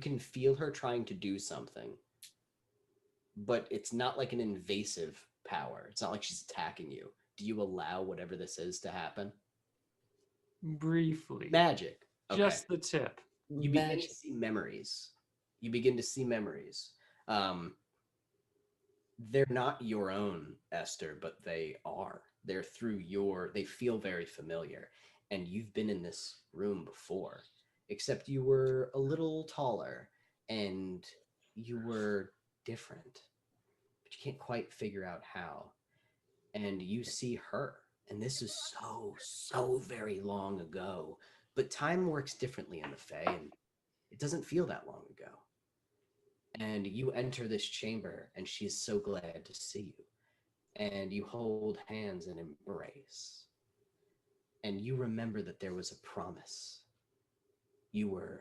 can feel her trying to do something, but it's not like an invasive power. It's not like she's attacking you. Do you allow whatever this is to happen? Briefly. Magic. Okay. Just the tip. You begin to see memories. You begin to see memories. They're not your own, Esther, but they are. They're through they feel very familiar. And you've been in this room before, except you were a little taller and you were different. but you can't quite figure out how. And you see her, and this is so very long ago, but time works differently in the Fae, and it doesn't feel that long ago. And you enter this chamber, and she is so glad to see you. And you hold hands and embrace. And you remember that there was a promise. You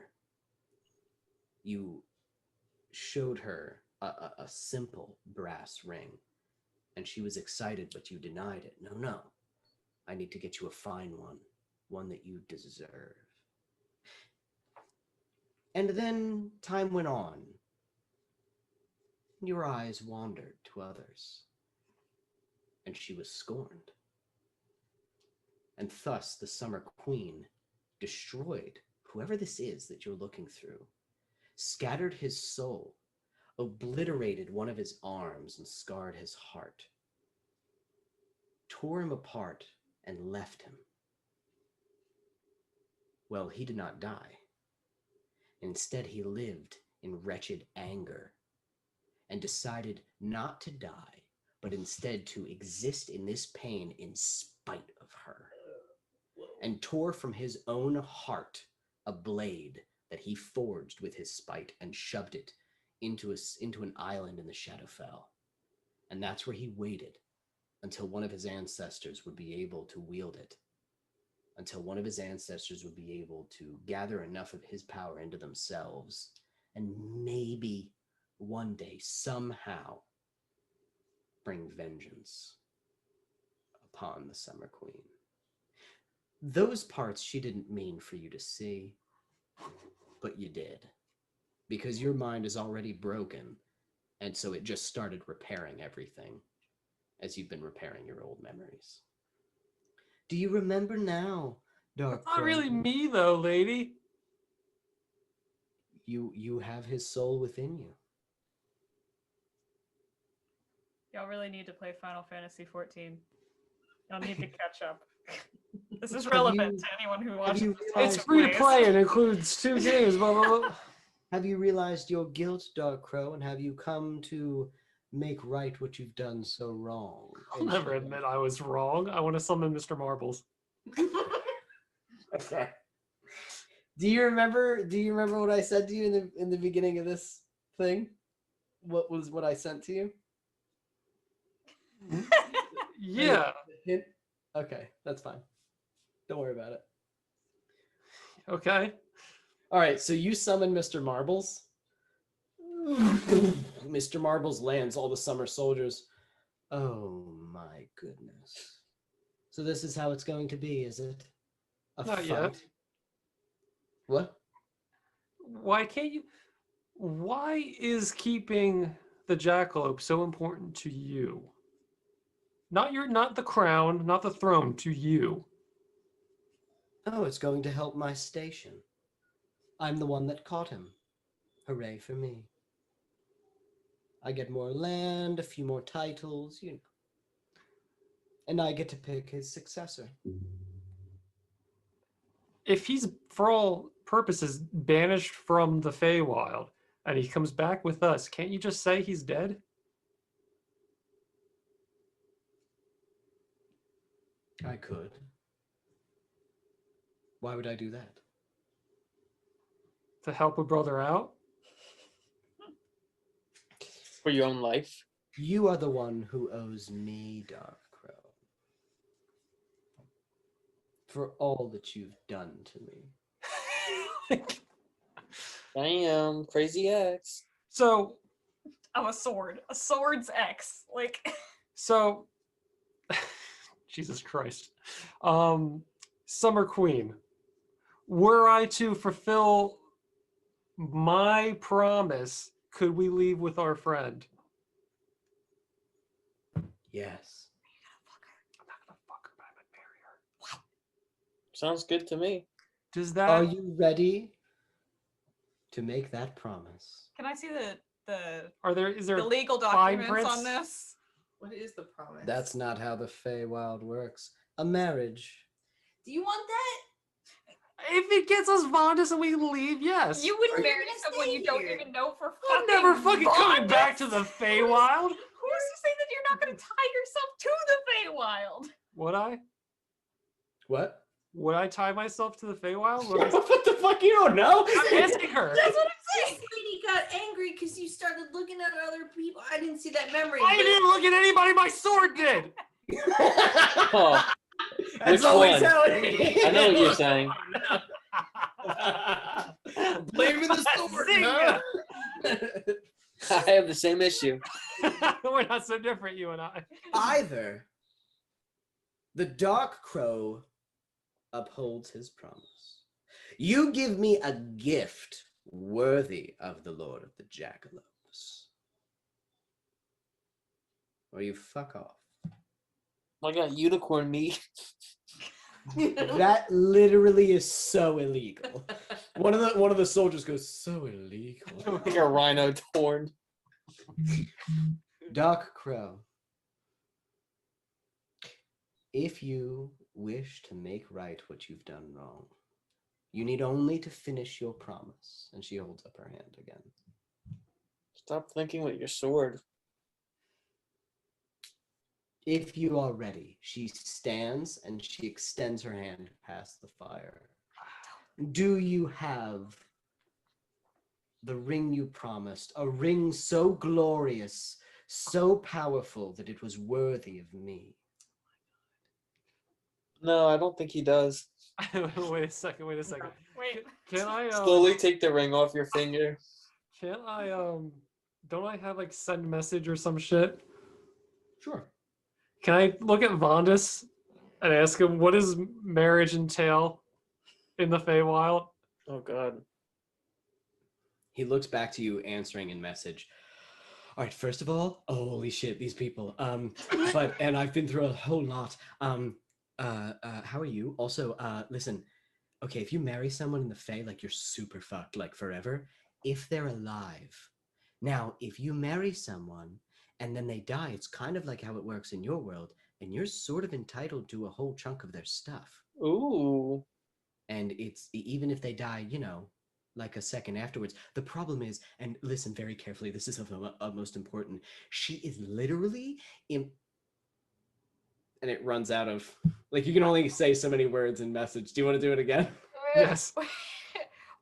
showed her a simple brass ring. And she was excited, but you denied it. No, I need to get you a fine one that you deserve. And then time went on. Your eyes wandered to others, and she was scorned. And thus the Summer Queen destroyed whoever this is that you're looking through, scattered his soul, obliterated one of his arms and scarred his heart, tore him apart and left him. Well, he did not die. Instead, he lived in wretched anger and decided not to die, but instead to exist in this pain in spite of her, and tore from his own heart a blade that he forged with his spite and shoved it into an island in the Shadowfell. And that's where he waited until one of his ancestors would be able to wield it, until one of his ancestors would be able to gather enough of his power into themselves, and maybe one day, somehow, bring vengeance upon the Summer Queen. Those parts she didn't mean for you to see, but you did, because your mind is already broken, and so it just started repairing everything as you've been repairing your old memories. Do you remember now, Dark Not Crow? really me though, lady. You have his soul within you. Y'all really need to play Final Fantasy 14. Y'all need to catch up. This is Have relevant you- to anyone who have watches you this. realized- It's free to plays. play. It includes 2 games. Blah, blah, blah. Have you realized your guilt, Dark Crow, and have you come to make right what you've done so wrong? I'll never admit I was wrong. I want to summon Mr. Marbles. Okay. Do you remember what I said to you in the beginning of this thing? What I sent to you? Yeah. Hint? Okay, that's fine. Don't worry about it. Okay. All right, so you summon Mr. Marbles. Mr. Marbles lands all the summer soldiers. Oh my goodness. So this is how it's going to be, is it? Not yet. What? Why can't you? Why is keeping the Jackalope so important to you? Not the crown, not the throne, to you. Oh, it's going to help my station. I'm the one that caught him. Hooray for me. I get more land, a few more titles, you know. And I get to pick his successor. If he's, for all purposes, banished from the Feywild, and he comes back with us, can't you just say he's dead? I could. Why would I do that? To help a brother out? For your own life. You are the one who owes me, Dark Crow, for all that you've done to me. Damn, crazy ex. So, I'm a sword. A sword's X. Like, so, Jesus Christ. Summer Queen, were I to fulfill my promise, could we leave with our friend? Yes. I'm not gonna fuck her, but I'm gonna marry her. Sounds good to me. Does that? Are you ready to make that promise? can I see the Is there legal fine documents prints? on this? What is the promise? That's not how the Feywild works. A marriage. Do you want that? If it gets us Vondas and we can leave, yes. You would Are you marry gonna someone stay you don't here? even know for I'm never fucking coming back to Vondas? the Feywild. Who supposed to say that you're not going to tie yourself to the Feywild. Would I? What? Would I tie myself to the Feywild? Would I- What the fuck? You don't know? I'm asking her. That's what I'm This saying. lady got angry because you started looking at other people. I didn't see that memory. I didn't look at anybody. My sword did. Oh, That's Which always one? how it is. I know what you're saying. Blaming the sword. Zing! Huh? I have the same issue. We're not so different, you and I. Either the Dark Crow upholds his promise. You give me a gift worthy of the Lord of the Jackalopes. Or you fuck off. I got unicorn meat. That literally is so illegal. One of the soldiers goes, so illegal. Like a rhino torn. Dark Crow, if you wish to make right what you've done wrong, you need only to finish your promise. And she holds up her hand again. Stop thinking with your sword. If you are ready, she stands and she extends her hand past the fire. Do you have the ring you promised? A ring so glorious, so powerful that it was worthy of me. No, I don't think he does. Wait a second. Wait. Can I Slowly take the ring off your finger. Can I don't I have like send message or some shit? Sure. Can I look at Vondus and ask him what does marriage entail in the Feywild? Oh god. He looks back to you, answering in message. All right, first of all, holy shit, these people. And I've been through a whole lot. How are you? Also, listen, okay, if you marry someone in the Fae, like you're super fucked, like forever, if they're alive. Now, if you marry someone and then they die, it's kind of like how it works in your world, and you're sort of entitled to a whole chunk of their stuff. Ooh. And it's even if they die, you know, like a second afterwards. The problem is, and listen very carefully, this is of utmost important, she is literally in, and it runs out of, like, you can only say so many words in message. Do you want to do it again? Yes.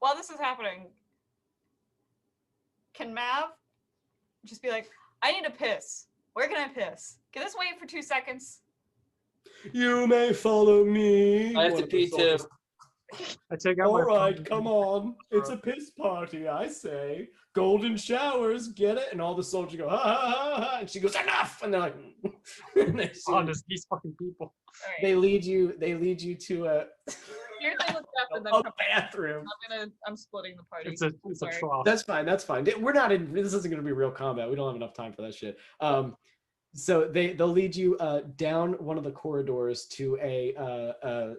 While this is happening, can Mav just be like, I need to piss. Where can I piss? Can this wait for 2 seconds? You may follow me. I have to pee too. I take out All my right, phone. come on. It's a piss party, I say. Golden showers, get it? And all the soldiers go, ha ha ha ha. And she goes, enough. And they're like, and Vondus, these fucking people. All right. they lead you to a Here's the look after them. a bathroom. I'm splitting the party. It's a Sorry. trough. That's fine. That's fine. We're not in. This isn't going to be real combat. We don't have enough time for that shit. So they'll lead you down one of the corridors to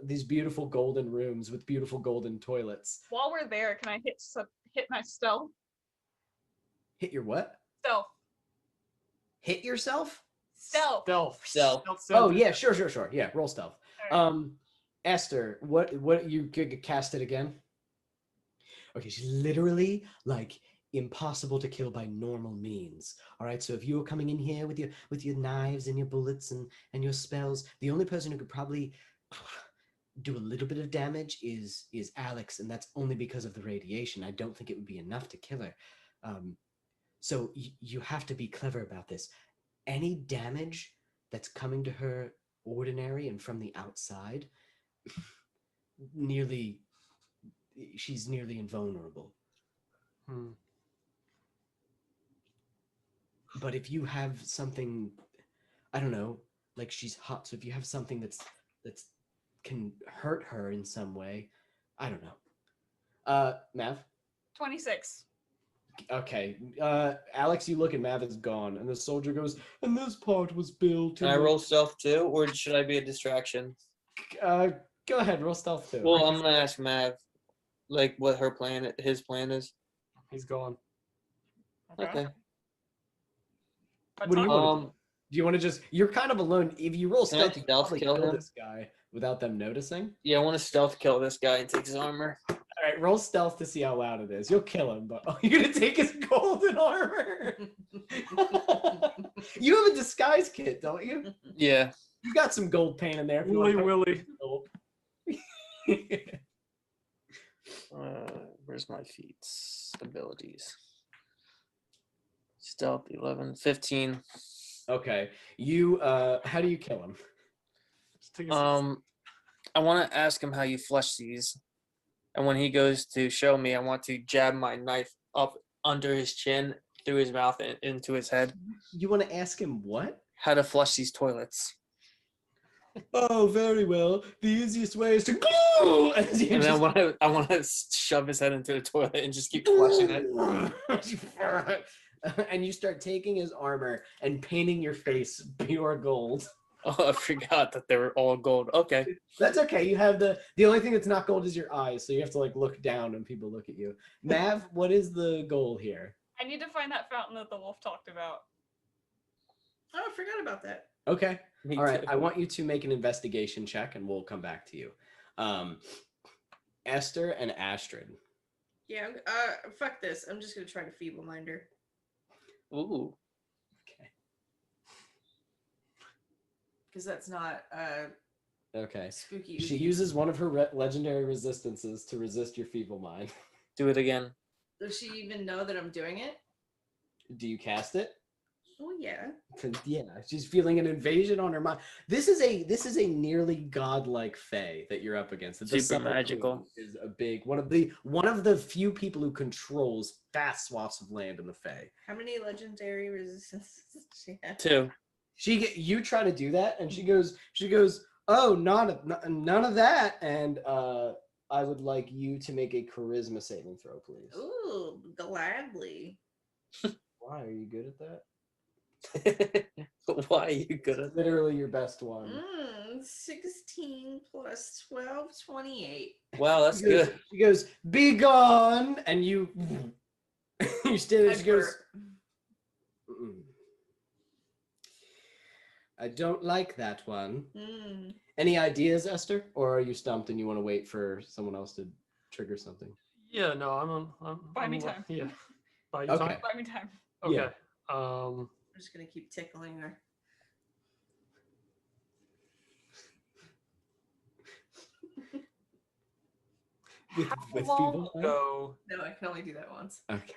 these beautiful golden rooms with beautiful golden toilets. While we're there, can I hit my stealth? Hit your what? Stealth. Hit yourself? Stealth. Stealth. Oh yeah, sure. Yeah, roll stealth. All right. Esther, what you could cast it again? Okay, she's literally like impossible to kill by normal means. All right, so if you were coming in here with your knives and your bullets and your spells, the only person who could probably do a little bit of damage is Alex, and that's only because of the radiation. I don't think it would be enough to kill her. So you have to be clever about this. Any damage that's coming to her ordinary and from the outside, she's nearly invulnerable. But if you have something, I don't know, like she's hot, so if you have something that's can hurt her in some way, I don't know. Mav? 26. Okay. Alex, you look and Mav is gone, and the soldier goes, and this part was built. Can I roll stealth too, or should I be a distraction? Go ahead, roll stealth too. Well, I'm gonna ask Mav, like, what his plan is. He's gone. Okay. What do you want to do? Do you want to just? You're kind of alone. If you roll Can I stealth, you stealth probably kill kill him? this guy without them noticing. Yeah, I want to stealth kill this guy and take his armor. All All right, roll stealth to see how loud it is. You'll kill him, but you're gonna take his golden armor. You have a disguise kit, don't you? Yeah. You got some gold paint in there. If you Willy want Willy. Where's my feats? Abilities. Stealth 11, 15. Okay. You how do you kill him? Just take a I want to ask him how you flush these. And when he goes to show me, I want to jab my knife up under his chin, through his mouth, and into his head. You want to ask him what? How to flush these toilets. Oh, very well. The easiest way is to go. And then I want to shove his head into the toilet and just keep flushing it. And you start taking his armor and painting your face pure gold. Oh, I forgot that they were all gold. Okay. That's okay. You have the only thing that's not gold is your eyes, so you have to like look down when people look at you. Mav, what is the goal here? I need to find that fountain that the wolf talked about. Oh, I forgot about that. Okay. Me All right. too. I want you to make an investigation check, and we'll come back to you. Esther and Astrid. Yeah, fuck this. I'm just gonna try to feeble-minder. Ooh. Okay. Because that's not Okay. spooky. She uses one of her legendary resistances to resist your feeble mind. Do it again. Does she even know that I'm doing it? Do you cast it? Oh yeah. Yeah, she's feeling an invasion on her mind. This is a nearly godlike fae that you're up against. The Super Summer magical. Queen is a big one of the few people who controls vast swaths of land in the fae. How many legendary resistances does she have? 2. You try to do that, and she goes, oh, none of that, and I would like you to make a charisma saving throw, please. Ooh, gladly. Why are you good at that? Why are you good at Literally your best one. 16 plus 12, 28. Wow, that's She goes- good. She goes, be gone, and you stand there. She goes, "Mm-mm. I don't like that one. Mm. Any ideas, Esther, or are you stumped and you want to wait for someone else to trigger something? Yeah, no, I'm Buy me I'm- time. Yeah. Buy you Okay. time? Buy me time. Okay. Yeah. Um I'm just gonna keep tickling her. how With long people? ago No, I can only do that once. Okay.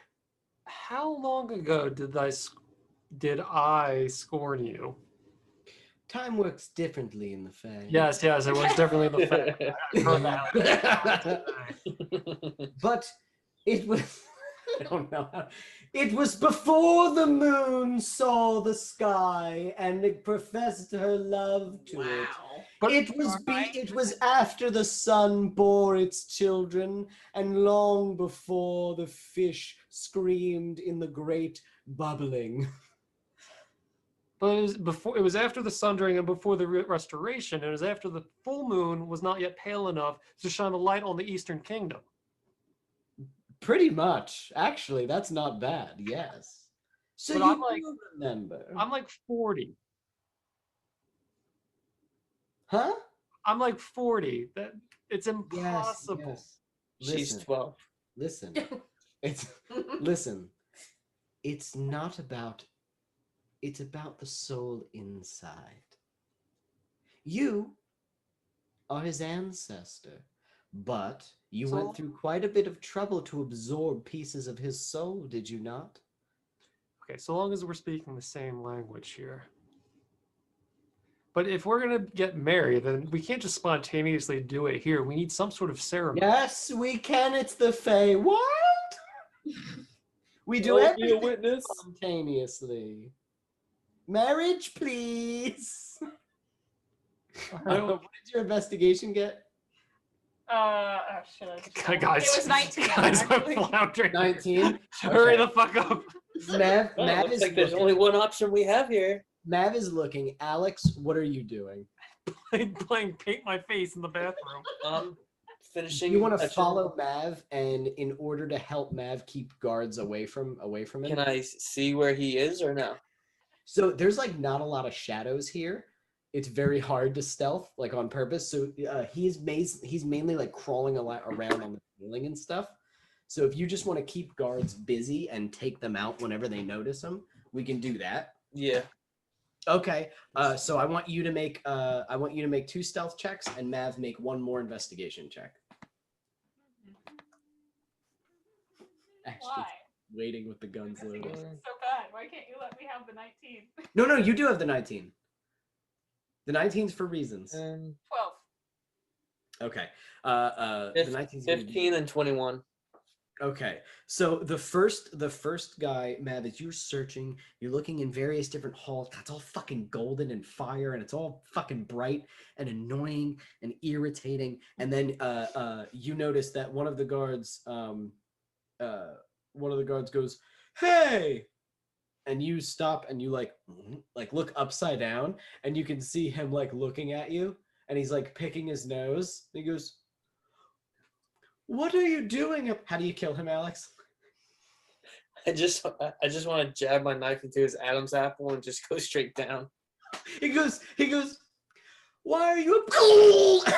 how long ago did I scorn you? Time works differently in the Fae. Yes, it was definitely the fact. I heard that. But it was I don't know. It was before the moon saw the sky and it professed her love to it. Wow. But It was after the sun bore its children and long before the fish screamed in the great bubbling. But it was after the sundering and before the restoration. It was after the full moon was not yet pale enough to shine a light on the Eastern Kingdom. Pretty much. Actually, that's not bad. Yes. So But you I'm like- do remember. I'm like 40. Huh? I'm like 40. That it's impossible. Yes. She's Listen, 12. listen. It's listen. It's not about it's about the soul inside. You are his ancestor, but you So- went through quite a bit of trouble to absorb pieces of his soul, did you not? Okay, so long as we're speaking the same language here. But if we're gonna get married, then we can't just spontaneously do it here. We need some sort of ceremony. Yes, we can. It's the Fae. What? We do Be a everything witness. spontaneously. Marriage, please. What did your investigation get? Oh shit! I just rolled. Guys, It was 19. Guys, I'm actually. floundering. 19. Hurry Okay. the fuck up. Mav, Oh, Mav looks is like there's looking. only one option we have here. Mav is looking. Alex, what are you doing? Playing paint my face in the bathroom. Finishing. You want to touching- follow Mav, and in order to help Mav keep guards away from him. Can I see where he is or no? So there's like not a lot of shadows here. it's very hard to stealth, like on purpose. So he's mainly like crawling around on the ceiling and stuff. So if you just want to keep guards busy and take them out whenever they notice them, we can do that. Yeah. Okay. So I want you to make 2 stealth checks, and Mav make 1 more investigation check. Astrid's Why? waiting with the guns loaded. Investigation's so bad. Why can't you let me have the 19? No, you do have the 19. The 19's for reasons. 12. Okay. The 19's 15 and 21. Okay, so the first guy, Mav, is you're searching, you're looking in various different halls. That's all fucking golden and fire, and it's all fucking bright and annoying and irritating. And then you notice that one of the guards goes, "Hey!" And you stop and you like look upside down, and you can see him like looking at you, and he's like picking his nose. And he goes, "What are you doing?" How do you kill him, Alex? I just want to jab my knife into his Adam's apple and just go straight down. He goes, "Why are you?"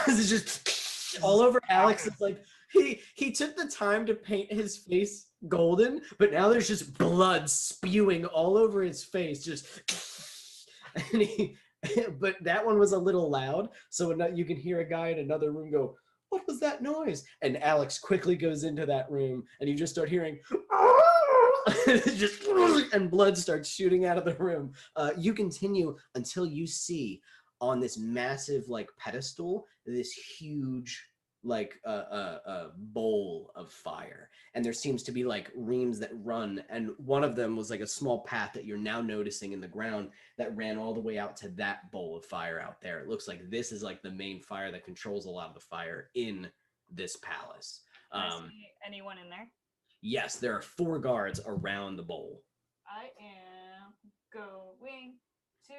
It's just all over Alex. It's like he took the time to paint his face golden, but now there's just blood spewing all over his face. Just and but that one was a little loud, so you can hear a guy in another room go, "What was that noise?" And Alex quickly goes into that room, and you just start hearing, just and blood starts shooting out of the room. You continue until you see on this massive like pedestal this huge like bowl of fire, and there seems to be like reams that run, and one of them was like a small path that you're now noticing in the ground that ran all the way out to that bowl of fire out there. It looks like this is like the main fire that controls a lot of the fire in this palace. Can I see anyone in there? Yes, there are 4 guards around the bowl. I am going to.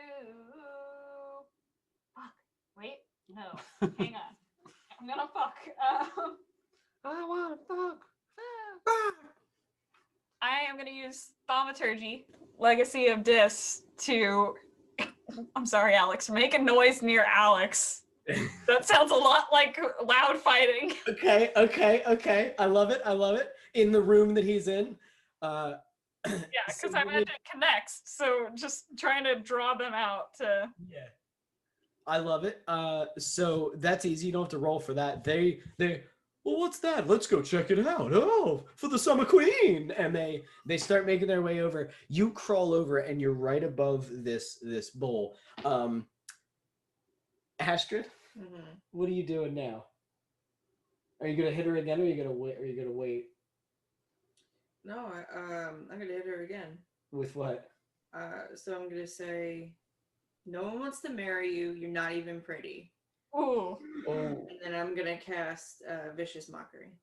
Fuck. Wait. No. Hang on. I'm gonna fuck. I want to fuck. I am gonna use thaumaturgy, Legacy of Dis, to. I'm sorry, Alex. Make a noise near Alex. That sounds a lot like loud fighting. Okay. I love it. In the room that he's in. Yeah, because I imagine it connects. So just trying to draw them out to. Yeah. I love it. So that's easy. You don't have to roll for that. They well, what's that? Let's go check it out. Oh, for the Summer Queen. And they start making their way over. You crawl over and you're right above this bowl. Astrid, what are you doing now? Are you gonna hit her again, or are you gonna wait? No, I'm gonna hit her again. With what? So I'm gonna say, no one wants to marry you. You're not even pretty. Ooh. Oh. And then I'm gonna cast Vicious Mockery.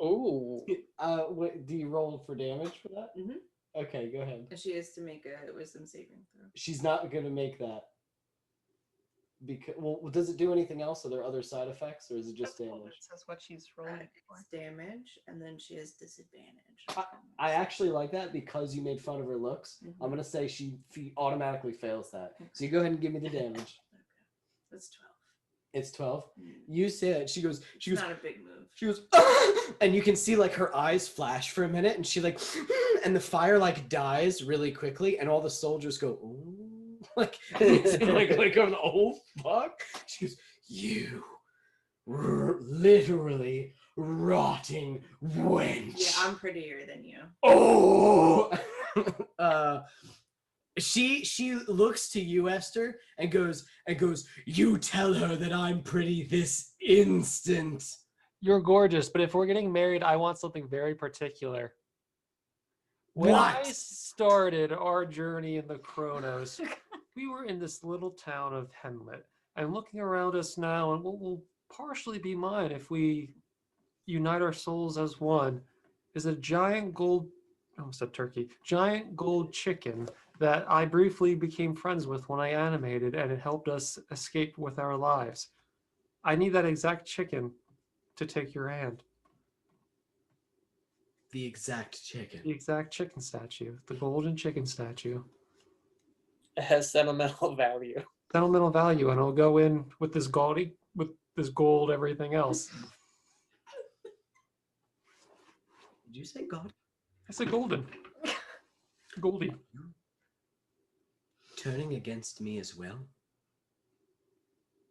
Ooh. What, do you roll for damage for that? Mhm. Okay, go ahead. And she has to make a Wisdom saving throw. She's not gonna make that. Because does it do anything else? Are there other side effects, or is it just damage? Says what she's rolling for. It's damage, and then she has disadvantage. I actually like that because you made fun of her looks. I'm gonna say she automatically fails that. So you go ahead and give me the damage. Okay. That's 12. It's 12. You say it. She goes. It's not a big move. She goes, and you can see like her eyes flash for a minute, and she like, and the fire like dies really quickly, and all the soldiers go, ooh, like going, oh fuck. She goes, you literally rotting wench. Yeah, I'm prettier than you. Oh. She looks to you, Esther, and goes, you tell her that I'm pretty this instant. You're gorgeous, but if we're getting married, I want something very particular. When I What? started our journey in the Chronos, we were in this little town of Henlet. And looking around us now, and what will partially be mine if we unite our souls as one, is a giant gold, I almost said turkey, giant gold chicken that I briefly became friends with when I animated, and it helped us escape with our lives. I need that exact chicken to take your hand. The exact chicken. The exact chicken statue. The golden chicken statue. It has sentimental value. sentimental value, and I'll go in with this gold, everything else. Did you say God? I said golden. Goldie. Turning against me as well?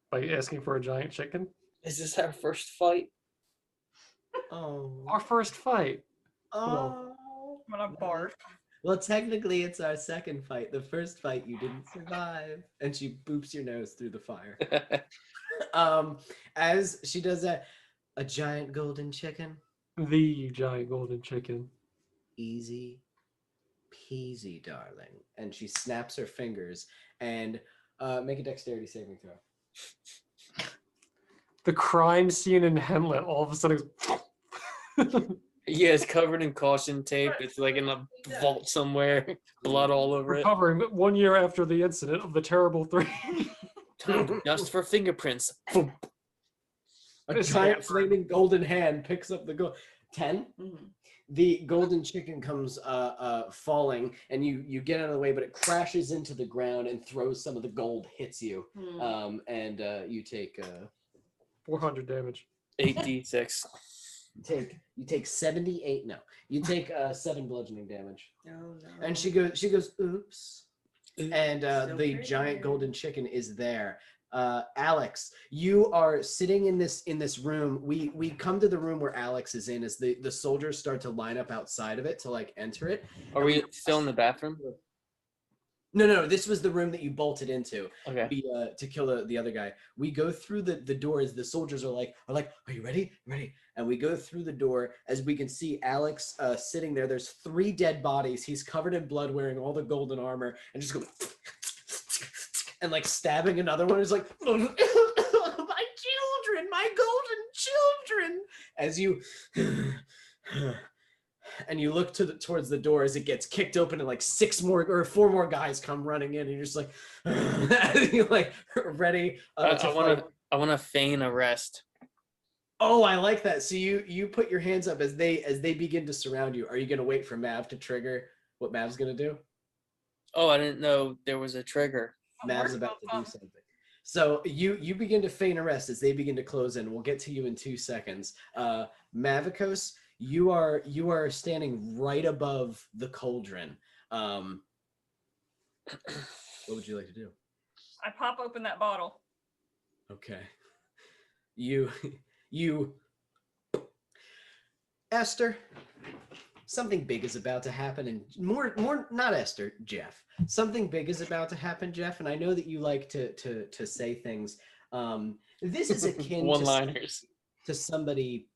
By asking for a giant chicken. Is this our first fight? Oh. Our first fight. Oh. I'm gonna barf. Well, technically, it's our second fight. The first fight you didn't survive, and she boops your nose through the fire. As she does that, a giant golden chicken. The giant golden chicken. Easy peasy, darling. And she snaps her fingers and make a dexterity saving throw. The crime scene in Henlet all of a sudden Yeah, it's covered in caution tape. It's like in a vault somewhere. Blood all over it. recovering 1 year after the incident of the terrible 3. Time just for fingerprints. Boom. A This giant hammer. flaming golden hand picks up the gold. 10? The golden chicken comes falling, and you get out of the way, but it crashes into the ground and throws some of the gold, hits you. And you take 400 damage. 8d6. you take 78. No, you take 7 bludgeoning damage. Oh, no. And she goes, oops. And Still the pretty giant there. golden chicken is there. Alex, you are sitting in this room. We come to the room where Alex is in as the soldiers start to line up outside of it to like enter it. Are we still in the bathroom? No, this was the room that you bolted into Okay. to kill the other guy. We go through the doors. The soldiers are like, are you ready? Ready. And we go through the door. As we can see Alex sitting there. There's 3 dead bodies. He's covered in blood, wearing all the golden armor, and just going and like stabbing another one. He's like, my children, my golden children. As you and you look towards the door as it gets kicked open, and like 4 more guys come running in, and you're just like, you're like ready to fight. I want to feign arrest. Oh, I like that. So you put your hands up as they begin to surround you. Are you gonna wait for Mav to trigger what Mav's gonna do? Oh, I didn't know there was a trigger. I'm Mav's worried about to about do something. So you begin to feign arrest as they begin to close in. We'll get to you in 2 seconds. Mavicos, you are standing right above the cauldron. What would you like to do? I pop open that bottle. Okay. You Esther, something big is about to happen, and more not Esther, Jeff. Something big is about to happen, Jeff, and I know that you like to say things. This is akin One-liners. to somebody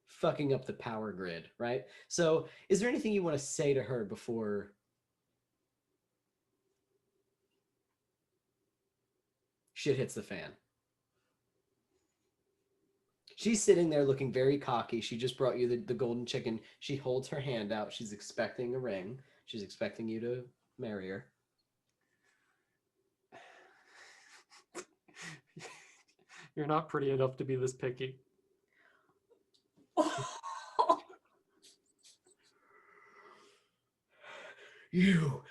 fucking up the power grid, right? So is there anything you want to say to her before shit hits the fan? She's sitting there looking very cocky. She just brought you the golden chicken. She holds her hand out. She's expecting a ring. She's expecting you to marry her. You're not pretty enough to be this picky. You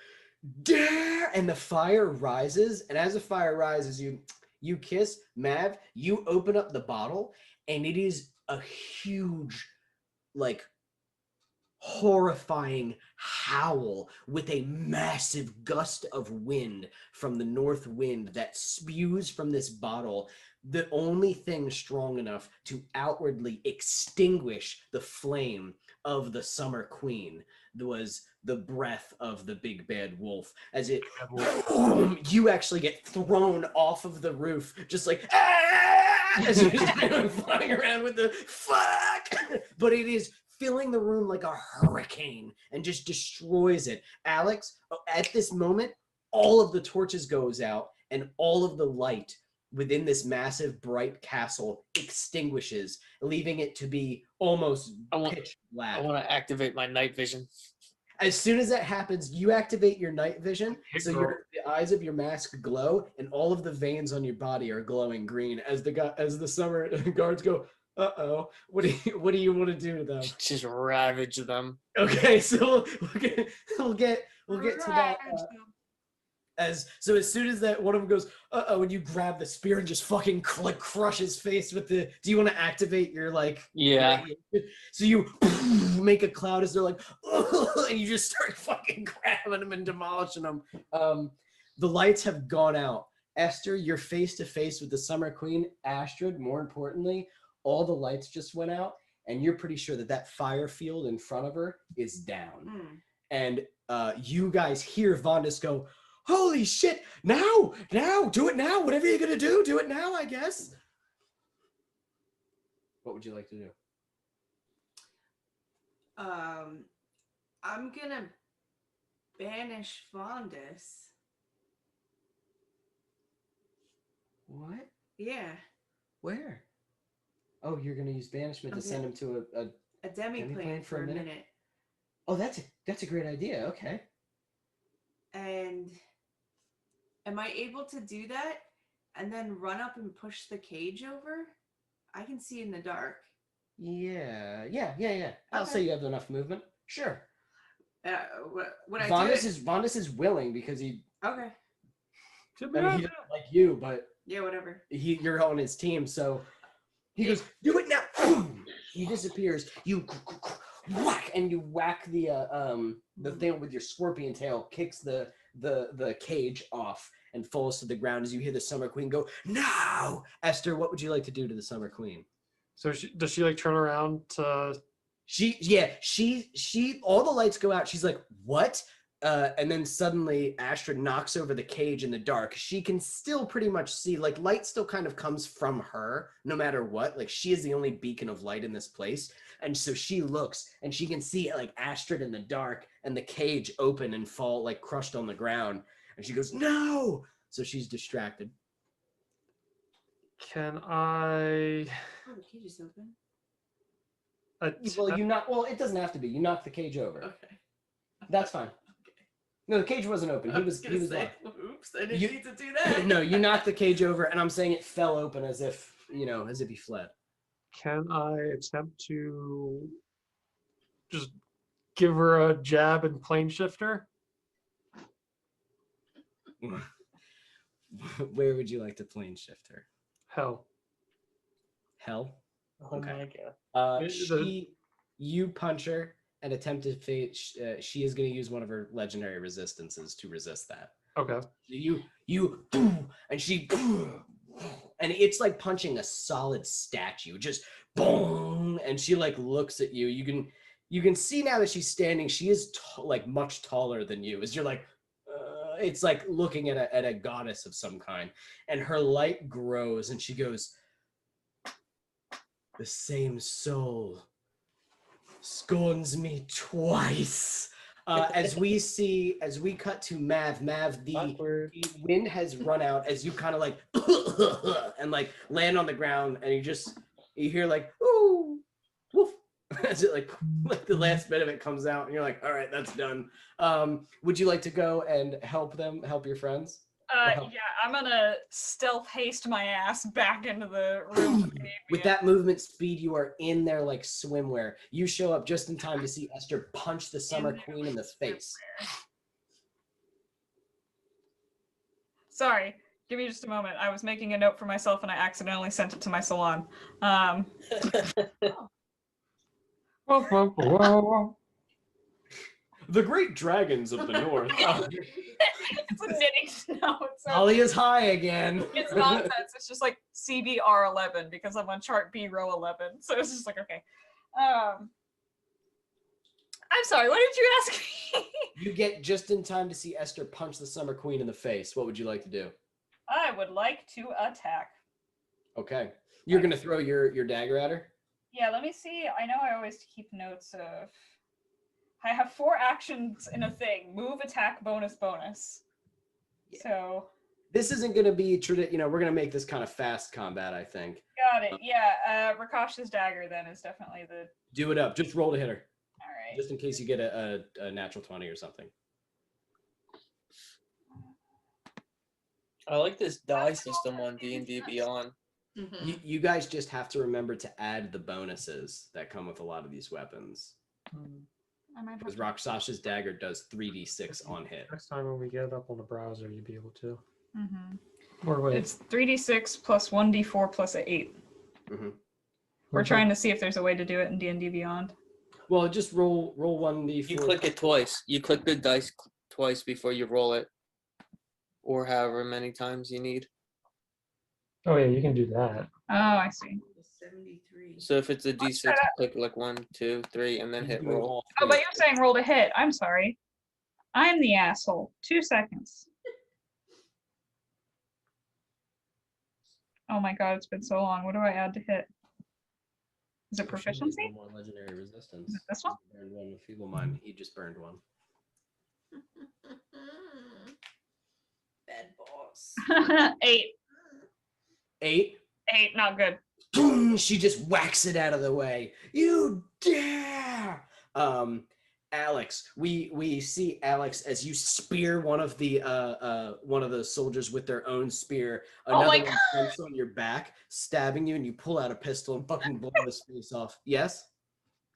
dare! And the fire rises, and as the fire rises, you kiss Mav. You open up the bottle, and it is a huge, like, horrifying howl with a massive gust of wind from the north wind that spews from this bottle. The only thing strong enough to outwardly extinguish the flame of the Summer Queen was the breath of the big bad wolf. As it, you actually get thrown off of the roof, just like, as you're flying around with the fuck. But it is filling the room like a hurricane and just destroys it. Alex, at this moment, all of the torches goes out and all of the light within this massive bright castle extinguishes, leaving it to be almost pitch black. I want to activate my night vision. As soon as that happens, you activate your night vision, so Girl. the eyes of your mask glow, and all of the veins on your body are glowing green. As the summer guards go, uh-oh, what do you want to do to them? Just ravage them. Okay, so we'll get to that. As soon as that one of them goes, and you grab the spear and just fucking like crush his face with the. Do you want to activate your like? Yeah. So you make a cloud as they're like, and you just start fucking grabbing them and demolishing them. The lights have gone out. Esther, you're face to face with the Summer Queen. Astrid, more importantly, all the lights just went out, and you're pretty sure that fire field in front of her is down. And you guys hear Vondas go, "Holy shit! Now! Do it now! Whatever you're gonna do, do it now, I guess." What would you like to do? I'm gonna banish Vondas. What? Yeah, Where? Oh, you're gonna use banishment to Okay. send him to a demi-plane for a minute. Oh, that's a great idea. Okay. And am I able to do that and then run up and push the cage over? I can see in the dark. Yeah. I'll Okay. say you have enough movement. Sure. Would I do Vondas is willing because he. Okay. I mean, he doesn't like you, but Yeah, whatever. you're on his team, so he goes, "Do it now!" He disappears. You whack, and you whack the thing with your scorpion tail, kicks the cage off and falls to the ground as you hear the Summer Queen go, "No!" Esther, what would you like to do to the Summer Queen? So does she like turn around to? She all the lights go out. She's like, "What?" And then suddenly Astrid knocks over the cage in the dark. She can still pretty much see, like, light still kind of comes from her no matter what. Like, she is the only beacon of light in this place. And so she looks and she can see like Astrid in the dark and the cage open and fall like crushed on the ground. And she goes, "No!" So she's distracted. Can I? Oh, the cage is open. Well, it doesn't have to be. You knock the cage over. Okay. That's fine. No, the cage wasn't open. He was locked. Oops, I didn't need to do that. No, you knocked the cage over, and I'm saying it fell open as if he fled. Can I attempt to just give her a jab and plane shifter? Where would you like to plane shift her? Hell. Hell. Oh Okay. my god. You punch her and attempt to fade. She is going to use one of her legendary resistances to resist that. Okay. You and she and it's like punching a solid statue. Just boom, and she like looks at you. You can see now that she's standing. She is like much taller than you. As you're like, it's like looking at a goddess of some kind, and her light grows, and she goes, "The same soul scorns me twice." As we cut to Mav, the wind has run out as you kind of like and like land on the ground, and you hear like ooh woof as it like the last bit of it comes out, and you're like, all right, that's done. Would you like to go and help your friends? Yeah, I'm gonna stealth haste my ass back into the room. With that movement speed, you are in there like swimwear. You show up just in time to see Esther punch the Summer Queen in the face. Sorry, give me just a moment. I was making a note for myself and I accidentally sent it to my salon. The great dragons of the north. It's a knitting note. So Talia's high again. it's nonsense. It's just like CBR11 because I'm on chart B row 11. So it's just like, okay. I'm sorry, what did you ask me? You get just in time to see Esther punch the Summer Queen in the face. What would you like to do? I would like to attack. Okay. You're going to throw your dagger at her? Yeah, let me see. I know I always keep notes of... I have 4 actions in a thing. Move, attack, bonus. Yeah. So... This isn't going to be, we're going to make this kind of fast combat, I think. Got it. Yeah, Rakash's dagger then is definitely the... Do it up. Just roll to hit her. All right. Just in case you get a natural 20 or something. I like this die system on D&D Beyond. Mm-hmm. You guys just have to remember to add the bonuses that come with a lot of these weapons. I might have Because to- Rakshas's dagger does 3d6 on hit. Next time when we get it up on the browser, you'd be able to. Mhm. Or wait. It's 3d6 plus 1d4 plus a 8. Hmm. We're Okay. trying to see if there's a way to do it in D&D Beyond. Well, just roll 1d4. You click it twice. You click the dice twice before you roll it, or however many times you need. Oh yeah, you can do that. Oh, I see. 73. So if it's a Let's D6, try that. click like 1, 2, 3, and then You hit do it roll. all Oh, but three. you're saying roll to hit. I'm sorry. I'm the asshole. 2 seconds. Oh my god, it's been so long. What do I add to hit? Is it Oh, she needs proficiency? one more legendary resistance. Is it this one? He burned one with feeble mind. He just burned one. Bad boss. 8. 8. 8, not good. Boom! She just whacks it out of the way. You dare! Alex, we see Alex as you spear one of the soldiers with their own spear. Oh my Another one jumps on your back, stabbing you, and you pull out a pistol and fucking blow his face off. Yes?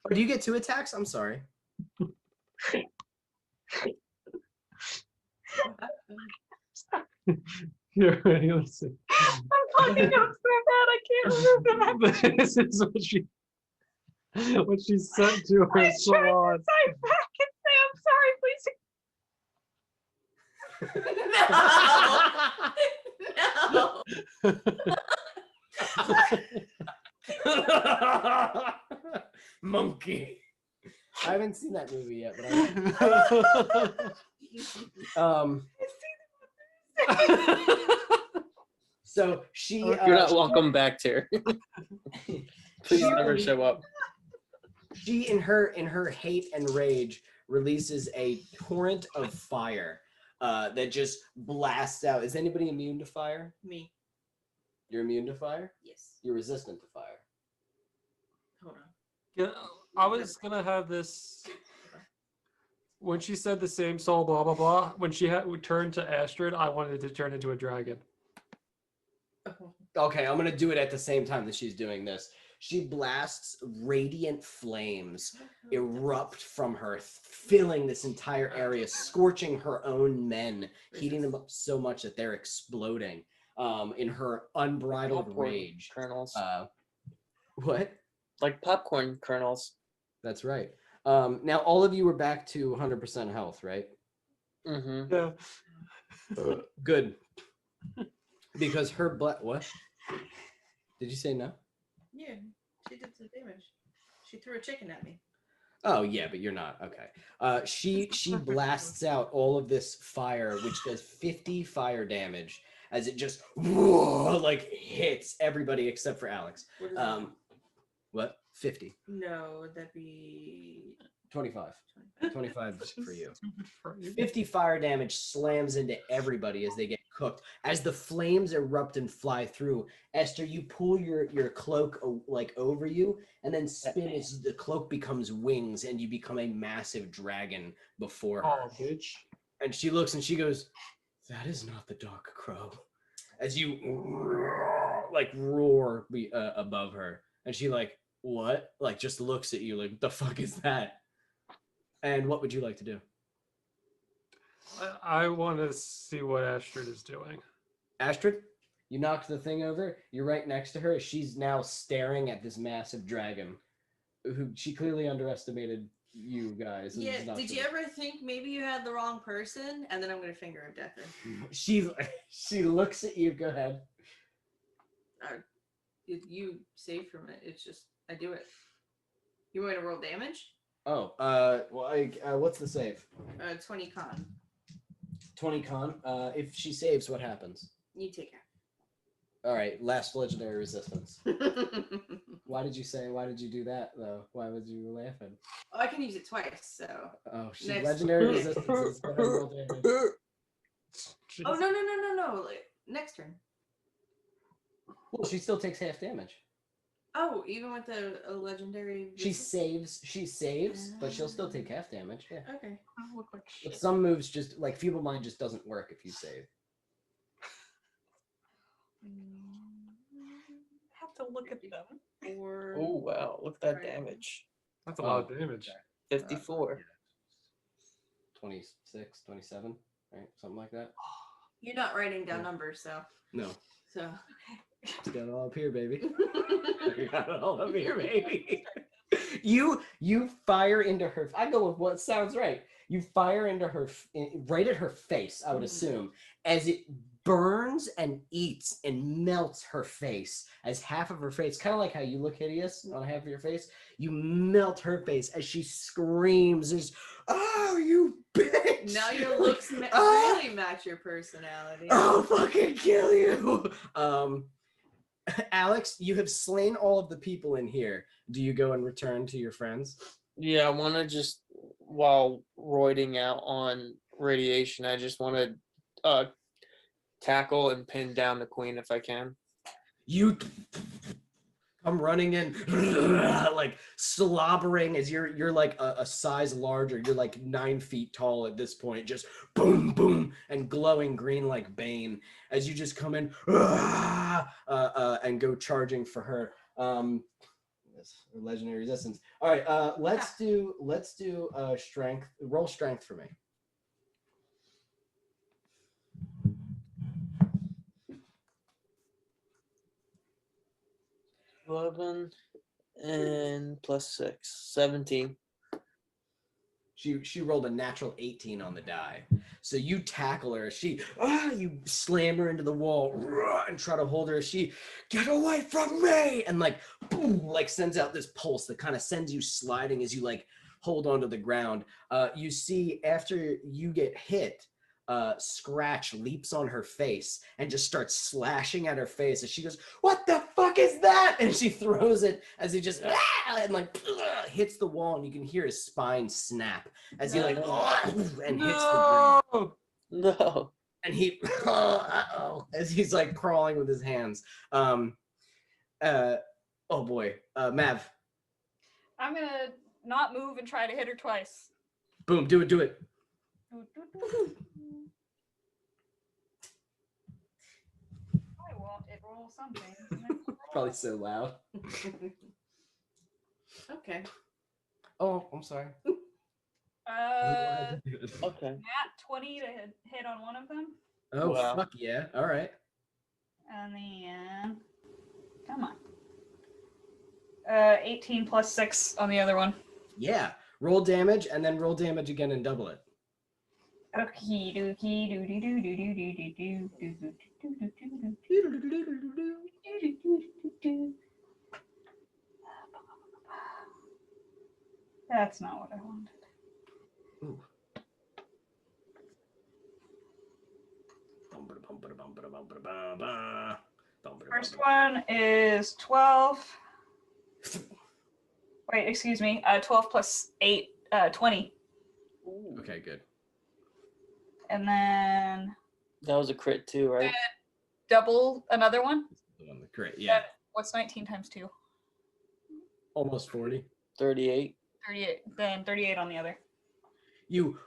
Or do you get 2 attacks? I'm sorry. Here, ready? Let's see. I'm fucking up so bad. I can't remember. This is what she sent to her I'm trying to salon. type back and say I'm sorry, please. Monkey. I haven't seen that movie yet, but so she You're not welcome back, Terry. Please never show up. She in her hate and rage releases a torrent of fire that just blasts out. Is anybody immune to fire? Me. You're immune to fire? Yes. You're resistant to fire. Hold on. Yeah, I was gonna have this when she said the same soul, blah blah blah. When she had turned to Astrid, I wanted to turn into a dragon. Oh. Okay, I'm gonna do it at the same time that she's doing this. She blasts radiant flames erupt from her, filling this entire area, scorching her own men, heating them up so much that they're exploding in her unbridled Popcorn rage. kernels. What? Like popcorn kernels. That's right. Now all of you are back to 100% health, right? Mm-hmm. Yeah. Good. Because her what? Did you say no? Yeah, she did some damage. She threw a chicken at me. Oh yeah, but you're not. Okay. She blasts out all of this fire, which does 50 fire damage as it just like hits everybody except for Alex. What is that? What? 50. No, that'd be 25. 25 for you. For you. 50 fire damage slams into everybody as they get cooked. As the flames erupt and fly through, Esther, you pull your cloak like over you and then spin as the cloak becomes wings and you become a massive dragon before her. Oh, bitch. And she looks and she goes, "That is not the Dark Crow." As you like roar above her. And she like, "What?" Like just looks at you like, "The fuck is that?" And what would you like to do? I want to see what Astrid is doing. Astrid, you knocked the thing over. You're right next to her. She's now staring at this massive dragon, who she clearly underestimated you guys. and is Yeah, not did you sure. ever think maybe you had the wrong person? And then I'm gonna finger him death. She looks at you. Go ahead. You save from it. It's just I do it. You want me to roll damage? Oh, what's the save? 20 con. 20 con. If she saves, what happens? You take All right, last legendary resistance. it. Why did you do that though? Why would you laugh at? Oh, I can use it twice, so. Oh, she's Next. legendary resistance. Go ahead and roll damage. Oh no! Like, next turn. Well, she still takes half damage. Oh, even with a legendary. She resistance? saves, but she'll still take half damage. Yeah. Okay. I look like But shit. some moves just like feeble mind just doesn't work if you save. I have to look at them. Or Oh wow, look at that Right. damage. That's a lot of damage. 54. 26, 27, right? Something like that. You're not writing down numbers, so. No. So. It's got it all up here, baby. I got it all up here, baby. You fire into her. I go with what sounds right. You fire into her, right at her face, I would assume, as it burns and eats and melts her face, as half of her face, kind of like how you look hideous on half of your face, you melt her face as she screams, "Is oh, you bitch!" Now your looks "Ah! really match your personality. I'll fucking kill you. Alex, you have slain all of the people in here. Do you go and return to your friends? Yeah, I want to just, while roiding out on radiation, I just want to tackle and pin down the queen if I can. You come running in, like slobbering as you're like a size larger. You're like 9 feet tall at this point, just boom, boom, and glowing green like Bane as you just come in and go charging for her. Legendary resistance. All right, let's do strength. Roll strength for me. 11 and plus 6, 17. She rolled a natural 18 on the die. So you tackle her. You slam her into the wall and try to hold her. She, "Get away from me!" And like, boom, like sends out this pulse that kind of sends you sliding as you like hold onto the ground. You see after you get hit, Scratch leaps on her face and just starts slashing at her face as she goes, "What the fuck is that?" And she throws it as he just and like hits the wall, and you can hear his spine snap as he like and hits the ground. No. And he as he's like crawling with his hands. Oh boy, Mav, I'm gonna not move and try to hit her twice. boom, do it. I won't. It rolls something. Probably so loud. Okay. Oh, I'm sorry. Okay. Nat 20 to hit on one of them, Oh, Wow. fuck yeah. All right. and then come on. 18 plus 6 on the other one. Yeah. Roll damage and then roll damage again and double it. Okie dokie doo doo doo doo doo doo doo doo doo. That's not what I wanted. Ooh. First one is 12. Wait, excuse me. 12 plus 8, 20. Okay, good. And then That was a crit too, right? double another one. Great. Yeah. What's 19 times 2? Almost 40. 38. 38. Then 38 on the other. You,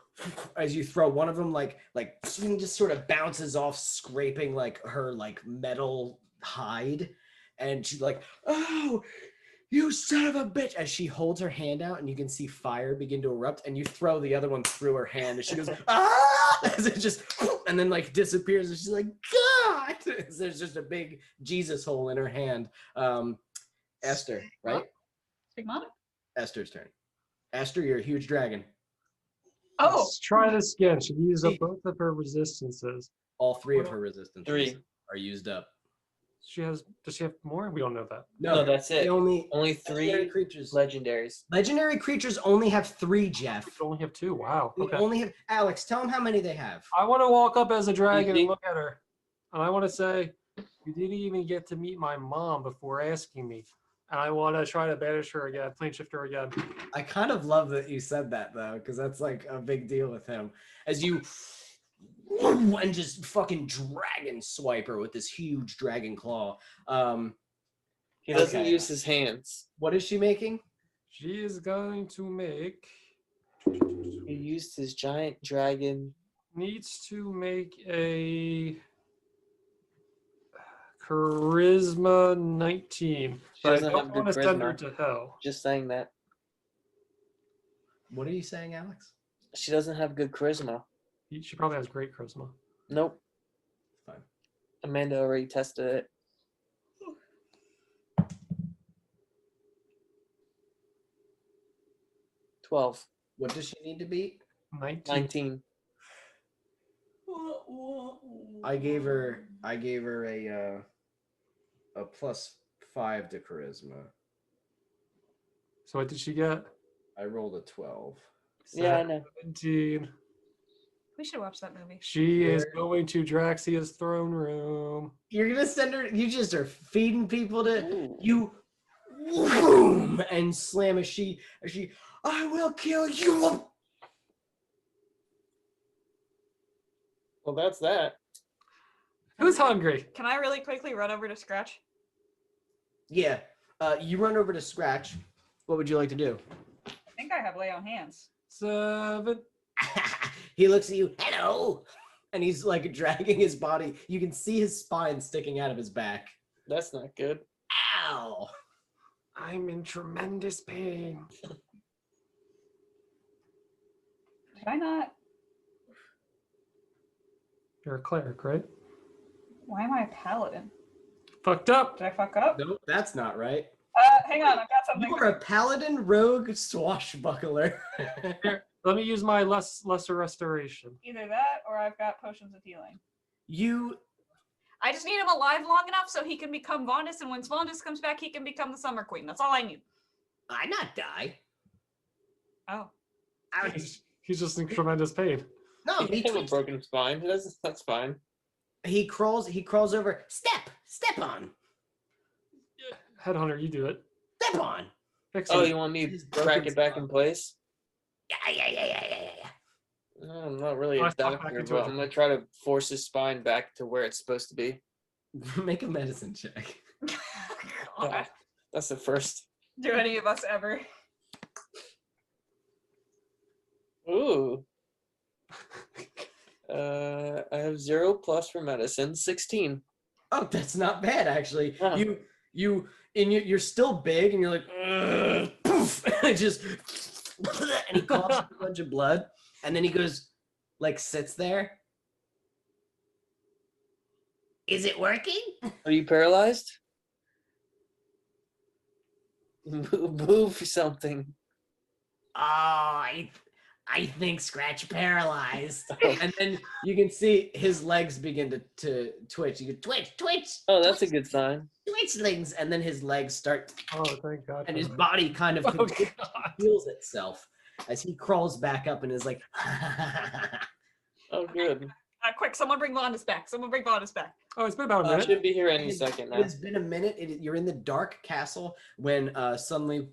as you throw one of them, like just sort of bounces off, scraping like her like metal hide, and she's like, "Oh, you son of a bitch!" As she holds her hand out, and you can see fire begin to erupt, and you throw the other one through her hand, and she goes, "Ah!" As it just, and then like disappears, and she's like, "God!" There's just a big Jesus hole in her hand. Esther, right? Stigmata? Esther's turn. Esther, you're a huge dragon. Oh, Let's try this again. She used up both of her resistances. All 3 of her resistances 3. are used up. Does she have more? We don't know that. No, that's it. They only Only 3 creatures. legendaries. Legendary creatures only have 3, Jeff. We only have 2. Wow. They Okay. only have Alex, tell them how many they have. I want to walk up as a dragon and think- look at her. And I want to say, you didn't even get to meet my mom before asking me. And I want to try to banish her again, plane shift her again. I kind of love that you said that though, because that's like a big deal with him. As you and just fucking dragon swipe her with this huge dragon claw. He doesn't Okay. use his hands. What is she making? She is going to make. He used his giant dragon. Needs to make a charisma 19. She But I doesn't don't have good want to send her charisma. to hell. Just saying that. What are you saying, Alex? She doesn't have good charisma. She probably has great charisma. Nope. Fine. Amanda already tested it. $12. What does she need to beat? 19. 19. I gave her a +5 to charisma. So what did she get? I rolled a 12. Yeah, I know. 17. We should watch that movie. She is Where- going to Draxia's throne room. You're gonna send her. You just are feeding people to Ooh. you. Boom and slam as she. I will kill you. Well, that's that. Who's hungry? Can I really quickly run over to Scratch? Yeah. You run over to Scratch. What would you like to do? I think I have lay on hands. 7. He looks at you. Hello. And he's like dragging his body. You can see his spine sticking out of his back. That's not good. Ow. I'm in tremendous pain. Did I not? You're a cleric, right? Why am I a paladin? Fucked up. Did I fuck up? Nope, that's not right. Hang on, I've got something. You are a paladin rogue swashbuckler. Here, let me use my lesser restoration. Either that or I've got potions of healing. You I just need him alive long enough so he can become Vondus, and once Vondus comes back, he can become the Summer Queen. That's all I need. I not die. Oh. I was, He's just in tremendous pain. no, You he have a tweets. broken spine. That's fine. he crawls over. Step on. Headhunter, you do it. Step on. Fix Oh, it. you want me His to crack broken it back spine. in place? Yeah. I'm not really I a thought back doctor, into but it. I'm gonna try to force his spine back to where it's supposed to be. Make a medicine check. Yeah, that's the first. Do any of us ever? Ooh. I have 0+ for medicine. 16. Oh, that's not bad actually. Huh. You're still big, and you're like, "Ugh," poof, and it just, and he coughs up a bunch of blood, and then he goes, like, sits there. Is it working? Are you paralyzed? Move something. Oh, I think Scratch paralyzed. And then you can see his legs begin to twitch. You go, twitch, Oh, that's a good sign. twitchlings, and then his legs start, Oh, thank God. and his for body kind of that. Oh, God. heals itself as he crawls back up and is like, Oh, good. Quick, someone bring Vondus back. Someone bring Vondus back. Oh, it's been about a I minute. should be here any It- second It now. has been a minute. You're in the dark castle when suddenly,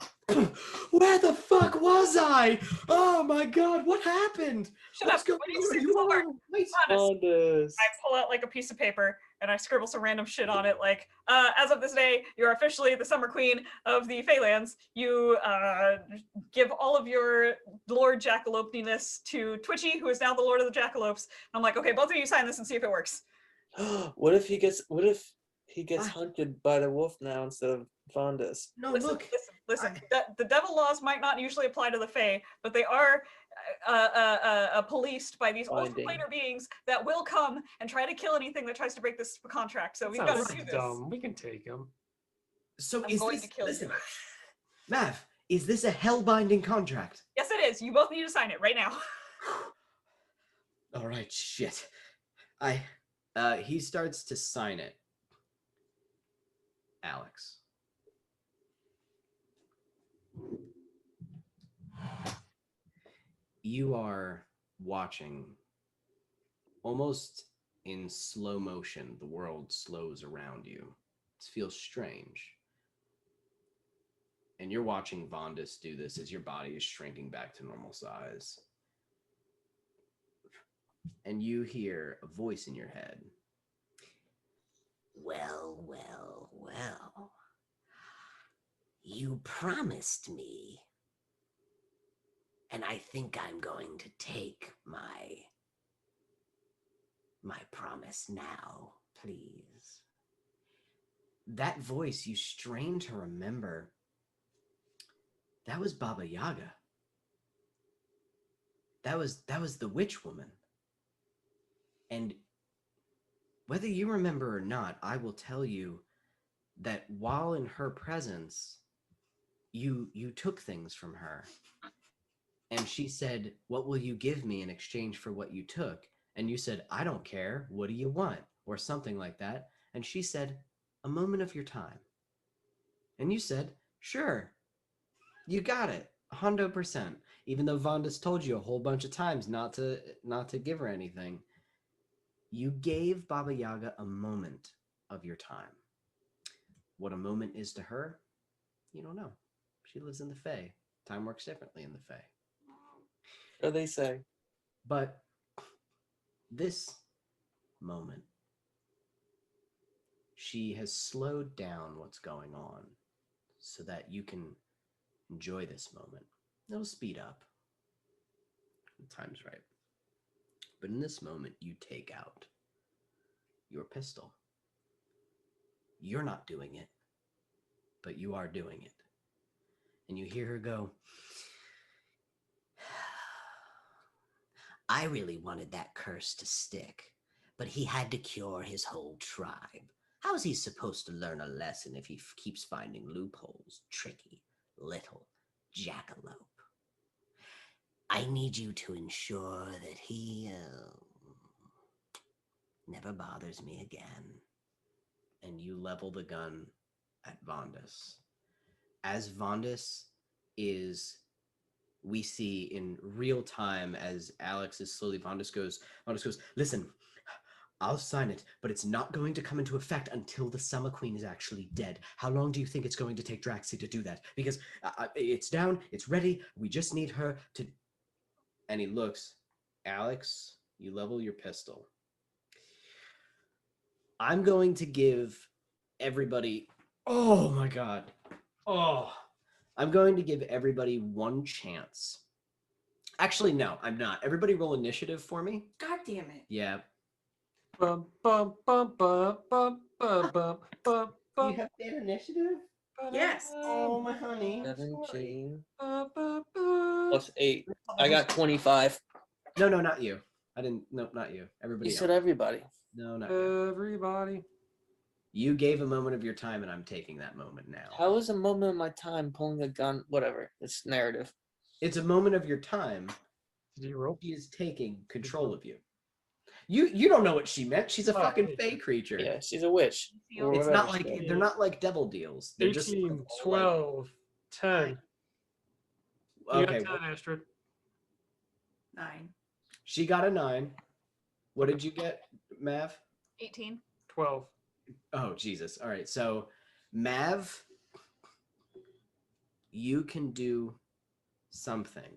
where the fuck was I? Oh my God, what happened? Shut What's up. going When you on? see You this over, are right. Vondus. Vondus. I pull out like a piece of paper and I scribble some random shit on it, like, as of this day, you're officially the Summer Queen of the Feylands. You give all of your Lord Jackalope-ness to Twitchy, who is now the Lord of the Jackalopes. I'm like, okay, both of you sign this and see if it works. What if he gets Ah. hunted by the wolf now instead of Vondus? No, Listen, look. listen. The devil laws might not usually apply to the Fae, but they are policed by these Binding. ultra planar beings that will come and try to kill anything that tries to break this contract. So That we've got to sounds do this. dumb. We can take him. So I'm is going this? to kill you. Listen, Mav, is this a hell-binding contract? Yes, it is. You both need to sign it right now. All right, shit. He starts to sign it. Alex. You are watching almost in slow motion. The world slows around you. It feels strange. And you're watching Vondus do this as your body is shrinking back to normal size. And you hear a voice in your head. Well. You promised me. And I think I'm going to take my promise now, please. That voice, you strain to remember. That was Baba Yaga. That was the witch woman. And whether you remember or not, I will tell you that while in her presence, you took things from her. And she said, "What will you give me in exchange for what you took?" And you said, "I don't care. What do you want?" Or something like that. And she said, "A moment of your time." And you said, "Sure, you got it. 100%." Even though Vonda's told you a whole bunch of times not to give her anything, you gave Baba Yaga a moment of your time. What a moment is to her, you don't know. She lives in the Fae. Time works differently in the Fae. So they say. But this moment, she has slowed down what's going on so that you can enjoy this moment. It'll speed up. The time's right. But in this moment, you take out your pistol. You're not doing it, but you are doing it. And you hear her go, I really wanted that curse to stick, but he had to cure his whole tribe. How is he supposed to learn a lesson if he keeps finding loopholes? Tricky little jackalope. I need you to ensure that he never bothers me again. and you level the gun at Vondas. As Vondas is, we see in real time as Alex is slowly, Vondas goes, "Listen, I'll sign it, but it's not going to come into effect until the Summer Queen is actually dead. How long do you think it's going to take Draxi to do that? Because it's down, it's ready, we just need her to..." And he looks, "Alex, you level your pistol. I'm going to give everybody, oh my God. Oh, I'm going to give everybody one chance. Actually, no, I'm not. Everybody roll initiative for me. God damn it. Yeah. Bum, bum, bum, bum, bum, bum, bum, bum, bum, that initiative? Yes. Oh, my honey. 17 bum, bum, bum. plus 8. I got 25. No, not you. I didn't. No, not you. Everybody You else. said everybody. No, not you. Everybody. You gave a moment of your time, and I'm taking that moment now. How is a moment of my time pulling a gun? Whatever. It's narrative. It's a moment of your time. Did you roll? She is taking control of you. You don't know what she meant. She's a Oh, fucking okay. fey creature. Yeah, she's a witch. Or It's whatever not she like is. they're not like devil deals. They're just 18, all like, 12, 10. You okay. got 10, Astrid. 9. She got a 9. What did you get, Mav? 18. 12. Oh, Jesus. All right. So, Mav, you can do something.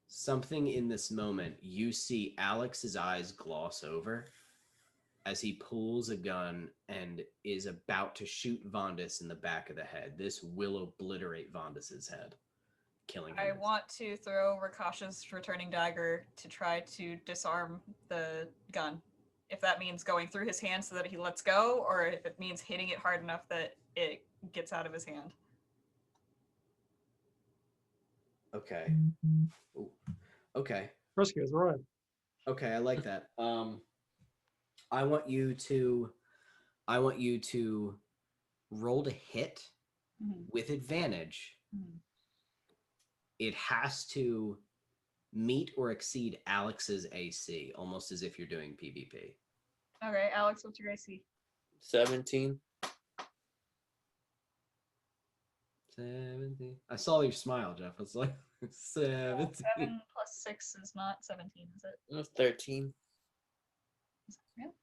Something in this moment. You see Alex's eyes gloss over as he pulls a gun and is about to shoot Vondas in the back of the head. This will obliterate Vondas's head, killing him. I want to throw Rakasha's returning dagger to try to disarm the gun. If that means going through his hand so that he lets go, or if it means hitting it hard enough that it gets out of his hand. Okay. Ooh. Okay. Frisco is right. Okay, I like that. I want you to roll to hit Mhm. with advantage. Mhm. It has to meet or exceed Alex's AC, almost as if you're doing PvP. Okay, Alex, what's your AC? 17. 17. I saw your smile, Jeff. It's like 17. 7 plus 6 is not 17, is it? It was 13. Is it real?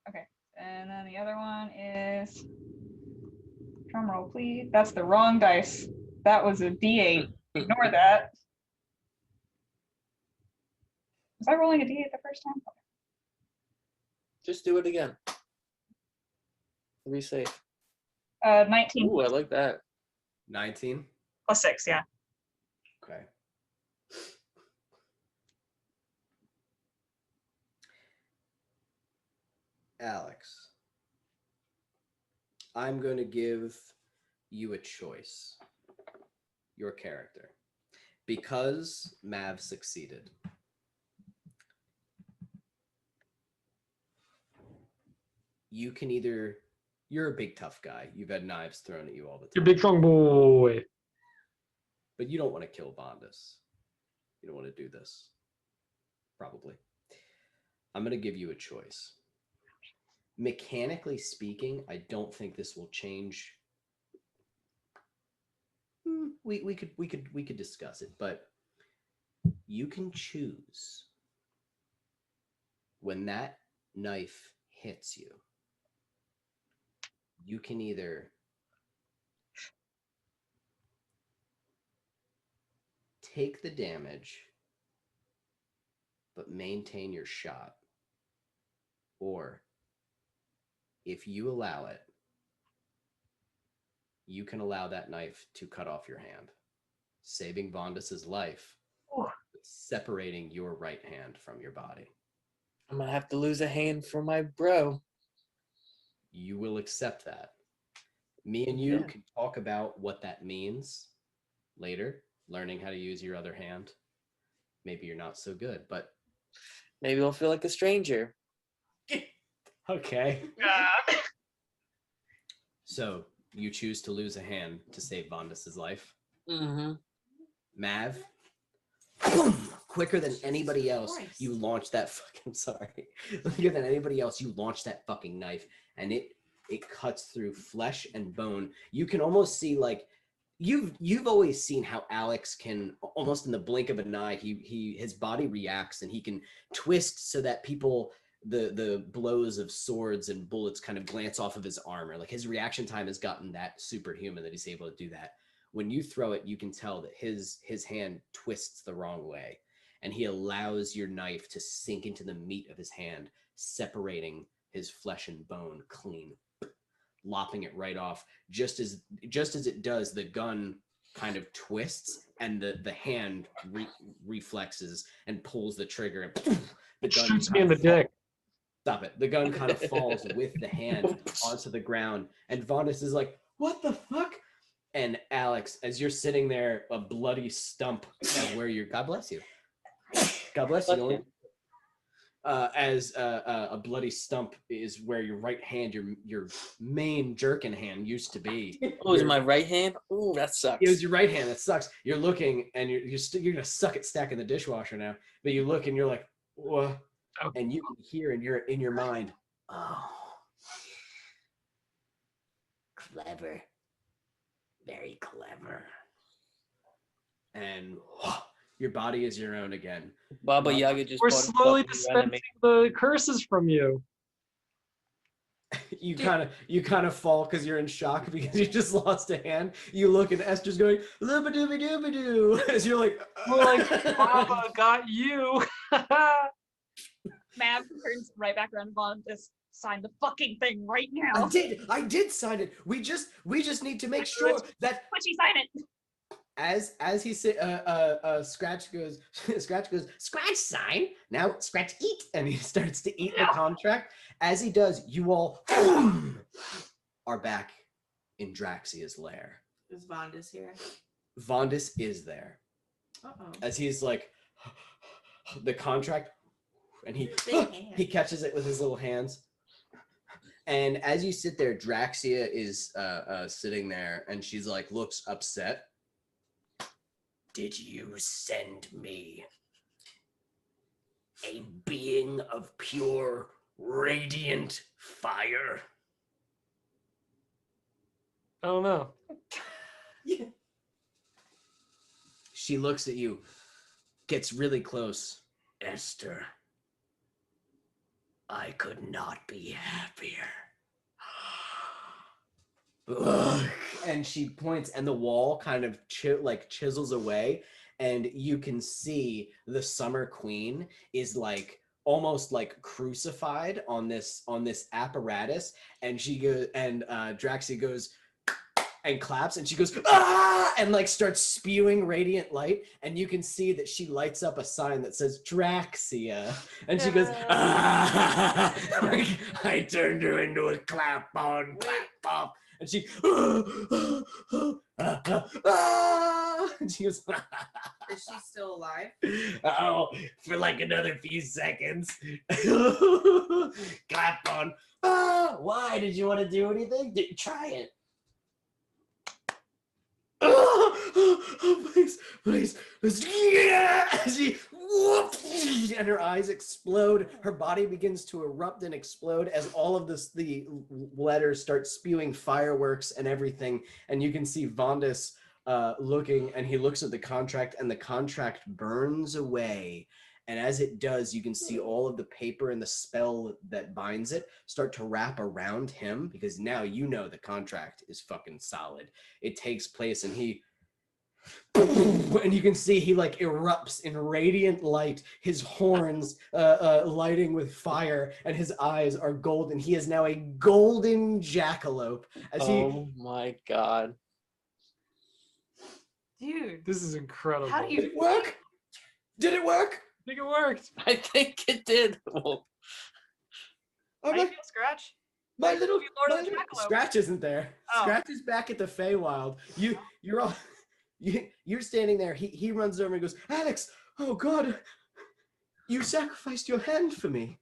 Okay, and then the other one is... Drum roll, please. That's the wrong dice. That was a D8. Ignore that. Was I rolling a D8 the first time? Just do it again. Be safe. 19 Ooh, I like that. 19. plus 6, yeah. Okay. Alex, I'm going to give you a choice. Your character. Because Mav succeeded, you can either, you're a big tough guy. You've had knives thrown at you all the time. You're a big strong boy. But you don't want to kill Bondus. You don't want to do this. Probably. I'm going to give you a choice. Mechanically speaking, I don't think this will change. We could discuss it, but you can choose when that knife hits you. You can either take the damage but maintain your shot, or if you allow it, you can allow that knife to cut off your hand, saving Bondus's life, separating your right hand from your body. I'm gonna have to lose a hand for my bro. You will accept that. Me and you can talk about what that means later, learning how to use your other hand. Maybe you're not so good, but maybe I'll feel like a stranger. Okay. So you choose to lose a hand to save Bondus's life. Mm-hmm. Mav, boom, quicker than anybody else, Christ. you launch that fucking, sorry, quicker than anybody else, you launch that fucking knife, and it cuts through flesh and bone. You can almost see, like, you've always seen how Alex can, almost in the blink of an eye, his body reacts and he can twist so that people, the blows of swords and bullets kind of glance off of his armor. Like, his reaction time has gotten that superhuman that he's able to do that. When you throw it, you can tell that his hand twists the wrong way, and he allows your knife to sink into the meat of his hand, separating his flesh and bone clean, lopping it right off. Just as it does, the gun kind of twists, and the hand reflexes and pulls the trigger, and the gun Shoots me in the dick. Stop it. The gun kind of falls with the hand onto the ground, and Vondus is like, "What the fuck?" And Alex, as you're sitting there, a bloody stump of where you're, God bless you. God bless you. As a bloody stump is where your right hand, your main jerkin hand used to be. Oh, is it my right hand? Ooh, that sucks. It was your right hand. That sucks. You're looking, and you're gonna suck at stacking the dishwasher now. But you look, and you're like, what? And you can hear in your mind, Oh. Clever. Very clever. and your body is your own again. Baba Yaga just We're bought a slowly fucking enemy. dispensing the curses from you. You kind of fall because you're in shock because you just lost a hand. You look and Esther's going looba dooby dooby doo as you're like, We're like, Baba got you. Mav turns right back around to Vaughn. Just sign the fucking thing right now. I did sign it. We just need to make sure that But she sign it. as he say Scratch goes Scratch sign, now Scratch eat, and he starts to eat the contract. As he does, you all are back in Draxia's lair. Is Vondus here? Vondus is there. Uh-oh. As he's like the contract, and he Big hand. he catches it with his little hands. And as you sit there, Draxia is sitting there, and she's like, looks upset. Did you send me a being of pure, radiant fire? I don't know. She looks at you, gets really close. Esther, I could not be happier. And she points, and the wall kind of chisels away, and you can see the Summer Queen is like almost like crucified on this apparatus, and she goes, and Draxia goes and claps, and she goes ah, and like starts spewing radiant light, and you can see that she lights up a sign that says Draxia, and she goes ah. I turned her into a clap on, clap off. And she, and she goes, Are Is she still alive? Oh, for like another few seconds. Clap on. Why? Did you want to do anything? Try it. Please, please. Yeah! And her eyes explode. Her body begins to erupt and explode as all of the letters start spewing fireworks and everything. And you can see Vondis looking, and he looks at the contract, and the contract burns away. And as it does, you can see all of the paper and the spell that binds it start to wrap around him, because now you know the contract is fucking solid. It takes place, and and you can see he like erupts in radiant light, his horns lighting with fire, and his eyes are golden. He is now a golden jackalope. Oh my god. Dude, This is incredible. how do Did you it work? Did it work? I think it worked. I think it did. Well, Oh, how do you my, feel, Scratch? my Like, little, you Lord my of the little- Jackalope. Scratch isn't there. Oh. Scratch is back at the Feywild. You're all you're standing there. He runs over and goes, Alex, oh God, you sacrificed your hand for me.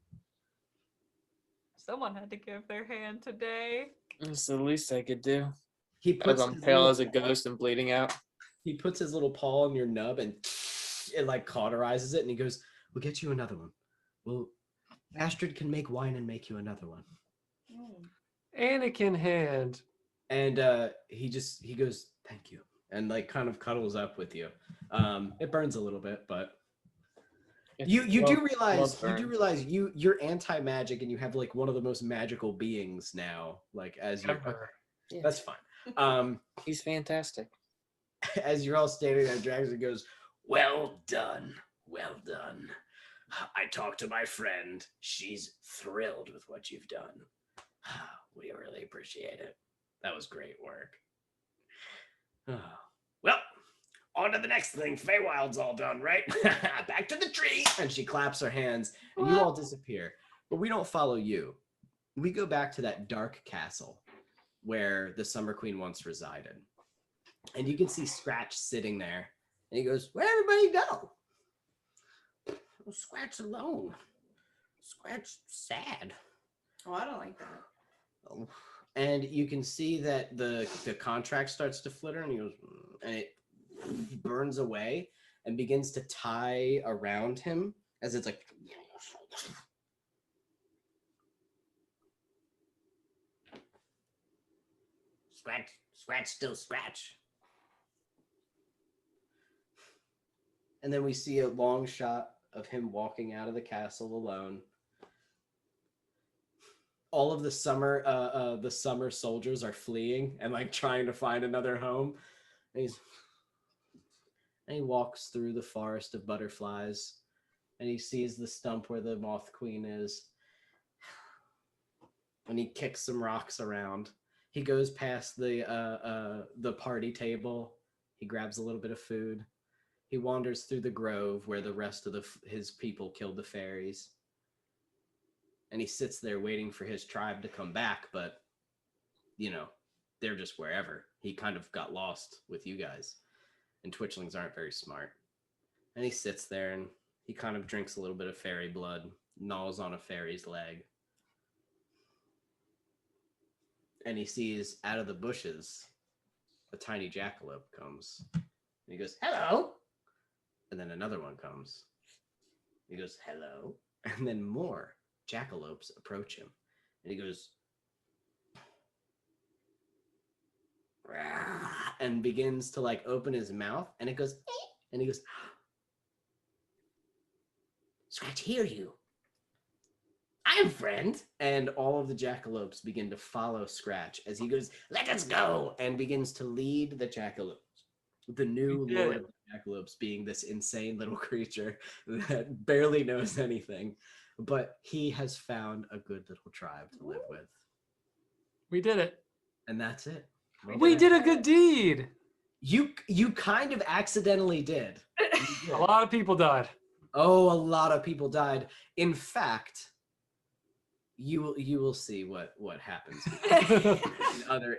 Someone had to give their hand today. it's the least I could do. He As puts I'm his pale little- as a ghost and bleeding out. He puts his little paw on your nub and it like cauterizes it, and he goes, "We'll get you another one. Well, Astrid can make wine and make you another one." Anakin hand. And he goes, "Thank you," and like kind of cuddles up with you. It burns a little bit, but you do realize you're anti-magic, and you have like one of the most magical beings now. Like as you, Ever. Yeah. that's fine. He's fantastic. As you're all standing there, Jackson goes, "Well done, well done. I talked to my friend. She's thrilled with what you've done. We really appreciate it. That was great work. Well, on to the next thing. Feywild's all done, right? Back to the tree." And she claps her hands, and you all disappear. But we don't follow you. We go back to that dark castle where the Summer Queen once resided. And you can see Scratch sitting there. And he goes, "Where'd everybody go? Scratch alone. Scratch sad." Oh, I don't like that. Oh. And you can see that the contract starts to flitter, and he goes, and it burns away and begins to tie around him as it's like. Scratch, still Scratch. And then we see a long shot of him walking out of the castle alone. All of the summer soldiers are fleeing and like trying to find another home. And he walks through the forest of butterflies, and he sees the stump where the Moth Queen is. And he kicks some rocks around. He goes past the party table. He grabs a little bit of food. He wanders through the grove where the rest of his people killed the fairies. And he sits there waiting for his tribe to come back, but, you know, they're just wherever. He kind of got lost with you guys. And Twitchlings aren't very smart. And he sits there and he kind of drinks a little bit of fairy blood, gnaws on a fairy's leg. And he sees out of the bushes a tiny jackalope comes. And he goes, "Hello." And then another one comes. He goes, "Hello." And then more jackalopes approach him. And he goes, "Rah," and begins to like open his mouth. And it goes, "Eh," and he goes, "Scratch, hear you. I'm friend." And all of the jackalopes begin to follow Scratch as he goes, "Let us go," and begins to lead the jackalopes. The new We did lord it. of the jackalopes being this insane little creature that barely knows anything. But he has found a good little tribe to live with. We did it. And that's it. Well We done. did a good deed. You kind of accidentally did. You did. A lot of people died. Oh, a lot of people died. In fact, you will see what happens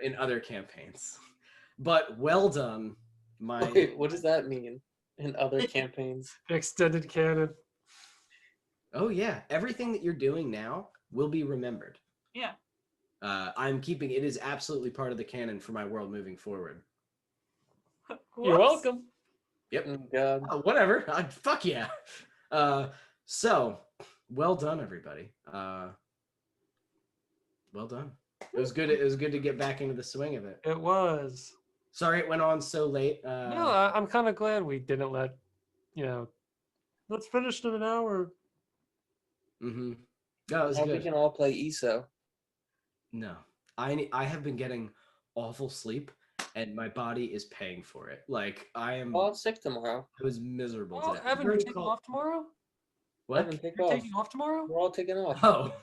in other campaigns. But well done, my Wait, what does that mean? in other campaigns. Extended canon. Oh yeah, everything that you're doing now will be remembered. Yeah. I'm keeping it is absolutely part of the canon for my world moving forward. You're Whoops. welcome. Yep. Oh, God. Oh, whatever. Fuck yeah. So well done, everybody. Well done. It was good. It was good to get back into the swing of it. It was. Sorry it went on so late. No, I'm kind of glad we didn't let, let's finish in an hour. Mm-hmm. No, it was Now we good. can all play ESO. No, I have been getting awful sleep, and my body is paying for it. Like I am. Oh, I'm sick tomorrow. I was miserable Oh, today. Evan, you're taking off tomorrow? What? Evan, take You're off. taking off tomorrow? We're all taking off. Oh,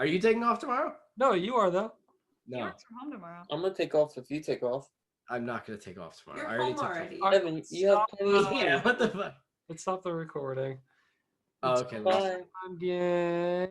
are you taking off tomorrow? No, you are though. He No, works from home tomorrow. I'm gonna take off if you take off. I'm not gonna take off tomorrow. You're I already home took already. Alright, Evan, you have stop plenty of the- Yeah, what the fuck? Let's stop the recording. Oh, It's okay. Bye. time, gang.